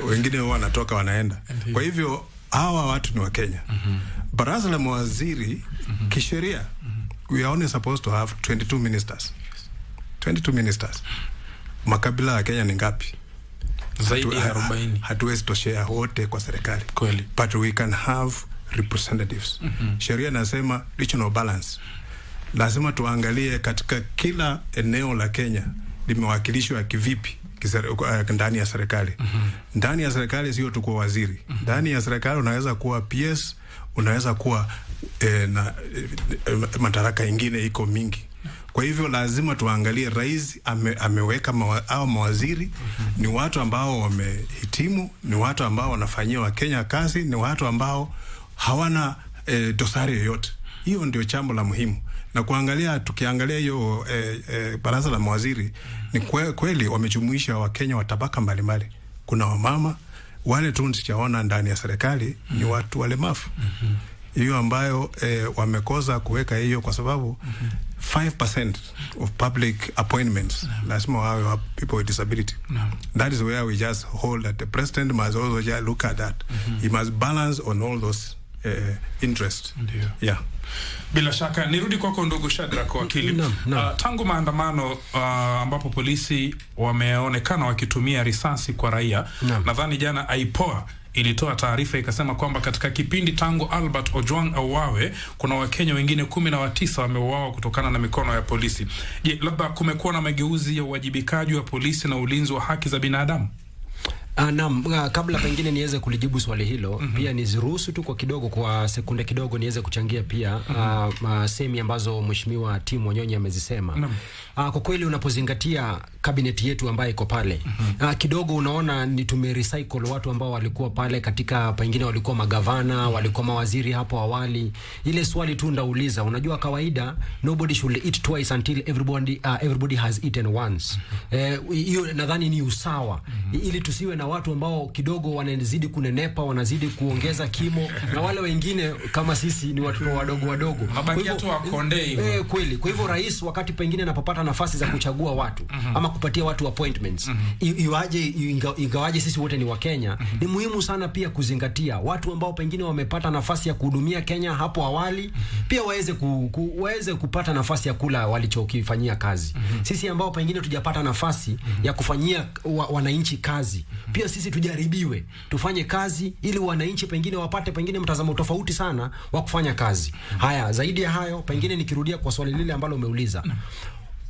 Wengine wao wanatoka wanaenda. Kwa hivyo hawa watu ni wa Kenya. Baraza la mawaziri kisheria, we are only supposed to have 22 ministers. 22 ministers. Makabila ya Kenya ni ngapi? Zaidi ya 40. Hatuwezi toshea wote kwa serikali. Kweli. But we can have representatives. Sheria nasema regional balance. Lazima tuangalie katika kila eneo la Kenya limewakilishwa kivipi ndani ya serikali. Ndani ya serikali sio tu kwa waziri. Ndani ya serikali unaweza kuwa PS, unaweza kuwa na madaraka ingine iko mingi. Kwa hivyo lazima tuangalie rais ameweka mawaziri ni watu ambao wamehitimu, ni watu ambao wanafanyia wa Kenya kazi, ni watu ambao hawana dosari yoyote. Hiyo ndio jambo la muhimu. Na kuangalia, tukiangalia hiyo baraza la mawaziri, ni kweli wamejumuisha Wakenya wa tabaka mbalimbali. Kuna wamama, wale tu nisichaona ndani ya serikali ni watu walemavu. Hiyo ambayo wamekosa kuweka hiyo kwa sababu 5% of public appointments lazima wawe people with disability. That is where we just hold that the president must also just look at that. He must balance on all those interest. Yeah. Bila shaka nirudi kwako ndugu Shadrack wakili. Tangu maandamano ambapo polisi wameonekana wakitumia risasi kwa raia, nadhani jana IPOA ilitoa taarifa ikasema kwamba katika kipindi tangu Albert Ojwang auawe, kuna Wakenya wengine 19 wameuawa kutokana na mikono ya polisi. Je, labda kumekuwa na mageuzi ya uwajibikaji wa polisi na ulinzi wa haki za binadamu? Naam, kabla pengine niweze kulijibu swali hilo, pia niziruhusu tu kwa sekunde kidogo niweze kuchangia pia semi ambazo Mheshimiwa Tim Wanyonyi amezisema. Kwa kweli unapozingatia cabinet yetu ambayo iko pale, kidogo unaona ni tumerecycle watu ambao walikuwa pale katika, pengine walikuwa magavana, walikuwa mawaziri hapo awali. Ile swali tu ndauliza, unajua kawaida nobody should eat twice until everybody has eaten once. Hiyo nadhani ni usawa, ili tusiwe na watu ambao kidogo wanazidi kunenepa, wanazidi kuongeza kimo, na wale wengine kama sisi ni watu wadogo. Mabaki tu wakondei. Kweli. Kwa hivyo rais wakati pengine anapopata nafasi za kuchagua watu ama kupatia watu appointments, ingawaje sisi wote ni wa Kenya, ni muhimu sana pia kuzingatia watu ambao pengine wamepata nafasi ya kuhudumia Kenya hapo awali, pia waweze kupata nafasi ya kula walichokifanyia kazi. Sisi ambao pengine tujapata nafasi ya kufanyia wananchi kazi, pia sisi tujaribiwe tufanye kazi ili wananchi pengine wapate pengine mtazamo tofauti sana wa kufanya kazi. Haya, zaidi ya hayo, pengine nikirudia kwa swali lile ambalo umeuliza,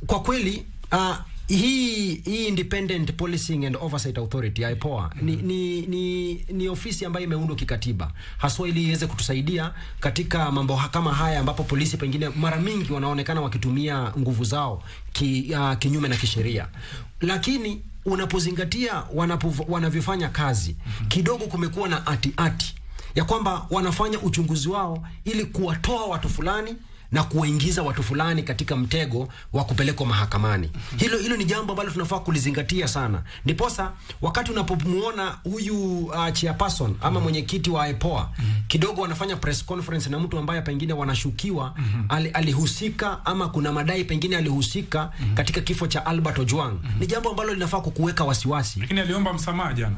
kwa kweli hii Independent Policing and Oversight Authority IPOA ni ofisi ambayo imeundwa kikatiba haswa ili iweze kutusaidia katika mambo kama haya, ambapo polisi pengine mara mingi wanaonekana wakitumia nguvu zao kinyume na kisheria. Lakini unapozingatia wanavyofanya kazi, kidogo kumekuwa na ati ya kwamba wanafanya uchunguzi wao ili kuwatoa watu fulani na kuwaingiza watu fulani katika mtego wa kupelekwa mahakamani. Hilo ni jambo ambalo tunafaa kulizingatia sana. Ndiposa wakati unapomuona huyu chairperson ama mwenyekiti wa IPOA kidogo wanafanya press conference na mtu ambaye pengine wanashukiwa alihusika ama kuna madai pengine alihusika katika kifo cha Albert Ojwang, ni jambo ambalo linafaa kukuweka wasiwasi. Lakini aliomba msamaha jana.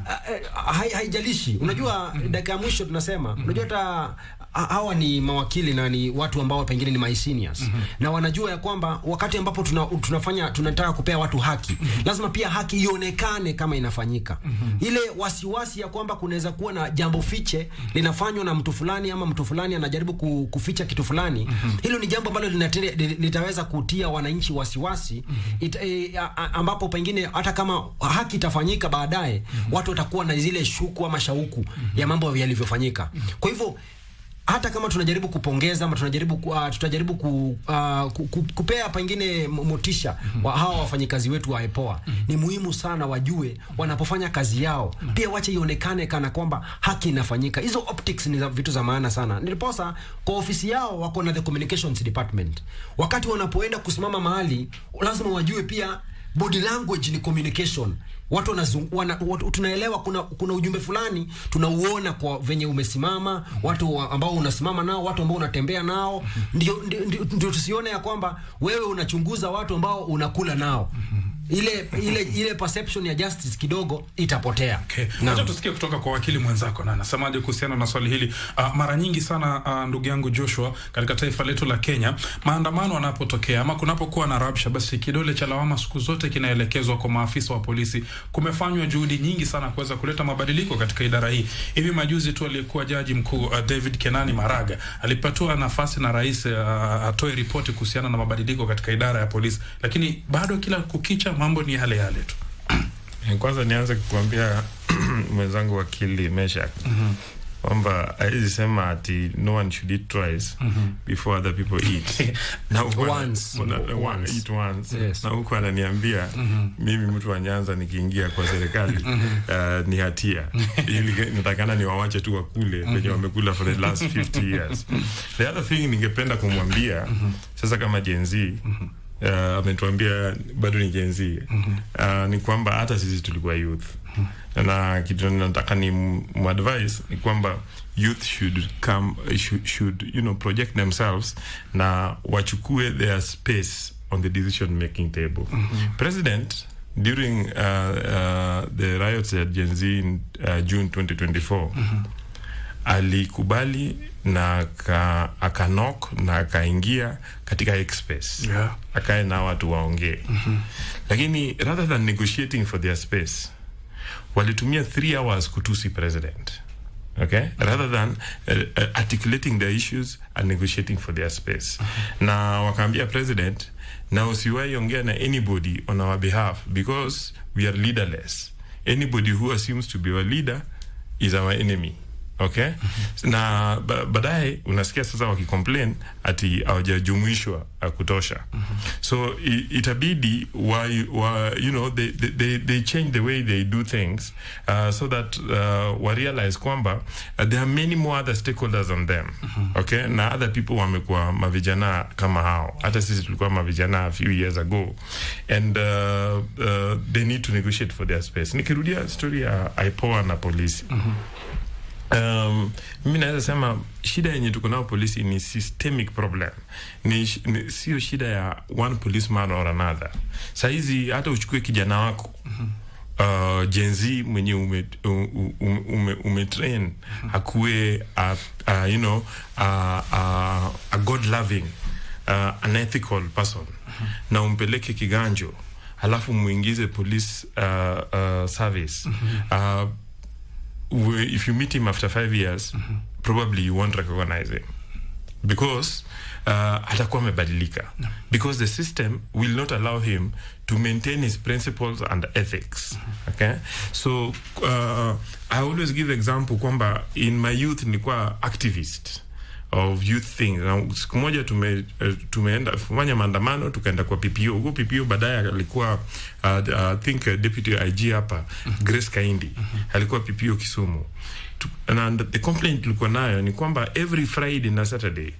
Haijalishi. Unajua dakika ya mwisho tunasema, unajua hata hawa ni mawakili na ni watu ambao pengine ni my seniors, na wanajua ya kwamba wakati ambapo tunataka kupea watu haki, lazima pia haki ionekane kama inafanyika. Ile wasiwasi ya kwamba kunaweza kuwa na jambo fiche linafanywa na mtu fulani ama mtu fulani anajaribu kuficha kitu fulani, hilo ni jambo ambalo litaweza kutia wananchi wasiwasi, ambapo pengine hata kama haki itafanyika baadaye, watu watakuwa na zile shuku ama shauku ya mambo yalivyofanyika. Kwa hivyo hata kama tunajaribu kupongeza ama tutajaribu kupea pengine motisha wa hawa wafanyikazi wetu wa IPOA, ni muhimu sana wajue wanapofanya kazi yao pia wache ionekane kana kwamba haki inafanyika. Hizo optics ni vitu za maana sana. Niliposa kwa ofisi yao wako na the communications department. Wakati wanapoenda kusimama mahali, lazima wajue pia body language ni communication. Watu tunaelewa kuna ujumbe fulani tunauona kwa venye umesimama, watu ambao unasimama nao, watu ambao unatembea nao, ndio tusione ya kwamba wewe unachunguza watu ambao unakula nao. Ile perception ya justice kidogo itapotea. Acha tusikie kutoka kwa wakili mwenzako na anasemaje kuhusiana na swali hili. Mara nyingi sana ndugu yangu Joshua, katika taifa letu la Kenya, maandamano yanapotokea ama kunapokuwa na rabsha, basi kidole cha lawama siku zote kinaelekezwa kwa maafisa wa polisi. Kumefanywa juhudi nyingi sana kuweza kuleta mabadiliko katika idara hii. Hivi majuzi tu aliyekuwa jaji mkuu David Kenani Maraga alipatiwa nafasi na rais atoe ripoti kuhusiana na mabadiliko katika idara ya polisi, lakini bado kila kukicha mambo ni yale tu. Kwanza nianze kukuambia mwenzangu wakili Meshak kwamba haizi sema ati no one should eat twice before other people eat. Once. Eat once. Yes. Na huko ananiambia mimi mtu wa Nyanza nikiingia kwa serikali ni hatia. Ili natakana ni wawache tu wakule wenye wamekula for the last 50 years. The other thing ningependa kumwambia sasa kama Gen Z, ametuambia bado ni Gen Z, ni kwamba hata sisi tulikuwa youth. Na kitu nataka ni advice ni kwamba youth should project themselves na wachukue their space on the decision making table. President during the riots at Gen Z in June 2024 alikubali na akanok na akaingia katika X-space. Akae na watu waongee. Lakini rather than negotiating for their space, walitumia 3 hours kutusi president. Okay? Rather than articulating their issues and negotiating for their space. Na wakaambia president, na usiwahi ongea na anybody on our behalf because we are leaderless. Anybody who assumes to be our leader is our enemy. Okay? Na baadaye unasikia sasa wakicomplain ati hawajajumuishwa kutosha. So itabidi they change the way they do things so that we realize kwamba there are many more other stakeholders on them. Okay? Na other people wamekuwa mavijana kama hao. Hata sisi tulikuwa mavijana a few years ago. And they need to negotiate for their space. Nikirudia story ya IPOA na polisi. Mimi naweza sema shida yenye tuko nao polisi ni systemic problem. Sio shida ya one policeman or another. Saizi hata uchukue kijana wako Gen Z mwenye umetrain akuwe a God loving an ethical person na umpeleke Kiganjo halafu muingize police service. If you meet him after 5 years, probably you won't recognize him because atakuwa amebadilika, because the system will not allow him to maintain his principles and ethics. Okay, so I always give example kwamba in my youth nilikuwa activist of youth things. Na siku moja tumeenda kufanya maandamano, tukaenda kwa PPO. Huko PPO baadaye alikuwa I think deputy IG hapa, Grace Kaindi alikuwa PPO Kisumu. And the complaint tulikuwa nayo ni kwamba every Friday na Saturday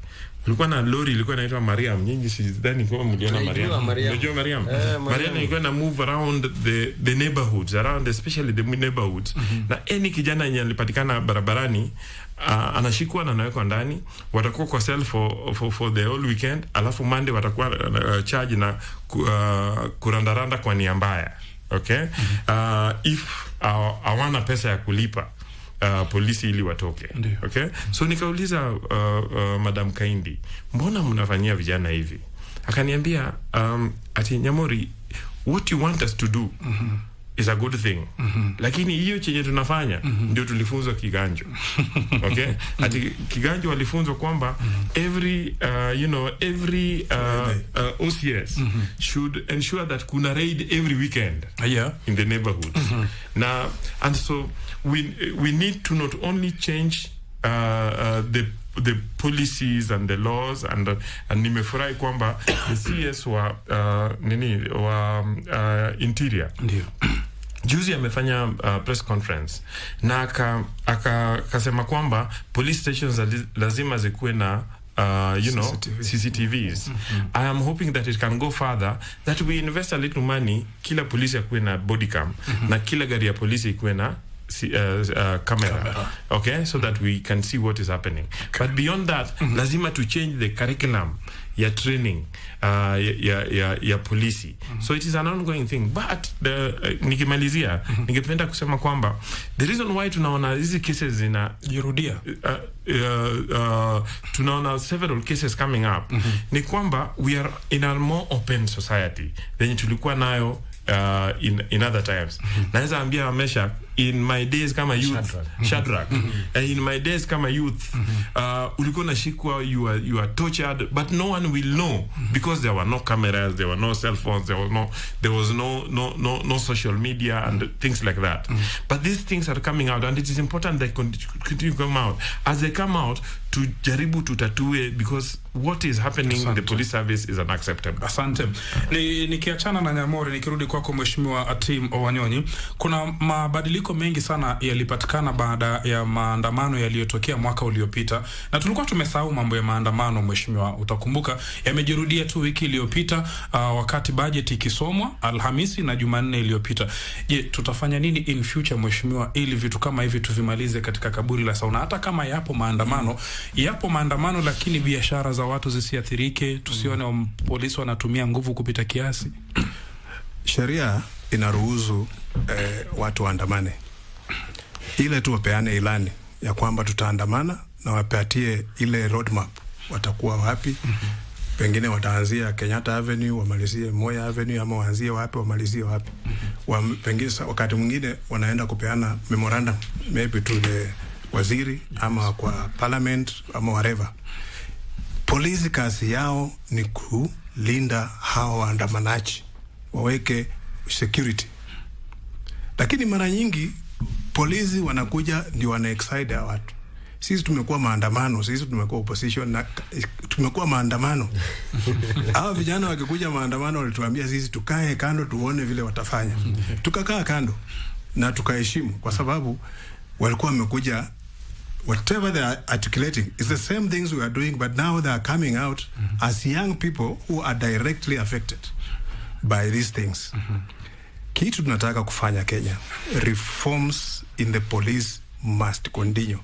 kulikuwa na lori ilikuwa inaitwa Mariam. Nyinyi sidhani kama mliona Mariam. Unajua Mariam? Mariam ilikuwa na move around the neighborhoods, around especially the neighborhoods. Na any kijana yenye alipatikana barabarani anashikwa na anawekwa ndani, watakuwa kwa cell for the whole weekend, alafu Monday watakuwa charge na kurandaranda kwa nia mbaya. Okay? If hawana pesa ya kulipa polisi ili watoke. Okay? So nikauliza Madam Kaindi, mbona mnafanyia vijana hivi? Akaniambia ati Nyamori, what you want us to do is a good thing. Lakini hiyo chenye tunafanya ndio tulifunzwa Kiganjo. Okay? Ati Kiganjo walifunzwa kwamba every OCS should ensure that kuna raid every weekend in the neighborhoods. Now, and so we need to not only change the policies and the laws and nimefurahi kwamba the CS wa interior juzi amefanya press conference na akasema kwamba police stations lazima zikuwe na CCTVs. I am hoping that it can go further, that we invest a little money, kila polisi akuwe na body cam na kila gari ya polisi ikuwe na camera. Okay, so that we can see what is happening. But beyond that, lazima to change the curriculum ya training ya polisi. So it is an ongoing thing. But nikimalizia ningependa kusema kwamba the reason why tunaona hizi cases zinajirudia, tunaona several cases coming up, ni kwamba we are in a more open society than tulikuwa nayo in other times. Naweza ambia Amesha, in my days kama youth, Shadrach, in my days kama youth, ulikuwa nashikwa, you are tortured, but no one will know because there were no cameras, there were no cell phones, there was no social media and things like that. But these things are coming out, and it is important they continue to come out. As they come out, tujaribu tutatue, because what is happening in the police service is unacceptable. Asante. Nikiachana na Nyamori, nikirudi kwako Mheshimiwa Atim Owanyonyi, kuna mabadiliko mengi sana yalipatikana baada ya maandamano yaliyotokea mwaka uliopita, na tulikuwa tumesahau mambo ya maandamano. Mheshimiwa, utakumbuka yamejirudia tu wiki iliyopita, wakati budget ikisomwa Alhamisi na Jumanne iliyopita. Je, tutafanya nini in future Mheshimiwa, ili vitu kama hivi tuvimalize katika kaburi la sauna? Hata kama yapo maandamano lakini biashara za watu zisiathirike, tusione polisi wanatumia nguvu kupita kiasi. Sheria inaruhusu watu waandamane, ile tu wapeane ilani ya kwamba tutaandamana, na wapatie ile roadmap watakuwa wapi. Pengine wataanzia Kenyatta Avenue wamalizie Moi Avenue, ama waanzie wapi wamalizie wapi. Pengine wakati mwingine wanaenda kupeana memorandum maybe to the waziri ama kwa parliament ama whatever. Polisi kazi yao ni kulinda hawa waandamanaji, waweke security. Lakini mara nyingi polisi wanakuja ndio wana excite watu. Sisi tumekuwa maandamano, sisi tumekuwa opposition na tumekuwa maandamano. Hawa vijana wakikuja maandamano walituambia sisi tukae kando tuone vile watafanya. Tukakaa kando na tukaheshimu, kwa sababu walikuwa wamekuja, whatever they are articulating is the same things we are doing, but now they are coming out as young people who are directly affected by these things. Kitu tunataka kufanya Kenya, reforms in the police must continue.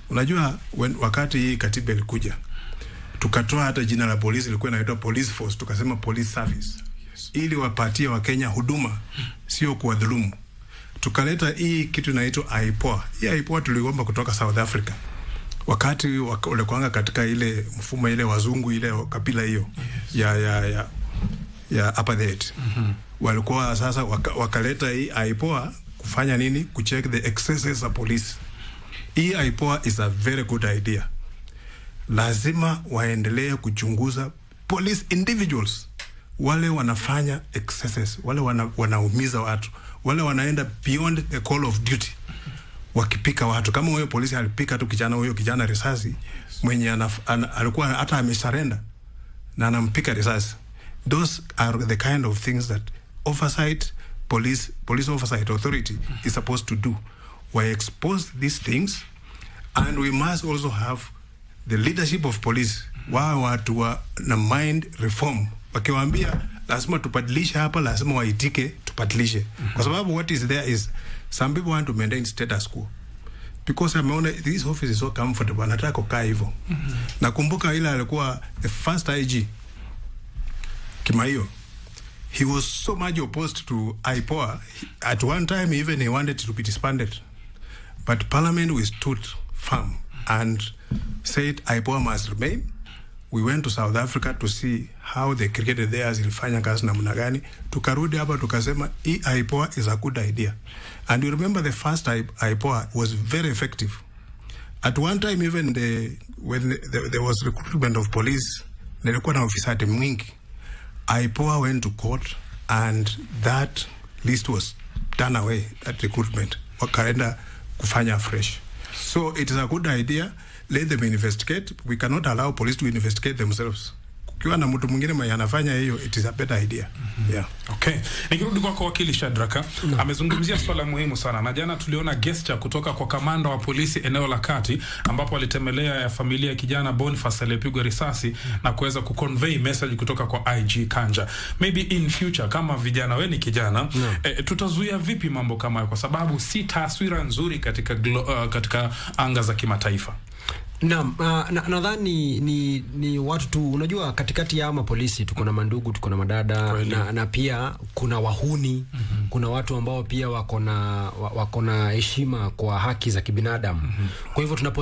Unajua wakati hii katiba ilikuja, tukatoa hata jina la polisi ilikuwa inaitwa police force, tukasema police service. Ili wapatie Wakenya huduma, sio kuwadhulumu. Tukaleta hii kitu inaitwa IPOA. Hii IPOA tuliomba kutoka South Africa. Wakati ulikuanga katika ile mfumo ile wazungu ile kabila hiyo ya apartheid. Walikuwa sasa wakaleta hii IPOA kufanya nini? Kucheck the excesses of police. Hii IPOA is a very good idea. Lazima waendelee kuchunguza police individuals, wale wanafanya excesses, wale wanaumiza watu, wale wanaenda beyond the call of duty, wakipika watu. Kama huyo polisi alipika tu huyo kijana risasi, mwenye alikuwa hata amesarenda na anampika risasi. Those are the kind of things that oversight, police oversight authority is supposed to do. We expose these things, and we must also have the leadership of police, watu na mind reform. Wakiwaambia lazima tubadilishe hapa, lazima waitike tubadilishe. Kwa sababu what is there is some people want to maintain status quo. Because ameona this office is so comfortable, anataka kukaa hivyo. Nakumbuka ile alikuwa the first IG Kimaio. He was so much opposed to IPOA. At one time even he wanted to be disbanded. But Parliament we stood firm and said IPOA must remain. We went to South Africa to see how they created theirs, ilifanya kazi namna gani. Tukarudi hapa tukasema IPOA is a good idea. And you remember the first IPOA was very effective. At one time even when there was recruitment of police, nilikuwa na ofisati mwingi. IPOA went to court and that list was done away, that recruitment. Wakaenda kufanya fresh. So it is a good idea. Let them investigate. We cannot allow police to investigate themselves. Kukiwa na mtu mwingine mwenye anafanya hiyo, it is a better idea. Yeah. Okay. Nikirudi kwa wakili Shadraka, amezungumzia swala muhimu sana. Na jana tuliona gesture kutoka kwa kamanda wa polisi eneo la Kati, ambapo alitembelea ya familia ya kijana Boniface aliyepigwa risasi na kuweza kuconvey message kutoka kwa IG Kanja. Maybe in future kama vijana, wewe ni kijana, tutazuia vipi mambo kama hayo, kwa sababu si taswira nzuri katika anga za kimataifa? Nadhani ni watu tu, unajua katikati ya mapolisi tuko na mandugu, tuko na madada na pia kuna wahuni, kuna watu ambao pia wako na heshima kwa haki za kibinadamu. Kwa hivyo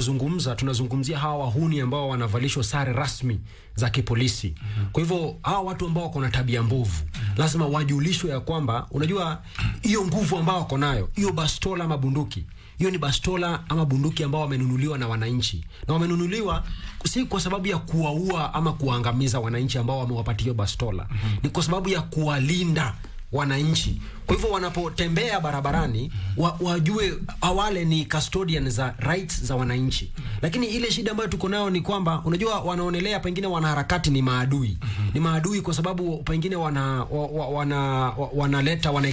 tunazungumzia hawa wahuni ambao wanavalishwa sare rasmi za kipolisi. Kwa hivyo hawa watu ambao wako na tabia mbovu lazima wajulishwe ya kwamba, unajua hiyo nguvu ambao wako nayo, hiyo bastola ama bunduki, hiyo ni bastola ama bunduki ambao wamenunuliwa na wananchi. Na wamenunuliwa si kwa sababu ya kuwaua ama kuangamiza wananchi ambao wamewapatia bastola. Ni kwa sababu ya kuwalinda wananchi. Kwa hivyo wanapotembea barabarani wajue awale ni custodian za rights za wananchi. Lakini ile shida ambayo tuko nayo ni kwamba, unajua wanaonelea pengine wanaharakati ni maadui. Ni maadui kwa sababu pengine wanaleta wana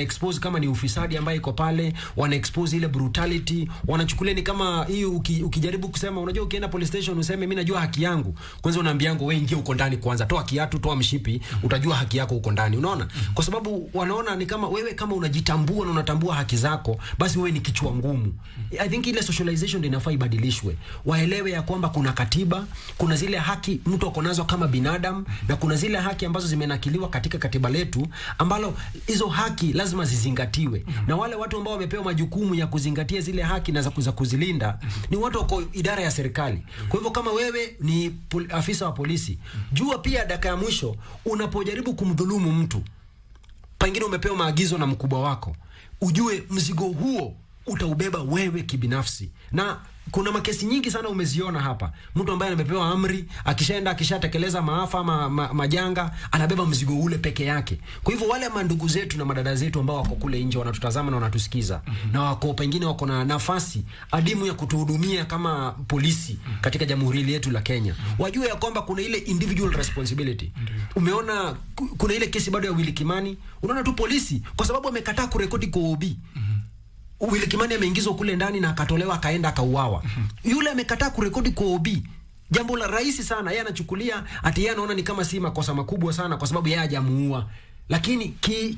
expose kama ni ufisadi ambayo iko pale, wana expose ile brutality, wanachukulia ni kama hiyo. Ukijaribu kusema, unajua ukienda police station useme mimi najua haki yangu, kwanza unaambia yangu wewe ingia uko ndani kwanza, toa kiatu, toa mshipi, utajua haki yako uko ndani. Unaona? Kwa sababu wanaona ni kama wewe kama unajitambua na unatambua haki zako, basi wewe ni kichwa ngumu. I think ile socialization inafaa ibadilishwe. Waelewe ya kwamba kuna katiba, kuna zile haki mtu ako nazo kama binadamu, na kuna zile haki ambazo zimenakiliwa katika katiba letu, ambalo hizo haki lazima zizingatiwe. Na wale watu ambao wamepewa majukumu ya kuzingatia zile haki na za kuzilinda ni watu wako idara ya serikali. Kwa hivyo kama wewe ni afisa wa polisi, jua pia dakika ya mwisho unapojaribu kumdhulumu mtu, pengine umepewa maagizo na mkubwa wako, ujue mzigo huo utaubeba wewe kibinafsi. Na kuna makesi nyingi sana umeziona hapa. Mtu ambaye amepewa amri, akishatekeleza maafa majanga, anabeba mzigo ule peke yake. Kwa hivyo wale mandugu zetu na madada zetu ambao wako kule nje wanatutazama na wanatusikiza, na wako pengine wako na nafasi adimu ya kutuhudumia kama polisi katika jamhuri yetu la Kenya, wajue ya kwamba kuna ile individual responsibility. Umeona kuna ile kesi bado ya Willy Kimani, unaona tu polisi kwa sababu amekataa kurekodi kwa OB. Willy Kimani ameingizwa kule ndani na akatolewa, akaenda akauawa. Yule amekataa kurekodi kwa OB. Jambo la rahisi sana, yeye anachukulia ati yeye anaona ni kama si makosa makubwa sana kwa sababu yeye hajamuua. Lakini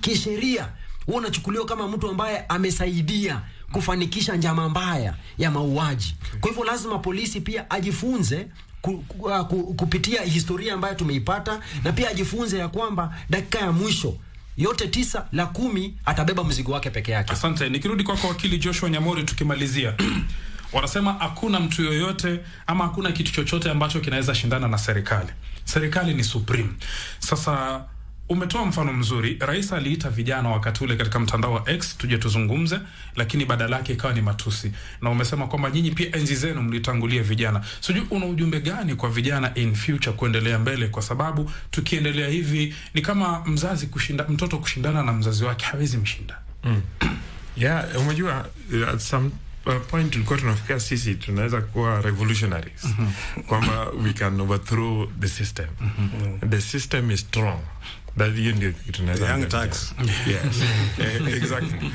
kisheria wewe unachukuliwa kama mtu ambaye amesaidia kufanikisha njama mbaya ya mauaji. Kwa hivyo lazima polisi pia ajifunze kupitia historia ambayo tumeipata, na pia ajifunze ya kwamba dakika ya mwisho yote 9 la 10 atabeba mzigo wake peke yake. Asante. Nikirudi kwa wakili Joshua Nyamori tukimalizia. Wanasema hakuna mtu yoyote ama hakuna kitu chochote ambacho kinaweza shindana na serikali. Serikali ni supreme. Sasa umetoa mfano mzuri. Rais aliita vijana wakati ule katika mtandao wa X tuje tuzungumze, lakini badala yake ikawa ni matusi. Na umesema kwamba nyinyi pia enzi zenu mlitangulia vijana. Sijui una ujumbe gani kwa vijana in future kuendelea mbele, kwa sababu tukiendelea hivi ni kama mtoto kushindana na mzazi wake hawezi mshinda. Yeah, umejua at some point tulikuwa tunafikia sisi tunaweza kuwa revolutionaries. Kwamba we can overthrow the system. The system is strong. That young tax. Yes, exactly.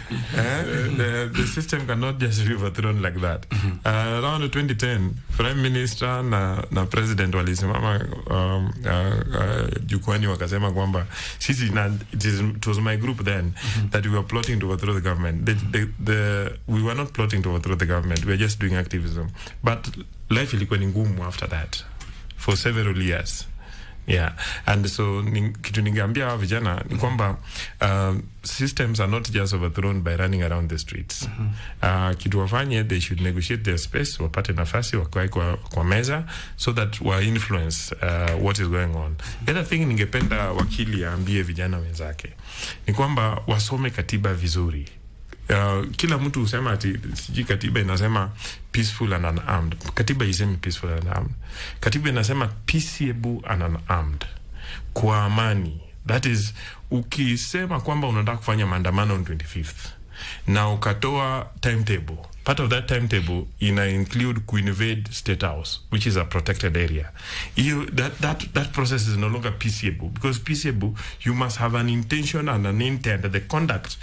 The system cannot just be overthrown like that. Around 2010, Prime Minister na President walisimama jukwani wakasema kwamba sisi, it was my group then that we were plotting to overthrow the government. We were not plotting to overthrow the government. We were just doing activism. But life ilikuwa ni ngumu after that for several years. Yeah, and so kitu ningeambia hawa vijana ni kwamba systems are not just overthrown by running around the streets. Kitu wafanye, they should negotiate their space, wapate nafasi wakae kwa meza so that wa influence what is going on. The other thing ningependa wakili aambie vijana wenzake ni kwamba wasome katiba vizuri. Kila mtu husema ati siji katiba inasema peaceful and unarmed. Katiba isemi peaceful and unarmed. Katiba inasema peaceable and unarmed. Kwa amani. That is, ukisema kwamba unataka kufanya maandamano on 25th na ukatoa timetable, part of that timetable include invade State House, which is a protected area. That process is no longer peaceable, because peaceable, you must have an intention and an intent that the conduct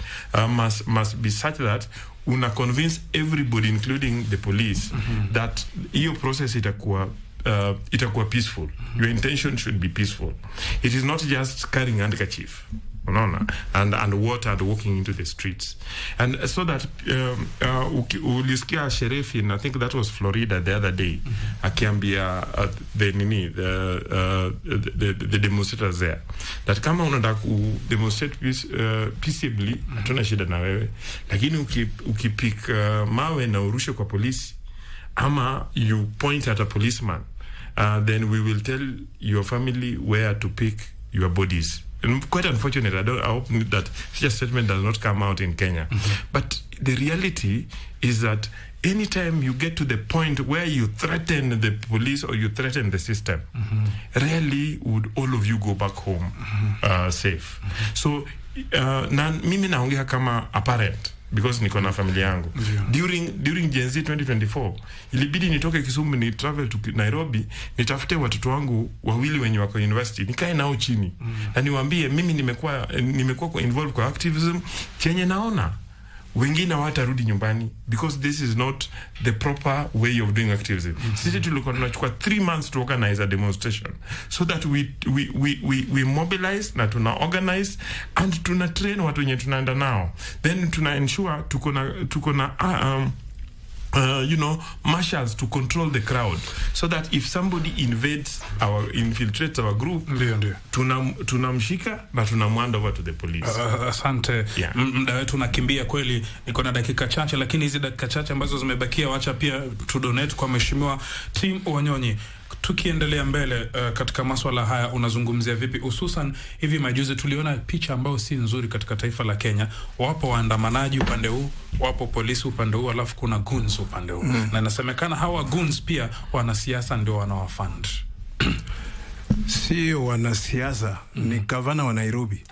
must be such that una convince everybody, including the police, that your process itakuwa peaceful. Your intention should be peaceful. It is not just carrying handkerchief and water and walking into the streets. And so that ulisikia sheriff in, I think that was Florida the other day, akiambia the demonstrators there that kama unataka ku demonstrate peaceably, hatuna shida na wewe, lakini ukipik mawe na urushe kwa polisi ama you point at a policeman, then we will tell your family where to pick your bodies. And quite unfortunate, I hope that such a statement does not come out in Kenya. But the reality is that anytime you get to the point where you threaten the police or you threaten the system, rarely would all of you go back home safe. So, mimi naongea kama a parent, because niko na familia yangu. During Gen Z 2024, ilibidi nitoke Kisumu ni travel to Nairobi, nitafute watoto wangu wawili wenye wako university, nikae nao chini. Na niwaambie mimi nimekuwa involved kwa activism, chenye naona wengine hawatarudi nyumbani, because this is not the proper way of doing activism. Sisi tulikuwa tunachukua 3 months to organize a demonstration, so that we mobilize na tuna organize and tuna train watu wenye tunaenda nao, then tuna ensure tuko na marshals to control the crowd, so that if somebody infiltrates our group, tunamshika na tunamwanda over to the police. Asante. Muda wetu unakimbia kweli, niko na dakika chache, lakini hizi dakika chache ambazo zimebakia wacha pia tu donate kwa mheshimiwa Tim Wanyonyi. Tukiendelea mbele katika masuala haya, unazungumzia vipi? Hususan hivi majuzi tuliona picha ambayo si nzuri katika taifa la Kenya. Wapo waandamanaji upande huu, wapo polisi upande huu, alafu kuna goons upande huu. Na inasemekana hawa goons pia wanasiasa ndio wanawafund. Sio wanasiasa, ni gavana wa Nairobi.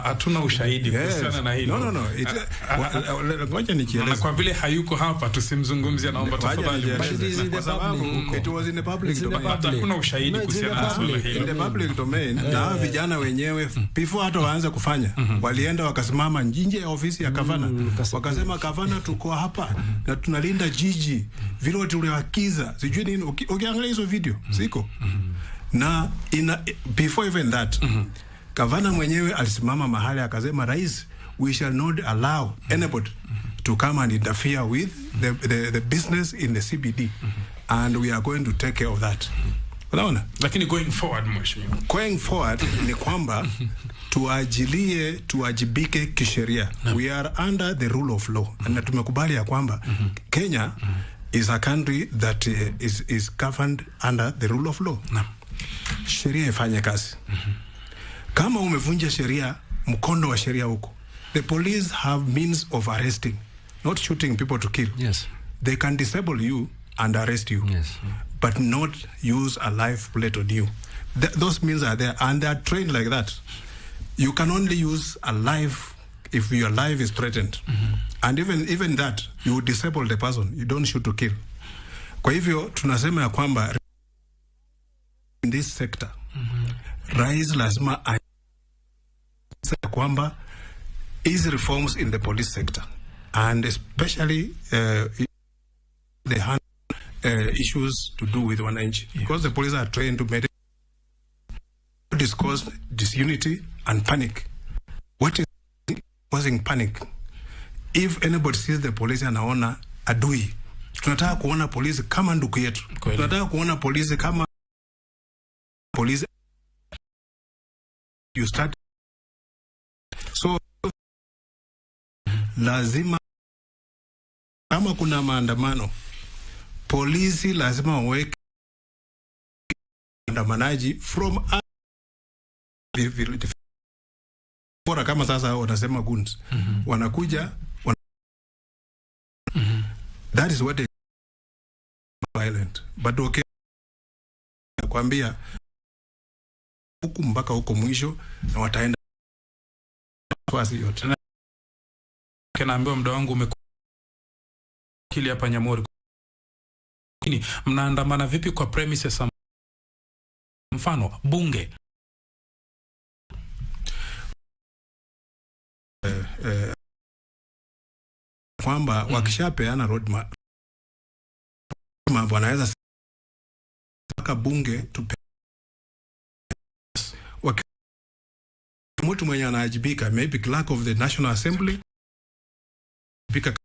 Hatuna ushahidi kuhusiana na hilo. No. Ngoja nikieleze. Na kwa vile hayuko hapa tusimzungumzie, naomba tafadhali. Kwa sababu it was in the public domain. Hakuna ushahidi kuhusiana na swala hilo. In the public domain, na vijana wenyewe before hata waanze kufanya, walienda wakasimama nje ya ofisi ya gavana. Wakasema, gavana, tuko hapa na tunalinda jiji. Vile tuliwakiza, sijui nini. Ukiangalia hizo video, siko. Na before even that, gavana mwenyewe alisimama mahali akasema, rais, we shall not allow anybody to come and interfere with the business in the CBD. And we are going to take care of that. Unaona? Lakini going forward, mheshimiwa. Going forward ni kwamba tuajibike kisheria. We are under the rule of law. Na tumekubali ya kwamba Kenya is a country that is governed under the rule of law. Sheria ifanye kazi. Kama umevunja sheria, mkondo wa sheria huko. The police have means of arresting, not shooting people to kill. Yes. They can disable you and arrest you. Yes. But not use a live bullet on you. Those means are there, and they are trained like that. You can only use a live if your life is threatened. And even that, you disable the person. You don't shoot to kill. Kwa hivyo, tunasema ya kwamba in this sector, rais lazima kwamba is reforms in the police sector, and especially the hand issues to do with wananchi, because the police are trained to cause disunity and panic. What is causing panic? If anybody sees the police anaona adui, tunataka kuona polisi kama ndugu yetu. Tunataka kuona polisi kama police. You start. So lazima kama kuna maandamano, polisi lazima waweke maandamanaji from bora kama sasa wanasema guns. Wanakuja that is what they violent. But okay, nakwambia huku mpaka huko mwisho na wataenda wasi yote. Naambiwa muda wangu umekili hapa Nyamori. Lakini mnaandamana vipi kwa premises mfano bunge? Kwamba wakishapeana roadmap wanaweza saka bunge tupe mtu mwenye anaajibika, maybe clerk of the National Assembly pika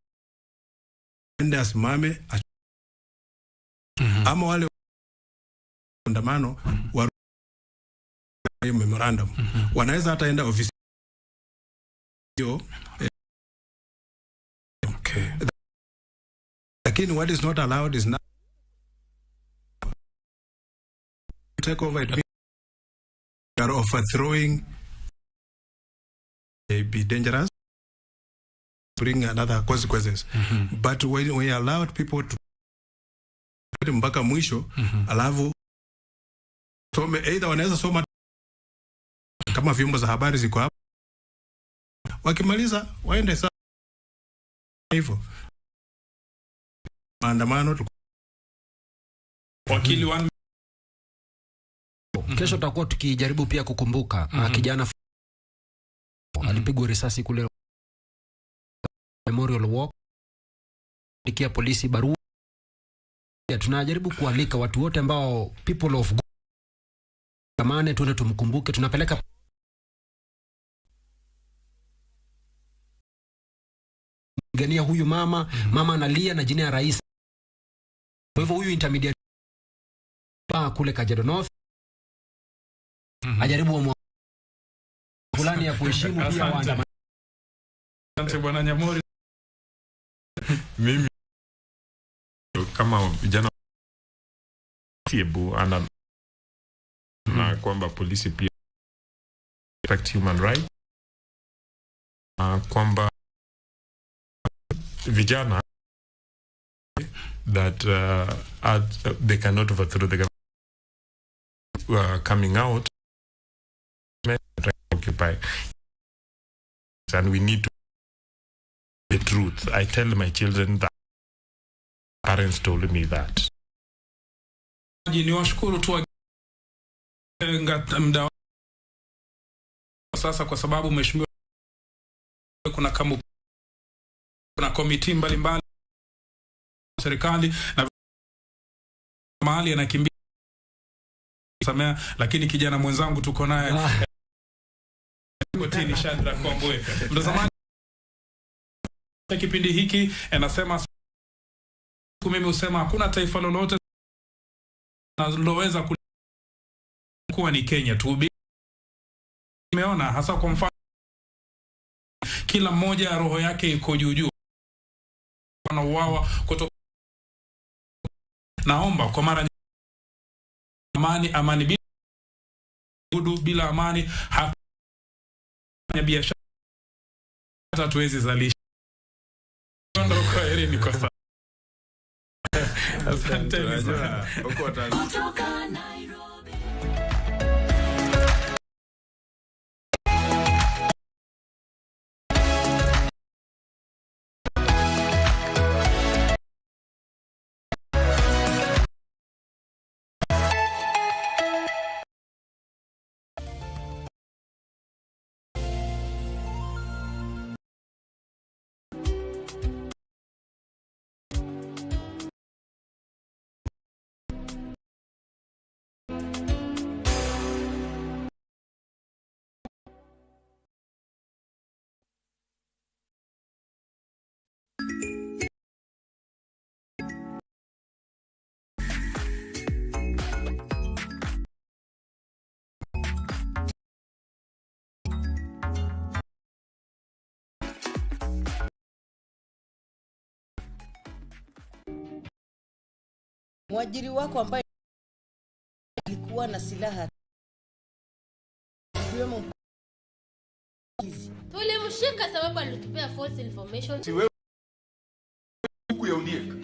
ende asimame ama wale andamano wa memorandum wanaweza hata enda ofisi hiyo. Okay. Lakini what is not allowed is not take over. It means you are overthrowing. May be dangerous, bring another consequences. But when we allowed people to mpaka mwisho, alafu some either wanaweza soma kama vyombo za habari ziko hapa, wakimaliza waende sasa hivyo maandamano. Wakili wangu kesho tutakuwa tukijaribu pia kukumbuka kijana alipigwa risasi kule Memorial Walk. Dikia polisi barua. Tunajaribu kualika watu wote ambao people of kamane tuende tumkumbuke. Tunapeleka gania huyu mama analia na jina ya rais. Kwa hivyo huyu intermediate kule Kajiado North ajaribu fulani ya kuheshimu pia waandamanaji. Asante bwana Nyamori. Mimi kama vijana tiebu ana na kwamba polisi pia respect human rights, kwamba vijana that they cannot overthrow the government coming out occupy, and we need to the truth. I tell my children that parents told me that. Niwashukuru tu mda sasa kwa sababu mheshimiwa kuna komiti mbalimbali serikali na mahali anakimbia samea, lakini kijana mwenzangu tuko naye kotini Shadrack Kwambwe. Mtazamaji kipindi hiki anasema mimi usema hakuna taifa lolote linaloweza kuwa ni Kenya tu. Nimeona hasa kwa mfano kila mmoja roho yake iko juu wanauawa kutoka. Naomba kwa mara amani bila amani hafanya biashara hata tuwezi zalisha. Ndio kwa heri kwa sasa. Asante sana. Kutoka Nairobi. Mwajiri wako ambaye alikuwa na silaha tulimshika sababu alitupea false information. Si wewe huku ya ulieka.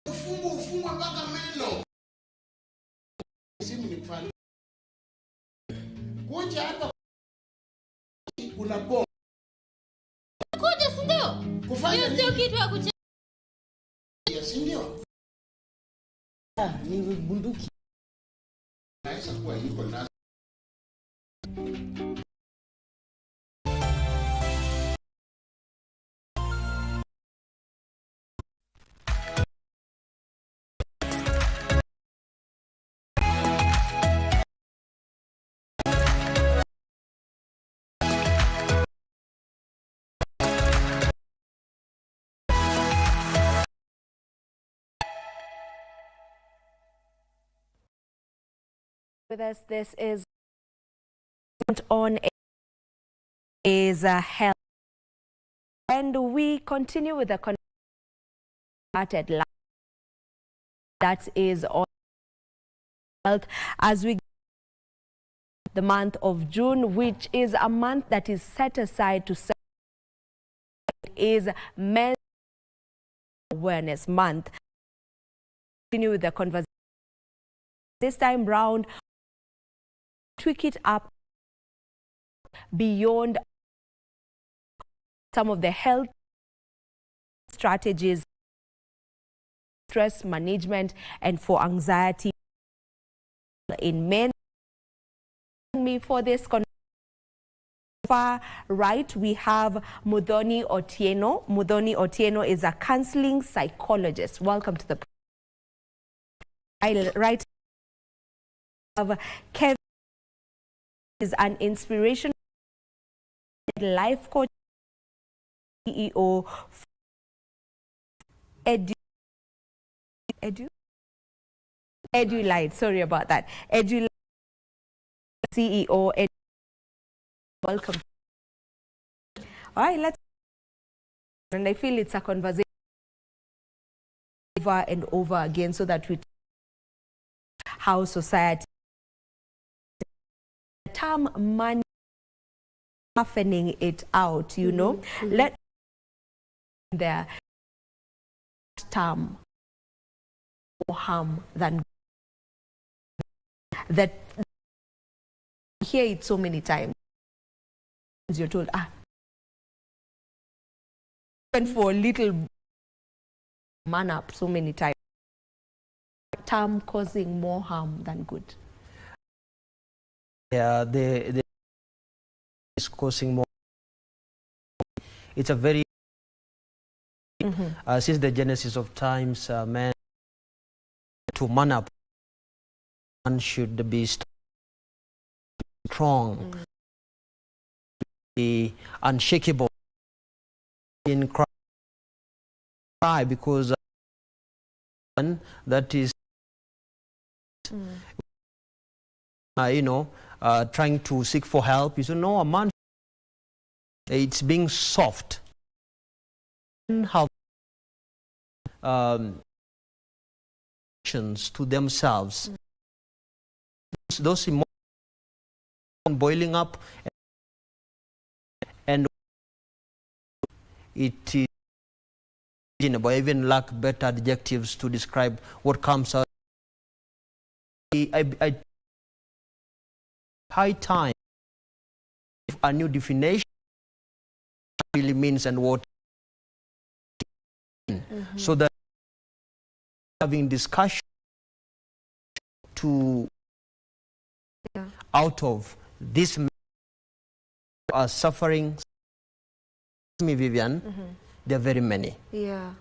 Ufungu mpaka meno. Simu ni mfano. Kuja hapa kuna bomba. Kuja si ndio? Kufanya sio kitu ya kucheza. Si ndio? Ni bunduki. Naweza kuwa yuko na with us. This is on is health, and we continue with the conversation that is on health as we the month of June, which is a month that is set aside to is Men's Awareness Month. Continue with the conversation this time round. Tweak it up beyond some of the health strategies, stress management, and for anxiety in men. Me for this far right, we have Muthoni Otieno. Muthoni Otieno is a counseling psychologist. Welcome to the right. Have Kevin is an inspiration life coach, CEO, EduLite. Sorry about that. EduLite CEO. Welcome. All right, let's. And I feel it's a conversation over and over again, so that we how society. Term money happening it out, you know. Let their term more harm than that. Hear it so many times. You're told, and for a little man up so many times. Term causing more harm than good. Yeah, the is causing more. It's a very since the genesis of times, man to man up, man should be strong, unshakable in cry because that is trying to seek for help. You say, no, a man, it's being soft. Have emotions to themselves. Those emotions boiling up, and it is, I even lack better adjectives to describe what comes out. High time if a new definition really means and what so that having discussion to out of this are suffering. Me, Vivian, there are very many. Yeah.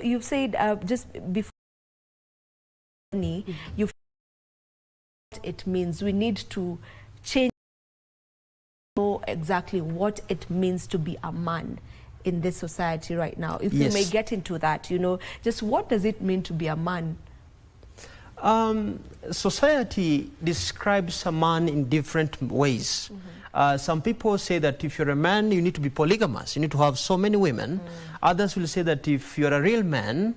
You've said just before you've it means we need to change, know exactly what it means to be a man in this society right now. If you may get into that, just what does it mean to be a man? Society describes a man in different ways. Some people say that if you're a man, you need to be polygamous. You need to have so many women. Others will say that if you're a real man,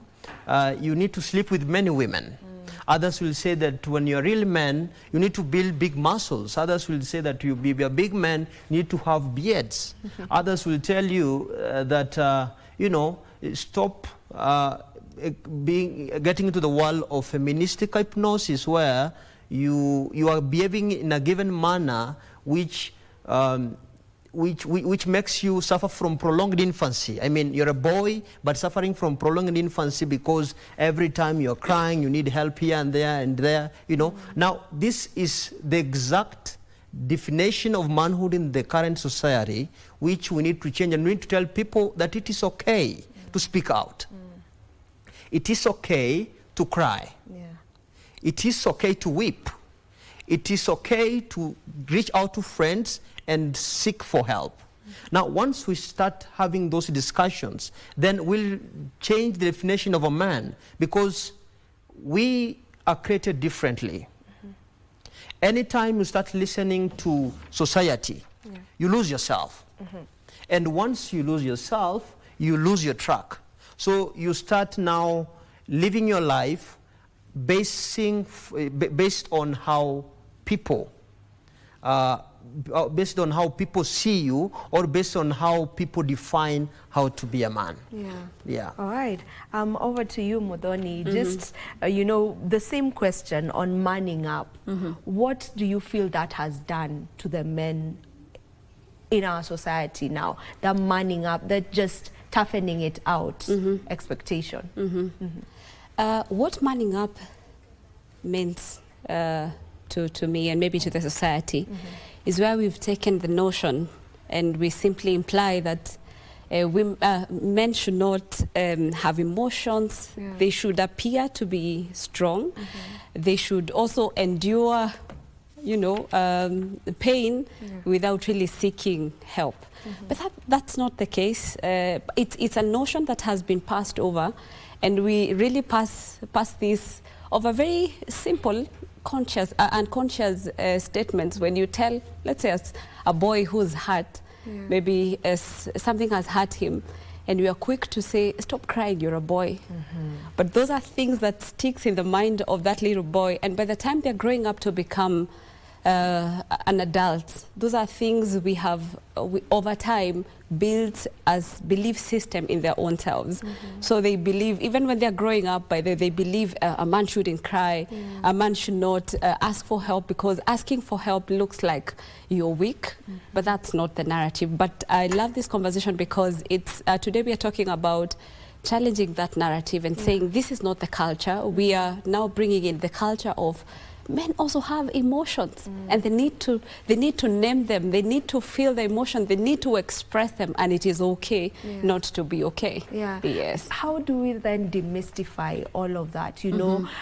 you need to sleep with many women. Others will say that when you're a real man, you need to build big muscles. Others will say that you be a big man, you need to have beards. Others will tell you that, stop getting into the world of feministic hypnosis where you are behaving in a given manner which makes you suffer from prolonged infancy. I mean, you're a boy, but suffering from prolonged infancy because every time you're crying, you need help here and there, Now, this is the exact definition of manhood in the current society, which we need to change, and we need to tell people that it is okay to speak out. It is okay to cry. It is okay to weep. It is okay to reach out to friends and seek for help. Now, once we start having those discussions, then we'll change the definition of a man, because we are created differently. Anytime you start listening to society, you lose yourself. And once you lose yourself, you lose your track. So you start now living your life based on how people based on how people see you, or based on how people define how to be a man. Yeah. All right. Over to you, Muthoni. Just, the same question on manning up. What do you feel that has done to the men in our society now? The manning up, that just toughening it out expectation. What manning up means to me, and maybe to the society, is where we've taken the notion and we simply imply that men should not have emotions. They should appear to be strong. They should also endure, pain without really seeking help. But that's not the case. It's a notion that has been passed over, and we really pass this over very simple unconscious statements. When you tell, let's say, a boy who's hurt, maybe something has hurt him, and we are quick to say, stop crying, you're a boy. But those are things that sticks in the mind of that little boy, and by the time they're growing up to become an adult, those are things we have over time built as belief system in their own selves. So they believe, even when they're growing up, they believe a man shouldn't cry, a man should not ask for help, because asking for help looks like you're weak, but that's not the narrative. But I love this conversation because it's today we are talking about challenging that narrative and saying this is not the culture. We are now bringing in the culture of men also have emotions, and they need to name them. They need to feel the emotion. They need to express them, and it is okay not to be okay. Yes. How do we then demystify all of that?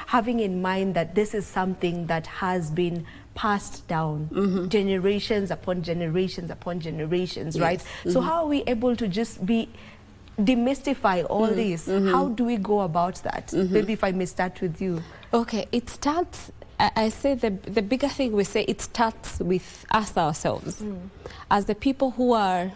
Having in mind that this is something that has been passed down generations upon generations upon generations, Yes. right? So how are we able to just demystify all this? How do we go about that? Maybe if I may start with you. Okay, it starts, I say the bigger thing we say, it starts with us ourselves. As the people who are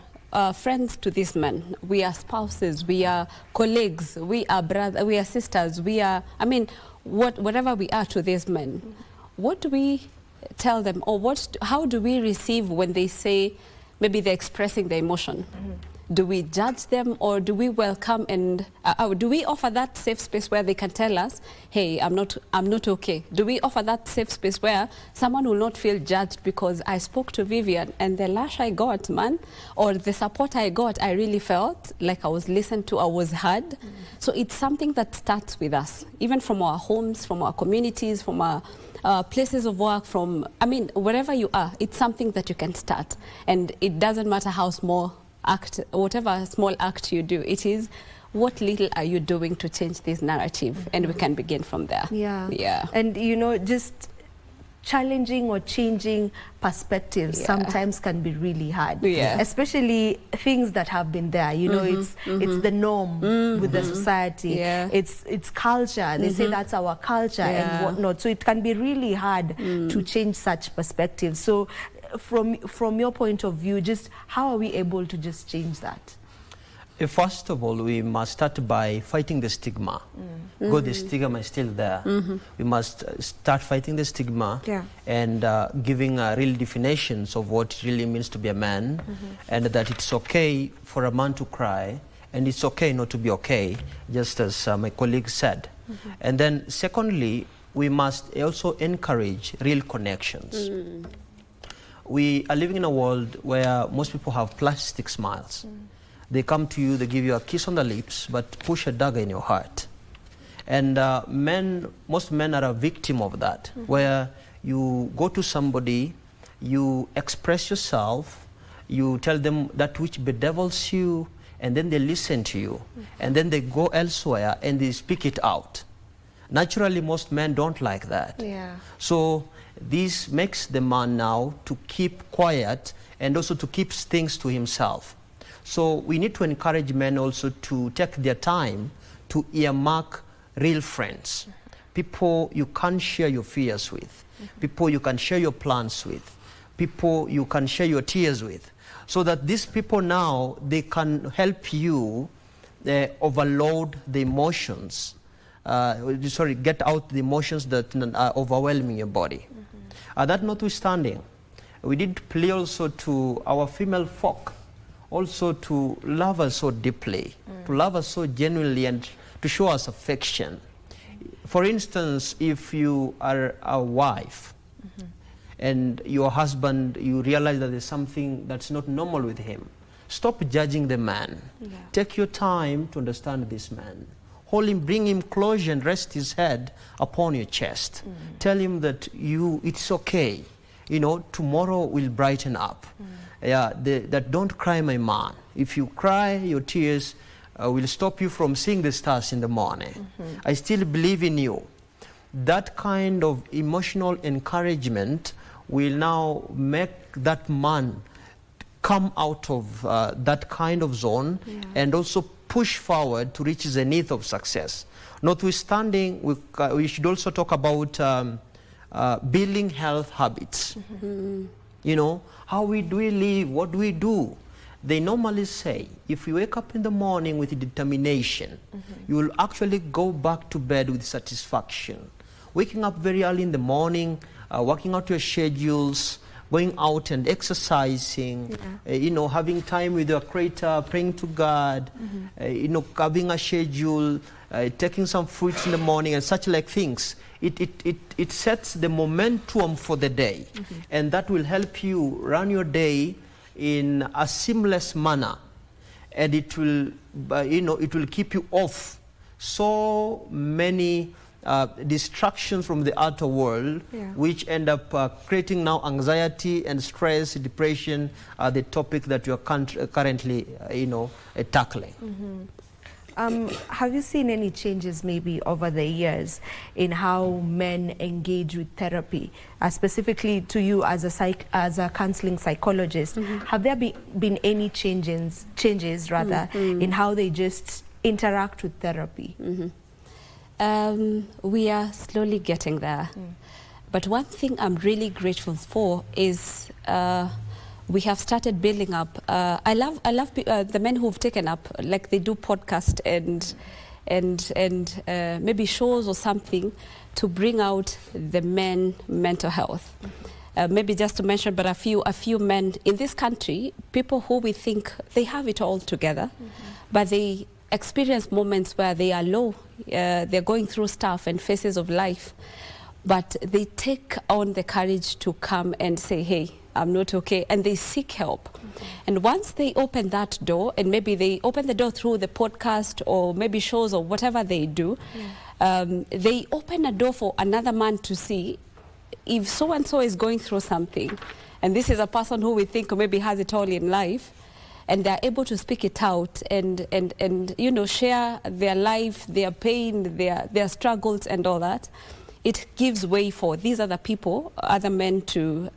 friends to these men, we are spouses, we are colleagues, we are brothers, we are sisters, we are, I mean, whatever we are to these men, what do we tell them, or how do we receive when they say, maybe they're expressing their emotion? Do we judge them, or do we welcome and do we offer that safe space where they can tell us, hey, I'm not okay? Do we offer that safe space where someone will not feel judged because I spoke to Vivian and the lash I got, man, or the support I got, I really felt like I was listened to, I was heard. So it's something that starts with us, even from our homes, from our communities, from our places of work, from, I mean, wherever you are, it's something that you can start. And it doesn't matter how small act, whatever small act you do, it is what little are you doing to change this narrative, and we can begin from there. Yeah. And you know, just challenging or changing perspectives sometimes can be really hard, especially things that have been there, you know. It's the norm with the society, it's culture, they say that's our culture and whatnot, so it can be really hard to change such perspectives. So from your point of view, just how are we able to just change that? First of all, we must start by fighting the stigma. Because the stigma is still there. We must start fighting the stigma and giving real definitions of what it really means to be a man, and that it's okay for a man to cry, and it's okay not to be okay, just as my colleague said. And then secondly, we must also encourage real connections. We are living in a world where most people have plastic smiles. They come to you, they give you a kiss on the lips, but push a dagger in your heart. And most men are a victim of that, where you go to somebody, you express yourself, you tell them that which bedevils you, and then they listen to you. And then they go elsewhere and they speak it out. Naturally, most men don't like that. So this makes the man now to keep quiet and also to keep things to himself. So we need to encourage men also to take their time to earmark real friends, people you can share your fears with, people you can share your plans with, people you can share your tears with, so that these people now, they can help you overload the emotions, get out the emotions that are overwhelming your body. That notwithstanding, we did plea also to our female folk also to love us so deeply, to love us so genuinely, and to show us affection. For instance, if you are a wife and your husband, you realize that there's something that's not normal with him, stop judging the man. Take your time to understand this man. Hold him, bring him closer, and rest his head upon your chest. Tell him that it's okay. You know, tomorrow will brighten up. That don't cry, my man. If you cry, your tears will stop you from seeing the stars in the morning. I still believe in you. That kind of emotional encouragement will now make that man come out of that kind of zone and also push forward to reach the zenith of success. Notwithstanding, we should also talk about building health habits. You know, how do we live? What do we do? They normally say, if you wake up in the morning with determination, you will actually go back to bed with satisfaction. Waking up very early in the morning, working out your schedules, going out and exercising, you know, having time with your Creator, praying to God, you know, having a schedule, taking some fruits in the morning and such like things. It sets the momentum for the day, and that will help you run your day in a seamless manner, and it will, you know, it will keep you off so many distractions from the outer world, which end up creating now anxiety and stress, depression, the topic that you are currently, you know, tackling. Have you seen any changes maybe over the years in how men engage with therapy, specifically to you as a counseling psychologist? Have there been any changes in how they just interact with therapy? We are slowly getting there. But one thing I'm really grateful for is we have started building up. I love the men who've taken up, like they do podcast and maybe shows or something to bring out the men mental health. Maybe just to mention, but a few men in this country, people who we think they have it all together, but they experience moments where they are low, they're going through stuff and phases of life, but they take on the courage to come and say, hey, I'm not okay, and they seek help. And once they open that door, and maybe they open the door through the podcast or maybe shows or whatever they do, they open a door for another man to see if so-and-so is going through something, and this is a person who we think maybe has it all in life, and they're able to speak it out and you know, share their life, their pain, their struggles and all that. It gives way for these other people, other men to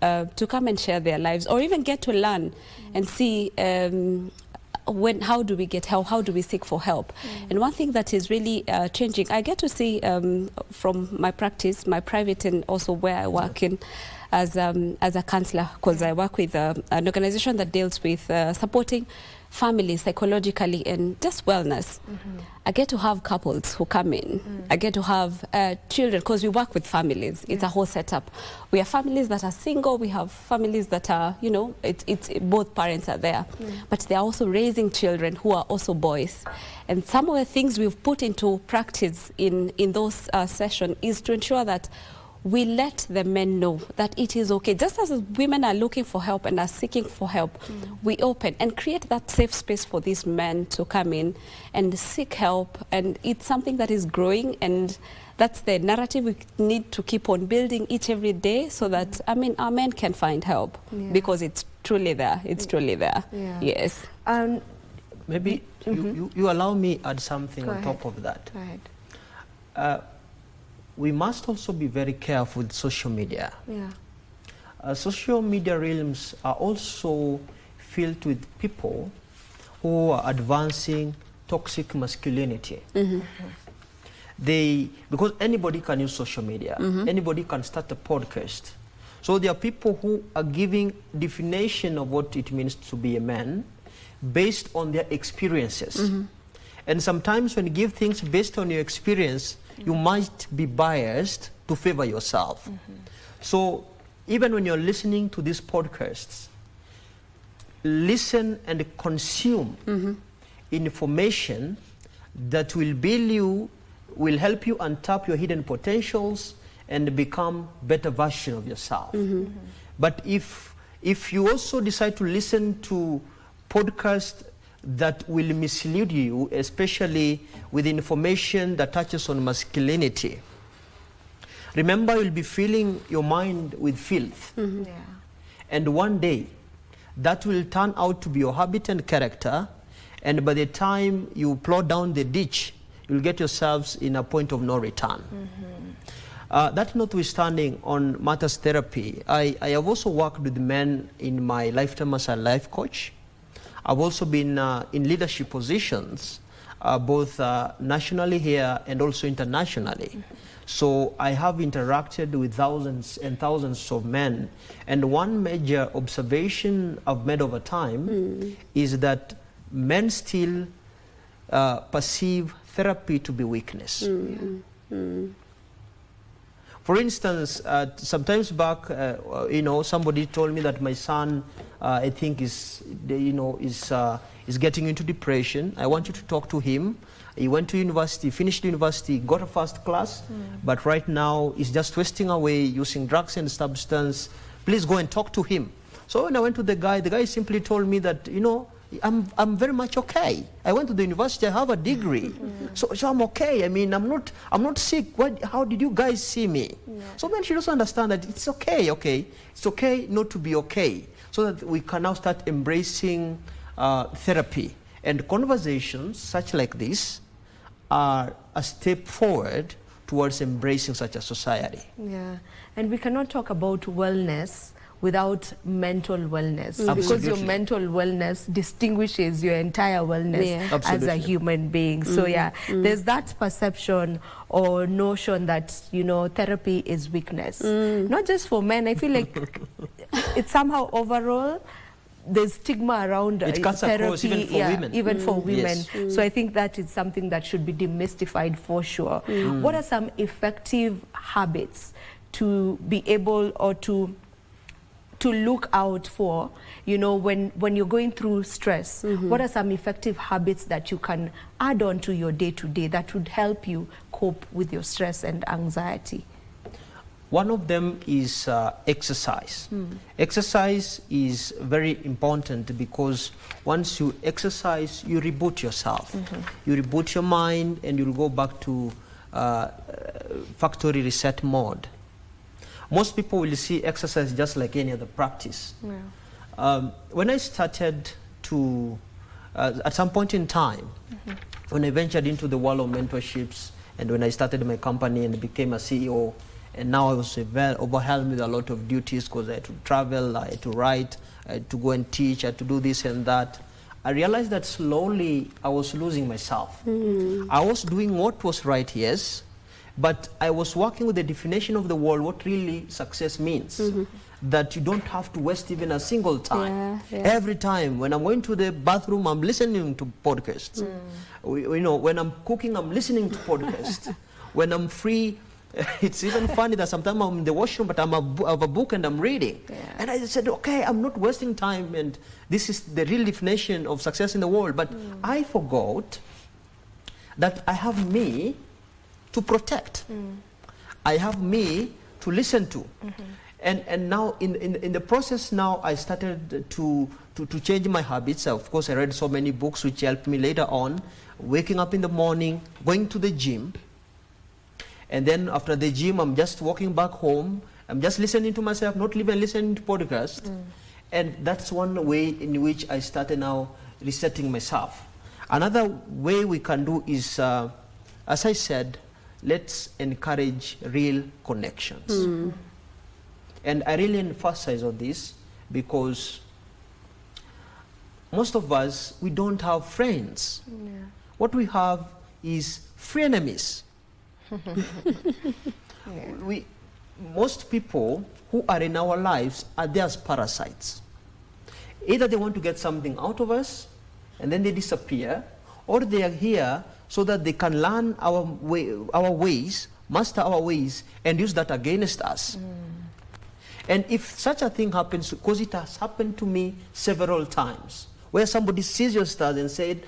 come and share their lives, or even get to learn and see how do we get help, how do we seek for help. And one thing that is really changing, I get to see from my practice, my private and also where I work in as a counselor, because I work with an organization that deals with supporting families psychologically and just wellness. I get to have couples who come in. I get to have children, because we work with families. It's a whole setup. We have families that are single. We have families that are, you know, it's both parents are there. But they're also raising children who are also boys. And some of the things we've put into practice in those sessions is to ensure that we let the men know that it is okay. Just as women are looking for help and are seeking for help, we open and create that safe space for these men to come in and seek help. And it's something that is growing, and that's the narrative we need to keep on building every day, so that, I mean, our men can find help, because it's truly there. It's truly there. Yes. Maybe you allow me add something on top of that. Go ahead. We must also be very careful with social media. Social media realms are also filled with people who are advancing toxic masculinity. Because anybody can use social media, anybody can start a podcast. So there are people who are giving definition of what it means to be a man based on their experiences. And sometimes when you give things based on your experience, you might be biased to favor yourself. So even when you're listening to these podcasts, listen and consume information that will build you, will help you untap your hidden potentials and become better version of yourself. But if you also decide to listen to podcasts that will mislead you, especially with information that touches on masculinity, remember, you'll be filling your mind with filth. And one day, that will turn out to be your habit and character, and by the time you plow down the ditch, you'll get yourselves in a point of no return. That notwithstanding, on matters therapy, I have also worked with men in my lifetime as a life coach. I've also been in leadership positions, both nationally here and also internationally. So I have interacted with thousands and thousands of men. And one major observation I've made over time is that men still perceive therapy to be weakness. For instance, sometimes back, somebody told me that my son, I think, is getting into depression. I want you to talk to him. He went to university, finished university, got a first class, but right now he's just wasting away using drugs and substance. Please go and talk to him. So when I went to the guy simply told me that, I'm very much okay. I went to the university, I have a degree. So I'm okay. I mean, I'm not sick. How did you guys see me? So men should also understand that it's okay, It's okay not to be okay. So that we can now start embracing therapy and conversations such like this are a step forward towards embracing such a society. Yeah, and we cannot talk about wellness without mental wellness, Mm-hmm. because your Absolutely. mental wellness distinguishes your entire wellness Yeah. as a Absolutely. human being. So yeah, there's that perception or notion that, you know, therapy is weakness. Not just for men. I feel like it's somehow overall there's stigma around It cuts therapy, across even for women. even for women. Yes. So I think that is something that should be demystified for sure. What are some effective habits to be able or to look out for, you know, when you're going through stress? What are some effective habits that you can add on to your day-to-day that would help you cope with your stress and anxiety? One of them is exercise. Exercise is very important because once you exercise, you reboot yourself. You reboot your mind and you'll go back to factory reset mode. Most people will see exercise just like any other practice. When I started to, at some point in time, when I ventured into the world of mentorships and when I started my company and became a CEO, and now I was overwhelmed with a lot of duties because I had to travel, I had to write, I had to go and teach, I had to do this and that. I realized that slowly I was losing myself. I was doing what was right, yes, but I was working with the definition of the world, what really success means. That you don't have to waste even a single time. Every time when I'm going to the bathroom, I'm listening to podcasts. You know, when I'm cooking, I'm listening to podcasts. When I'm free, it's even funny that sometimes I'm in the washroom, but I have a book and I'm reading. And I said, okay, I'm not wasting time, and this is the real definition of success in the world. But I forgot that I have me to protect. I have me to listen to. And now in the process now, I started to change my habits. Of course, I read so many books which helped me later on, waking up in the morning, going to the gym. And then after the gym, I'm just walking back home. I'm just listening to myself, not even listening to podcasts. And that's one way in which I started now resetting myself. Another way we can do is, as I said, let's encourage real connections. And I really emphasize on this because most of us, we don't have friends. What we have is frenemies. Most people who are in our lives are there as parasites. Either they want to get something out of us and then they disappear, or they are here so that they can learn our ways, master our ways, and use that against us. And if such a thing happens, because it has happened to me several times, where somebody sees your stars and said,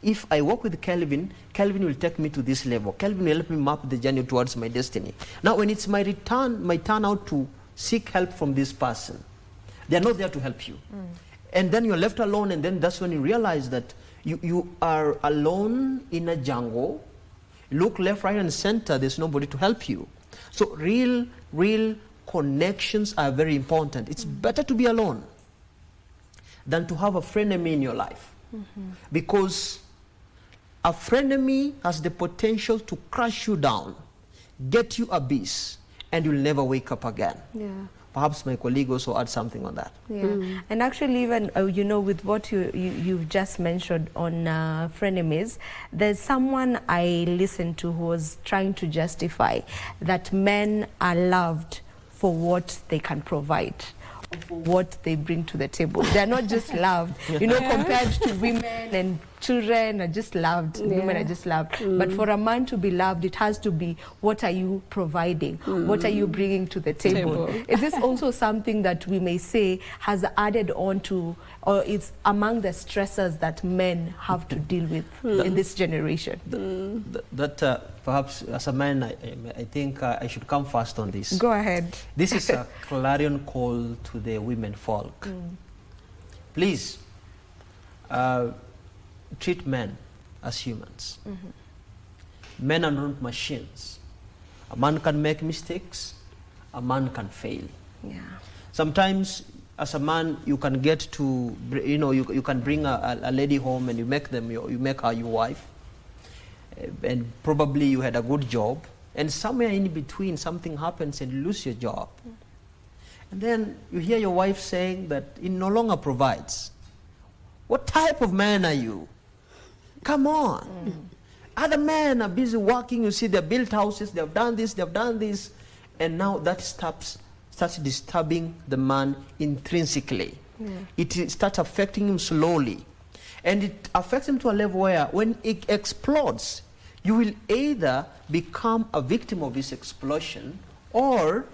if I work with Kelvin, Kelvin will take me to this level. Kelvin will help me map the journey towards my destiny. Now, when it's my turn out to seek help from this person, they're not there to help you. And then you're left alone, and then that's when you realize that you are alone in a jungle. Look left, right, and center, there's nobody to help you. So real connections are very important. It's better to be alone than to have a frenemy in your life. Because a frenemy has the potential to crush you down, get you abyss, and you'll never wake up again. Perhaps my colleague also add something on that. And actually, even you know, with what you've just mentioned on frenemies, there's someone I listened to who was trying to justify that men are loved for what they can provide, for what they bring to the table. They're not just loved, you know, compared to women and children are just loved, women are just loved. But for a man to be loved, it has to be, what are you providing? What are you bringing to the table? Is this also something that we may say has added on to, or it's among the stressors that men have to deal with in this generation? Perhaps as a man, I think I should come first on this. Go ahead. This is a clarion call to the women folk. Please, treat men as humans. Men are not machines. A man can make mistakes, a man can fail. Sometimes as a man you can get to, you know, you can bring a lady home and you make her your wife. and probably you had a good job, and somewhere in between something happens and you lose your job. And then you hear your wife saying that he no longer provides. What type of man are you? Come on. Other men are busy working. You see, they've built houses, they've done this, and now that starts disturbing the man intrinsically. It starts affecting him slowly. And it affects him to a level where when it explodes, you will either become a victim of his explosion, or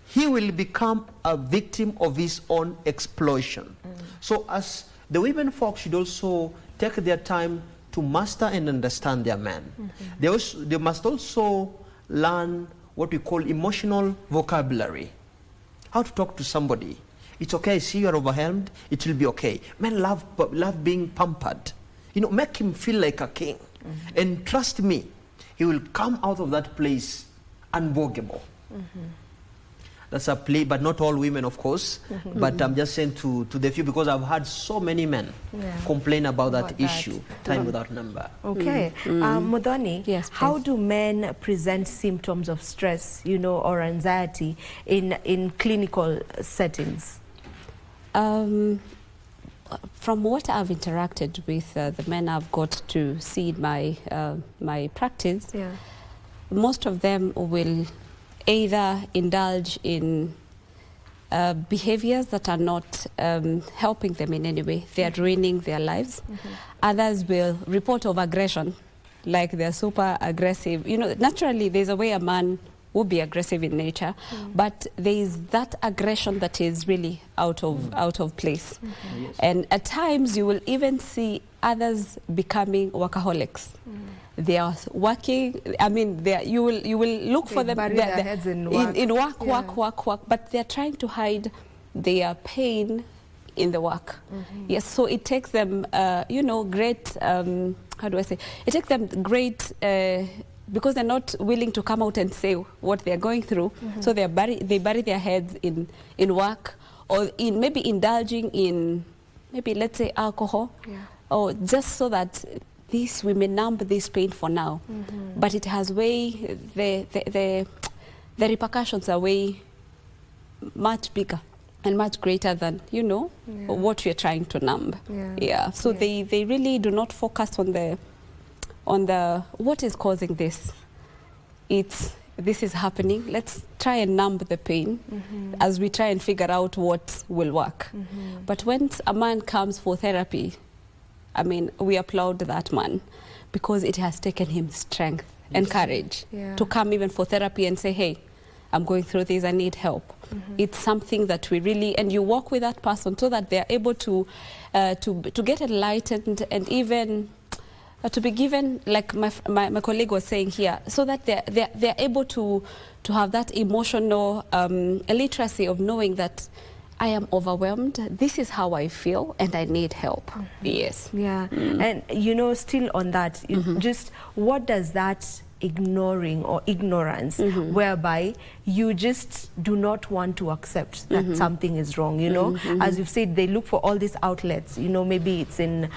he will become a victim of his own explosion. So as the women folk should also take their time to master and understand their men. They must also learn what we call emotional vocabulary. How to talk to somebody. It's okay, see you're overwhelmed, it will be okay. Men love being pampered. You know, make him feel like a king. And trust me, he will come out of that place unbogable. That's a play, but not all women, of course. But I'm just saying to the few, because I've had so many men complain about that issue, time without number. Okay. Modoni, yes, how do men present symptoms of stress, you know, or anxiety in clinical settings? From what I've interacted with the men I've got to see in my practice, most of them will either indulge in behaviors that are not helping them in any way. They are ruining their lives. Others will report of aggression, like they're super aggressive. You know, naturally there's a way a man would be aggressive in nature, but there is that aggression that is really out of place. And at times you will even see others becoming workaholics. They are working, I mean, you will look for them their heads in work. But they're trying to hide their pain in the work. Yes, so it takes them, you know, great, how do I say, it takes them great, because they're not willing to come out and say what they're going through, so they bury their heads in work, or in maybe indulging in, maybe let's say alcohol, or just so that we may numb this pain for now. But it has way, the repercussions are way much bigger and much greater than, you know, what we're trying to numb. So they really do not focus on the what is causing this. This is happening. Let's try and numb the pain as we try and figure out what will work. But when a man comes for therapy, I mean, we applaud that man, because it has taken him strength and courage to come even for therapy and say, hey, I'm going through this, I need help. It's something that we really, and you work with that person so that they're able to get enlightened, and even to be given, like my colleague was saying here, so that they're able to have that emotional literacy of knowing that I am overwhelmed, this is how I feel, and I need help. Yes. And you know, still on that, just what does that ignoring or ignorance, whereby you just do not want to accept that something is wrong, you know? As you've said, they look for all these outlets, you know, maybe it's in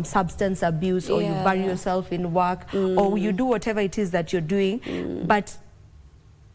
substance abuse, or you bury yourself in work, or you do whatever it is that you're doing, but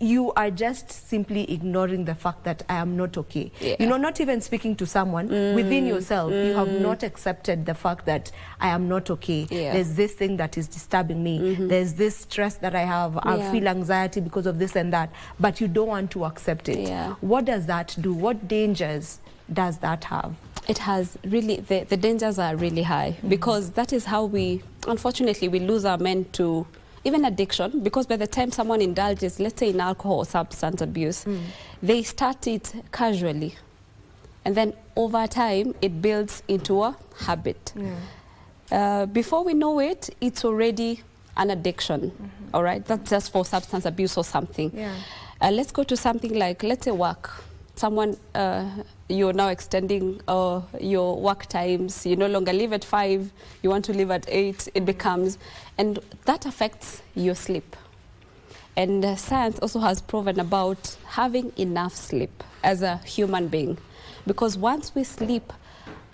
you are just simply ignoring the fact that I am not okay. You know, not even speaking to someone within yourself, you have not accepted the fact that I am not okay. There's this thing that is disturbing me. There's this stress that I have. I feel anxiety because of this and that, but you don't want to accept it. What does that do? What dangers does that have? It has really, the dangers are really high, because that is how we, unfortunately, we lose our men to even addiction, because by the time someone indulges, let's say in alcohol or substance abuse, they start it casually, and then over time it builds into a habit. Before we know it, it's already an addiction. All right, that's just for substance abuse or something. Let's go to something like, let's say, work. Someone, you're now extending your work times. You no longer leave at 5, you want to leave at 8, it becomes, and that affects your sleep. And science also has proven about having enough sleep as a human being, because once we sleep,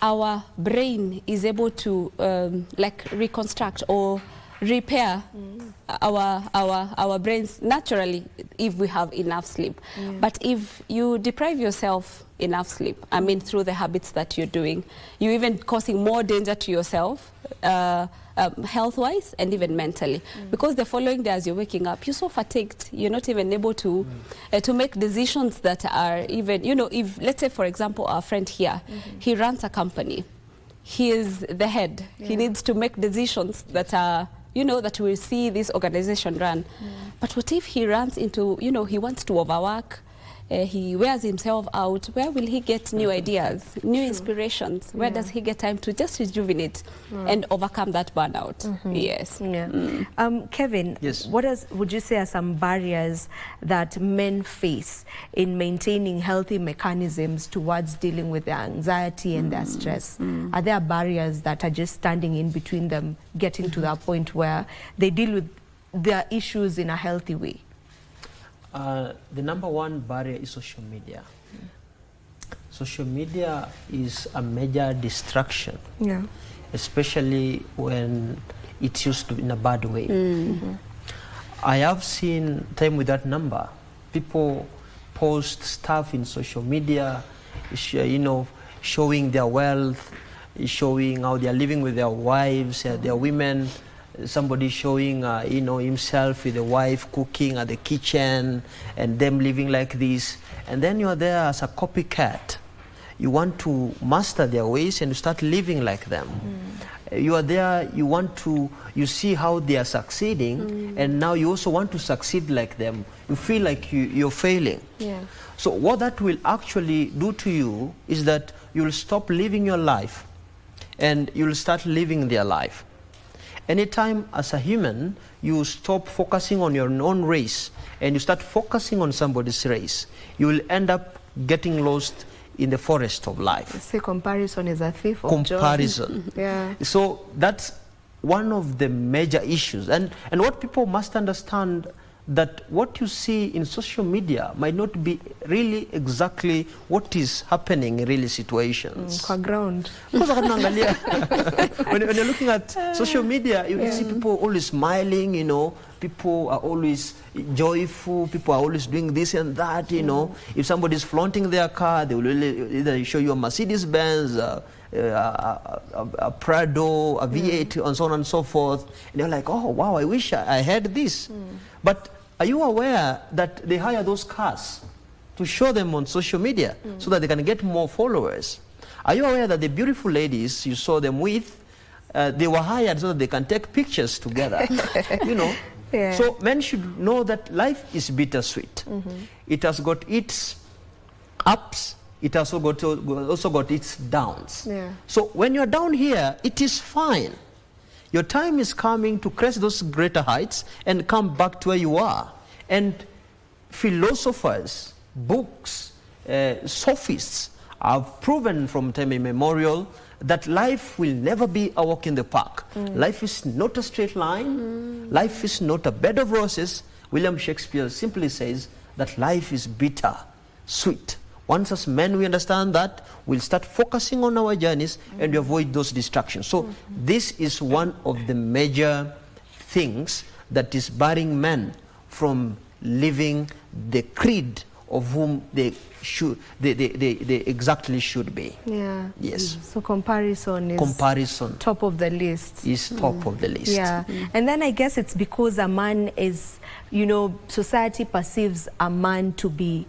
our brain is able to like reconstruct or repair our brains naturally if we have enough sleep. But if you deprive yourself enough sleep, I mean through the habits that you're doing, you're even causing more danger to yourself health-wise and even mentally, because the following day as you're waking up, you're so fatigued, you're not even able to make decisions that are even, you know, if let's say for example our friend here, he runs a company, he is the head, he needs to make decisions that are, you know, that will see this organization run. But what if he runs into, you know, he wants to overwork, he wears himself out, where will he get new ideas, new inspirations? Where does he get time to just rejuvenate and overcome that burnout? Yes. Kevin, what would you say are some barriers that men face in maintaining healthy mechanisms towards dealing with their anxiety and their stress? Are there barriers that are just standing in between them getting to that point where they deal with their issues in a healthy way? The number one barrier is social media. Social media is a major distraction, especially when it's used in a bad way. I have seen time with that number. People post stuff in social media, you know, showing their wealth, showing how they are living with their wives, their women. Somebody showing, you know, himself with the wife cooking at the kitchen and them living like this. And then you're there as a copycat. You want to master their ways and start living like them. You are there, you see how they are succeeding, and now you also want to succeed like them. You feel like you're failing. So what that will actually do to you is that you'll stop living your life and you'll start living their life. Anytime as a human you stop focusing on your own race and you start focusing on somebody's race, you will end up getting lost in the forest of life. Say comparison is a thief of comparison. joy. So that's one of the major issues. And what people must understand, that what you see in social media might not be really exactly what is happening in real situations. Kwa ground. When you're looking at social media, you see people always smiling, you know, people are always joyful, people are always doing this and that, you know. If somebody's flaunting their car, they will either show you a Mercedes-Benz, a Prado, a V8, and so on and so forth. And you're like, oh, wow, I wish I had this. But are you aware that they hire those cars to show them on social media so that they can get more followers? Are you aware that the beautiful ladies you saw them with, they were hired so that they can take pictures together? You know? So men should know that life is bittersweet. It has got its ups, it has also got its downs. So when you're down here, it is fine. Your time is coming to crest those greater heights and come back to where you are. And philosophers, books, sophists have proven from time immemorial that life will never be a walk in the park. Life is not a straight line. Life is not a bed of roses. William Shakespeare simply says that life is bitter, sweet. Once as men we understand that, we'll start focusing on our journeys and we avoid those distractions. So this is one of the major things that is barring men from living the creed of whom they exactly should be. Yes. So comparison is top of the list. Is top of the list. And then I guess it's because a man is, you know, society perceives a man to be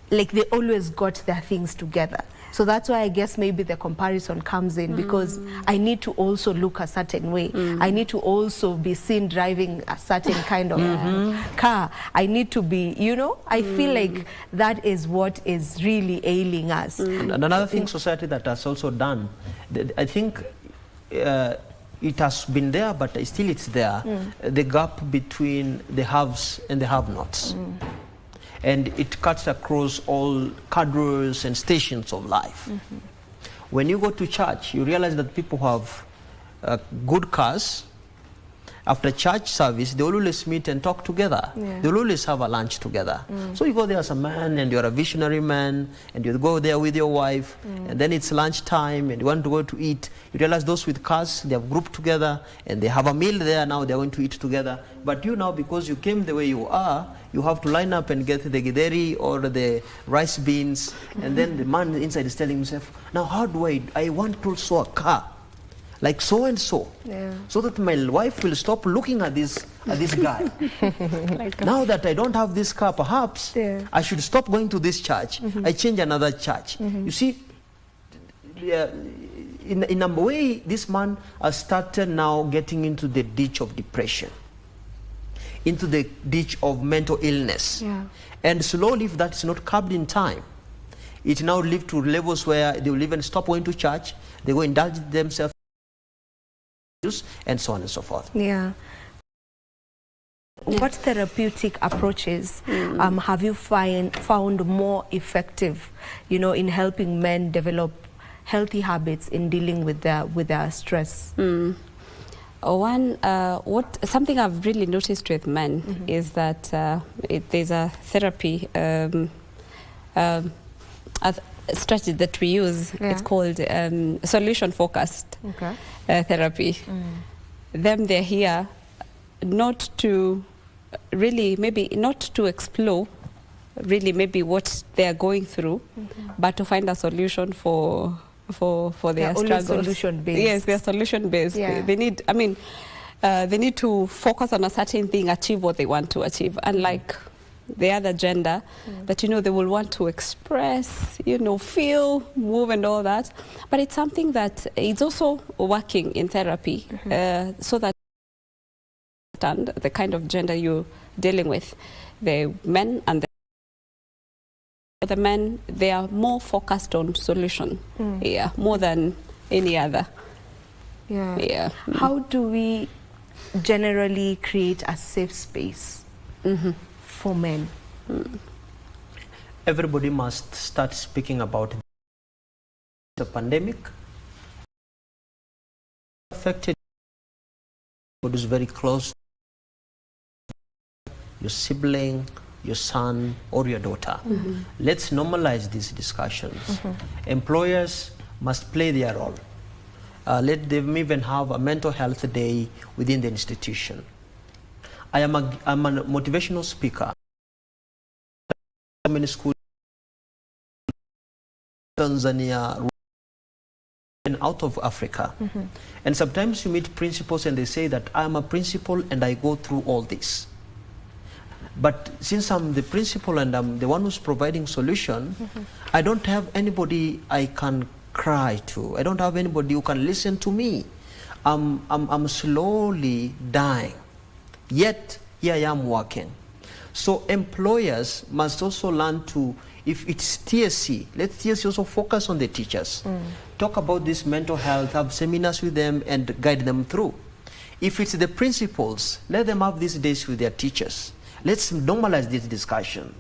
like they always got their things together. So that's why I guess maybe the comparison comes in, because I need to also look a certain way. I need to also be seen driving a certain kind of car. I need to be, you know, I feel like that is what is really ailing us. And another thing society that has also done, I think it has been there, but still it's there, the gap between the haves and the have-nots. And it cuts across all cadres and stations of life. When you go to church, you realize that people have good cars, After church service, they will always meet and talk together. Yeah. They will always have a lunch together. So you go there as a man, and you're a visionary man, and you go there with your wife, and then it's lunch time, and you want to go to eat. You realize those with cars, they have grouped together, and they have a meal there. Now they're going to eat together. But you now, because you came the way you are, you have to line up and get the githeri or the rice beans, and then the man inside is telling himself, now how do I want to sew a car like so and so, so that my wife will stop looking at this guy. Now that I don't have this car, perhaps I should stop going to this church. I change another church. You see, in a way, this man has started now getting into the ditch of depression, into the ditch of mental illness. And slowly, if that's not curbed in time, it now leads to levels where they will even stop going to church, they go indulge themselves, and so on and so forth. What therapeutic approaches have you found more effective, in helping men develop healthy habits in dealing with their stress? Something I've really noticed with men is that there's a therapy a strategy that we use. It's called solution focused therapy. They're here not to really, maybe not to explore really maybe what they're going through, but to find a solution for their struggles. Solution based. Yes, they're solution based. They need, they need to focus on a certain thing, achieve what they want to achieve. Unlike the other gender, that they will want to express, feel, move and all that. But it's something that is also working in therapy, so that the kind of gender you're dealing with. The men and the men, they are more focused on solution, more than any other. How do we generally create a safe space for men? Everybody must start speaking about the pandemic. Affected what is very close, your sibling, your son, or your daughter. Let's normalize these discussions. Employers must play their role. Let them even have a mental health day within the institution. I'm a motivational speaker. Many schools, Tanzania, and out of Africa. And sometimes you meet principals and they say that I'm a principal and I go through all this. But since I'm the principal and I'm the one who's providing solution, I don't have anybody I can cry to. I don't have anybody who can listen to me. I'm slowly dying. Yet, here I am working. So employers must also learn to, if it's TSC, let TSC also focus on the teachers. Talk about this mental health, have seminars with them and guide them through. If it's the principals, let them have these days with their teachers. Let's normalize this discussion.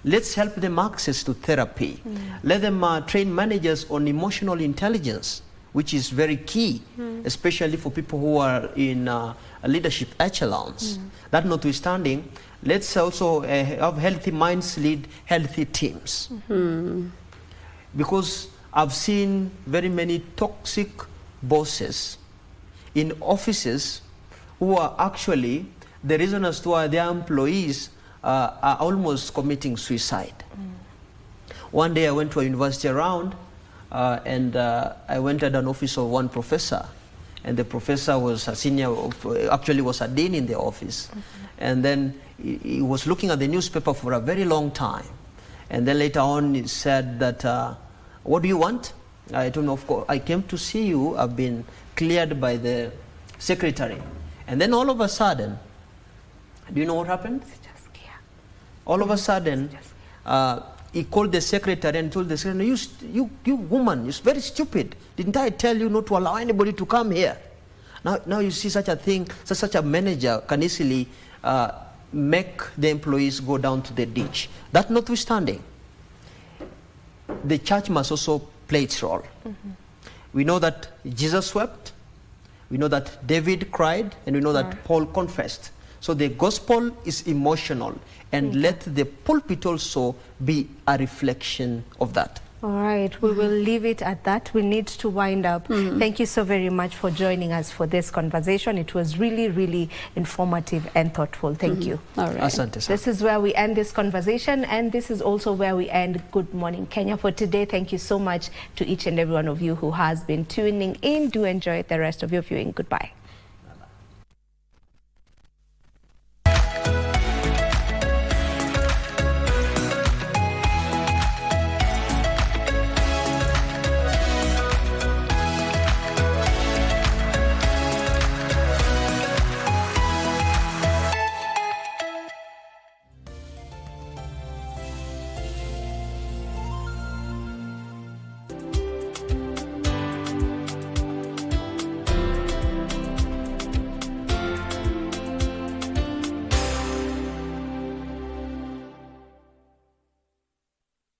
Let's help them access to therapy. Let them train managers on emotional intelligence, which is very key, especially for people who are in leadership echelons. That notwithstanding, let's also have healthy minds lead healthy teams. Because I've seen very many toxic bosses in offices who are actually the reason as to why their employees are almost committing suicide. One day I went to a university around and I went at an office of one professor, and the professor was a senior, actually was a dean in the office. And then he was looking at the newspaper for a very long time. And then later on he said that, what do you want? I told him, of course, I came to see you. I've been cleared by the secretary. And then all of a sudden, do you know what happened? All of a sudden, he called the secretary and told the secretary, you woman, you're very stupid. Didn't I tell you not to allow anybody to come here? Now you see such a thing, such a manager can easily make the employees go down to the ditch. That notwithstanding, the church must also play its role. We know that Jesus wept. We know that David cried, and we know that Paul confessed. So the gospel is emotional, and let the pulpit also be a reflection of that. All right, we will leave it at that. We need to wind up. Thank you so very much for joining us for this conversation. It was really, really informative and thoughtful. Thank you. All right. Asante sana. This is where we end this conversation, and this is also where we end Good Morning Kenya for today. Thank you so much to each and every one of you who has been tuning in. Do enjoy the rest of your viewing. Goodbye.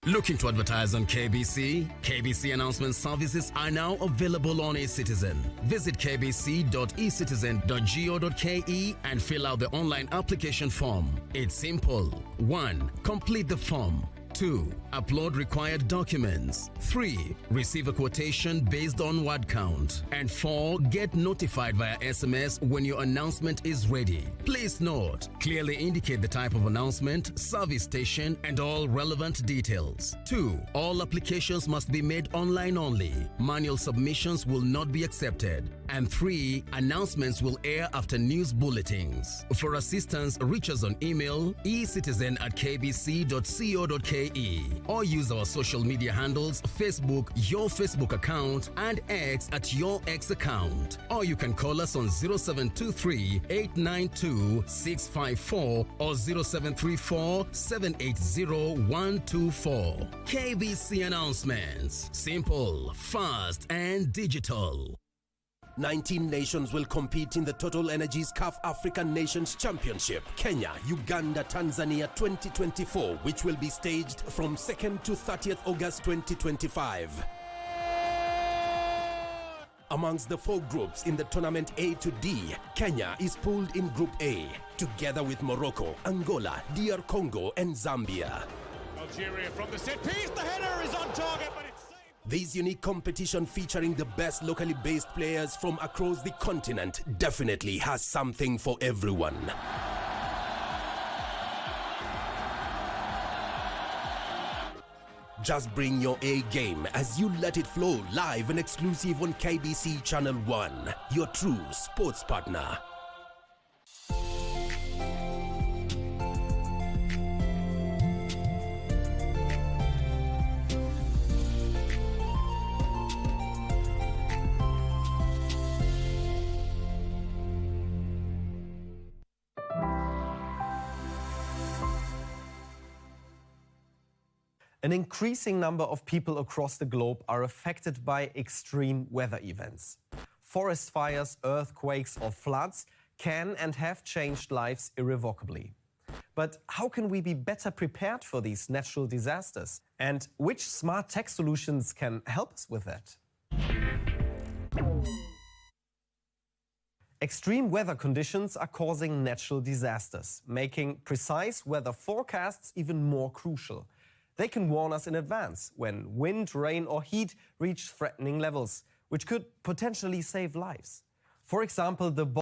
Looking to advertise on KBC? KBC announcement services are now available on eCitizen. Visit kbc.ecitizen.go.ke and fill out the online application form. It's simple. 1. Complete the form. 2. Upload required documents. 3. Receive a quotation based on word count. And 4. Get notified via SMS when your announcement is ready. Please note, clearly indicate the type of announcement, service station, and all relevant details. 2. All applications must be made online only. Manual submissions will not be accepted. And 3. Announcements will air after news bulletins. For assistance, reach us on email ecitizen@kbc.co.ke or use our social media handles Facebook, your Facebook account, and X at your X account. Or you can call us on 0723-892-654 or 0734-780-124. KBC announcements. Simple, fast, and digital. 19 nations will compete in the Total Energies CAF African Nations Championship, Kenya, Uganda, Tanzania 2024, which will be staged from 2nd to 30th August 2025. Amongst the 4 groups in the tournament A to D, Kenya is pooled in Group A, together with Morocco, Angola, DR Congo, and Zambia. Algeria from the set piece, the header is on target, but it's... This unique competition featuring the best locally based players from across the continent definitely has something for everyone. Just bring your A game as you let it flow live and exclusive on KBC Channel 1, your true sports partner. An increasing number of people across the globe are affected by extreme weather events. Forest fires, earthquakes, or floods can and have changed lives irrevocably. But how can we be better prepared for these natural disasters? And which smart tech solutions can help us with that? Extreme weather conditions are causing natural disasters, making precise weather forecasts even more crucial. They can warn us in advance when wind, rain, or heat reach threatening levels, which could potentially save lives. For example, the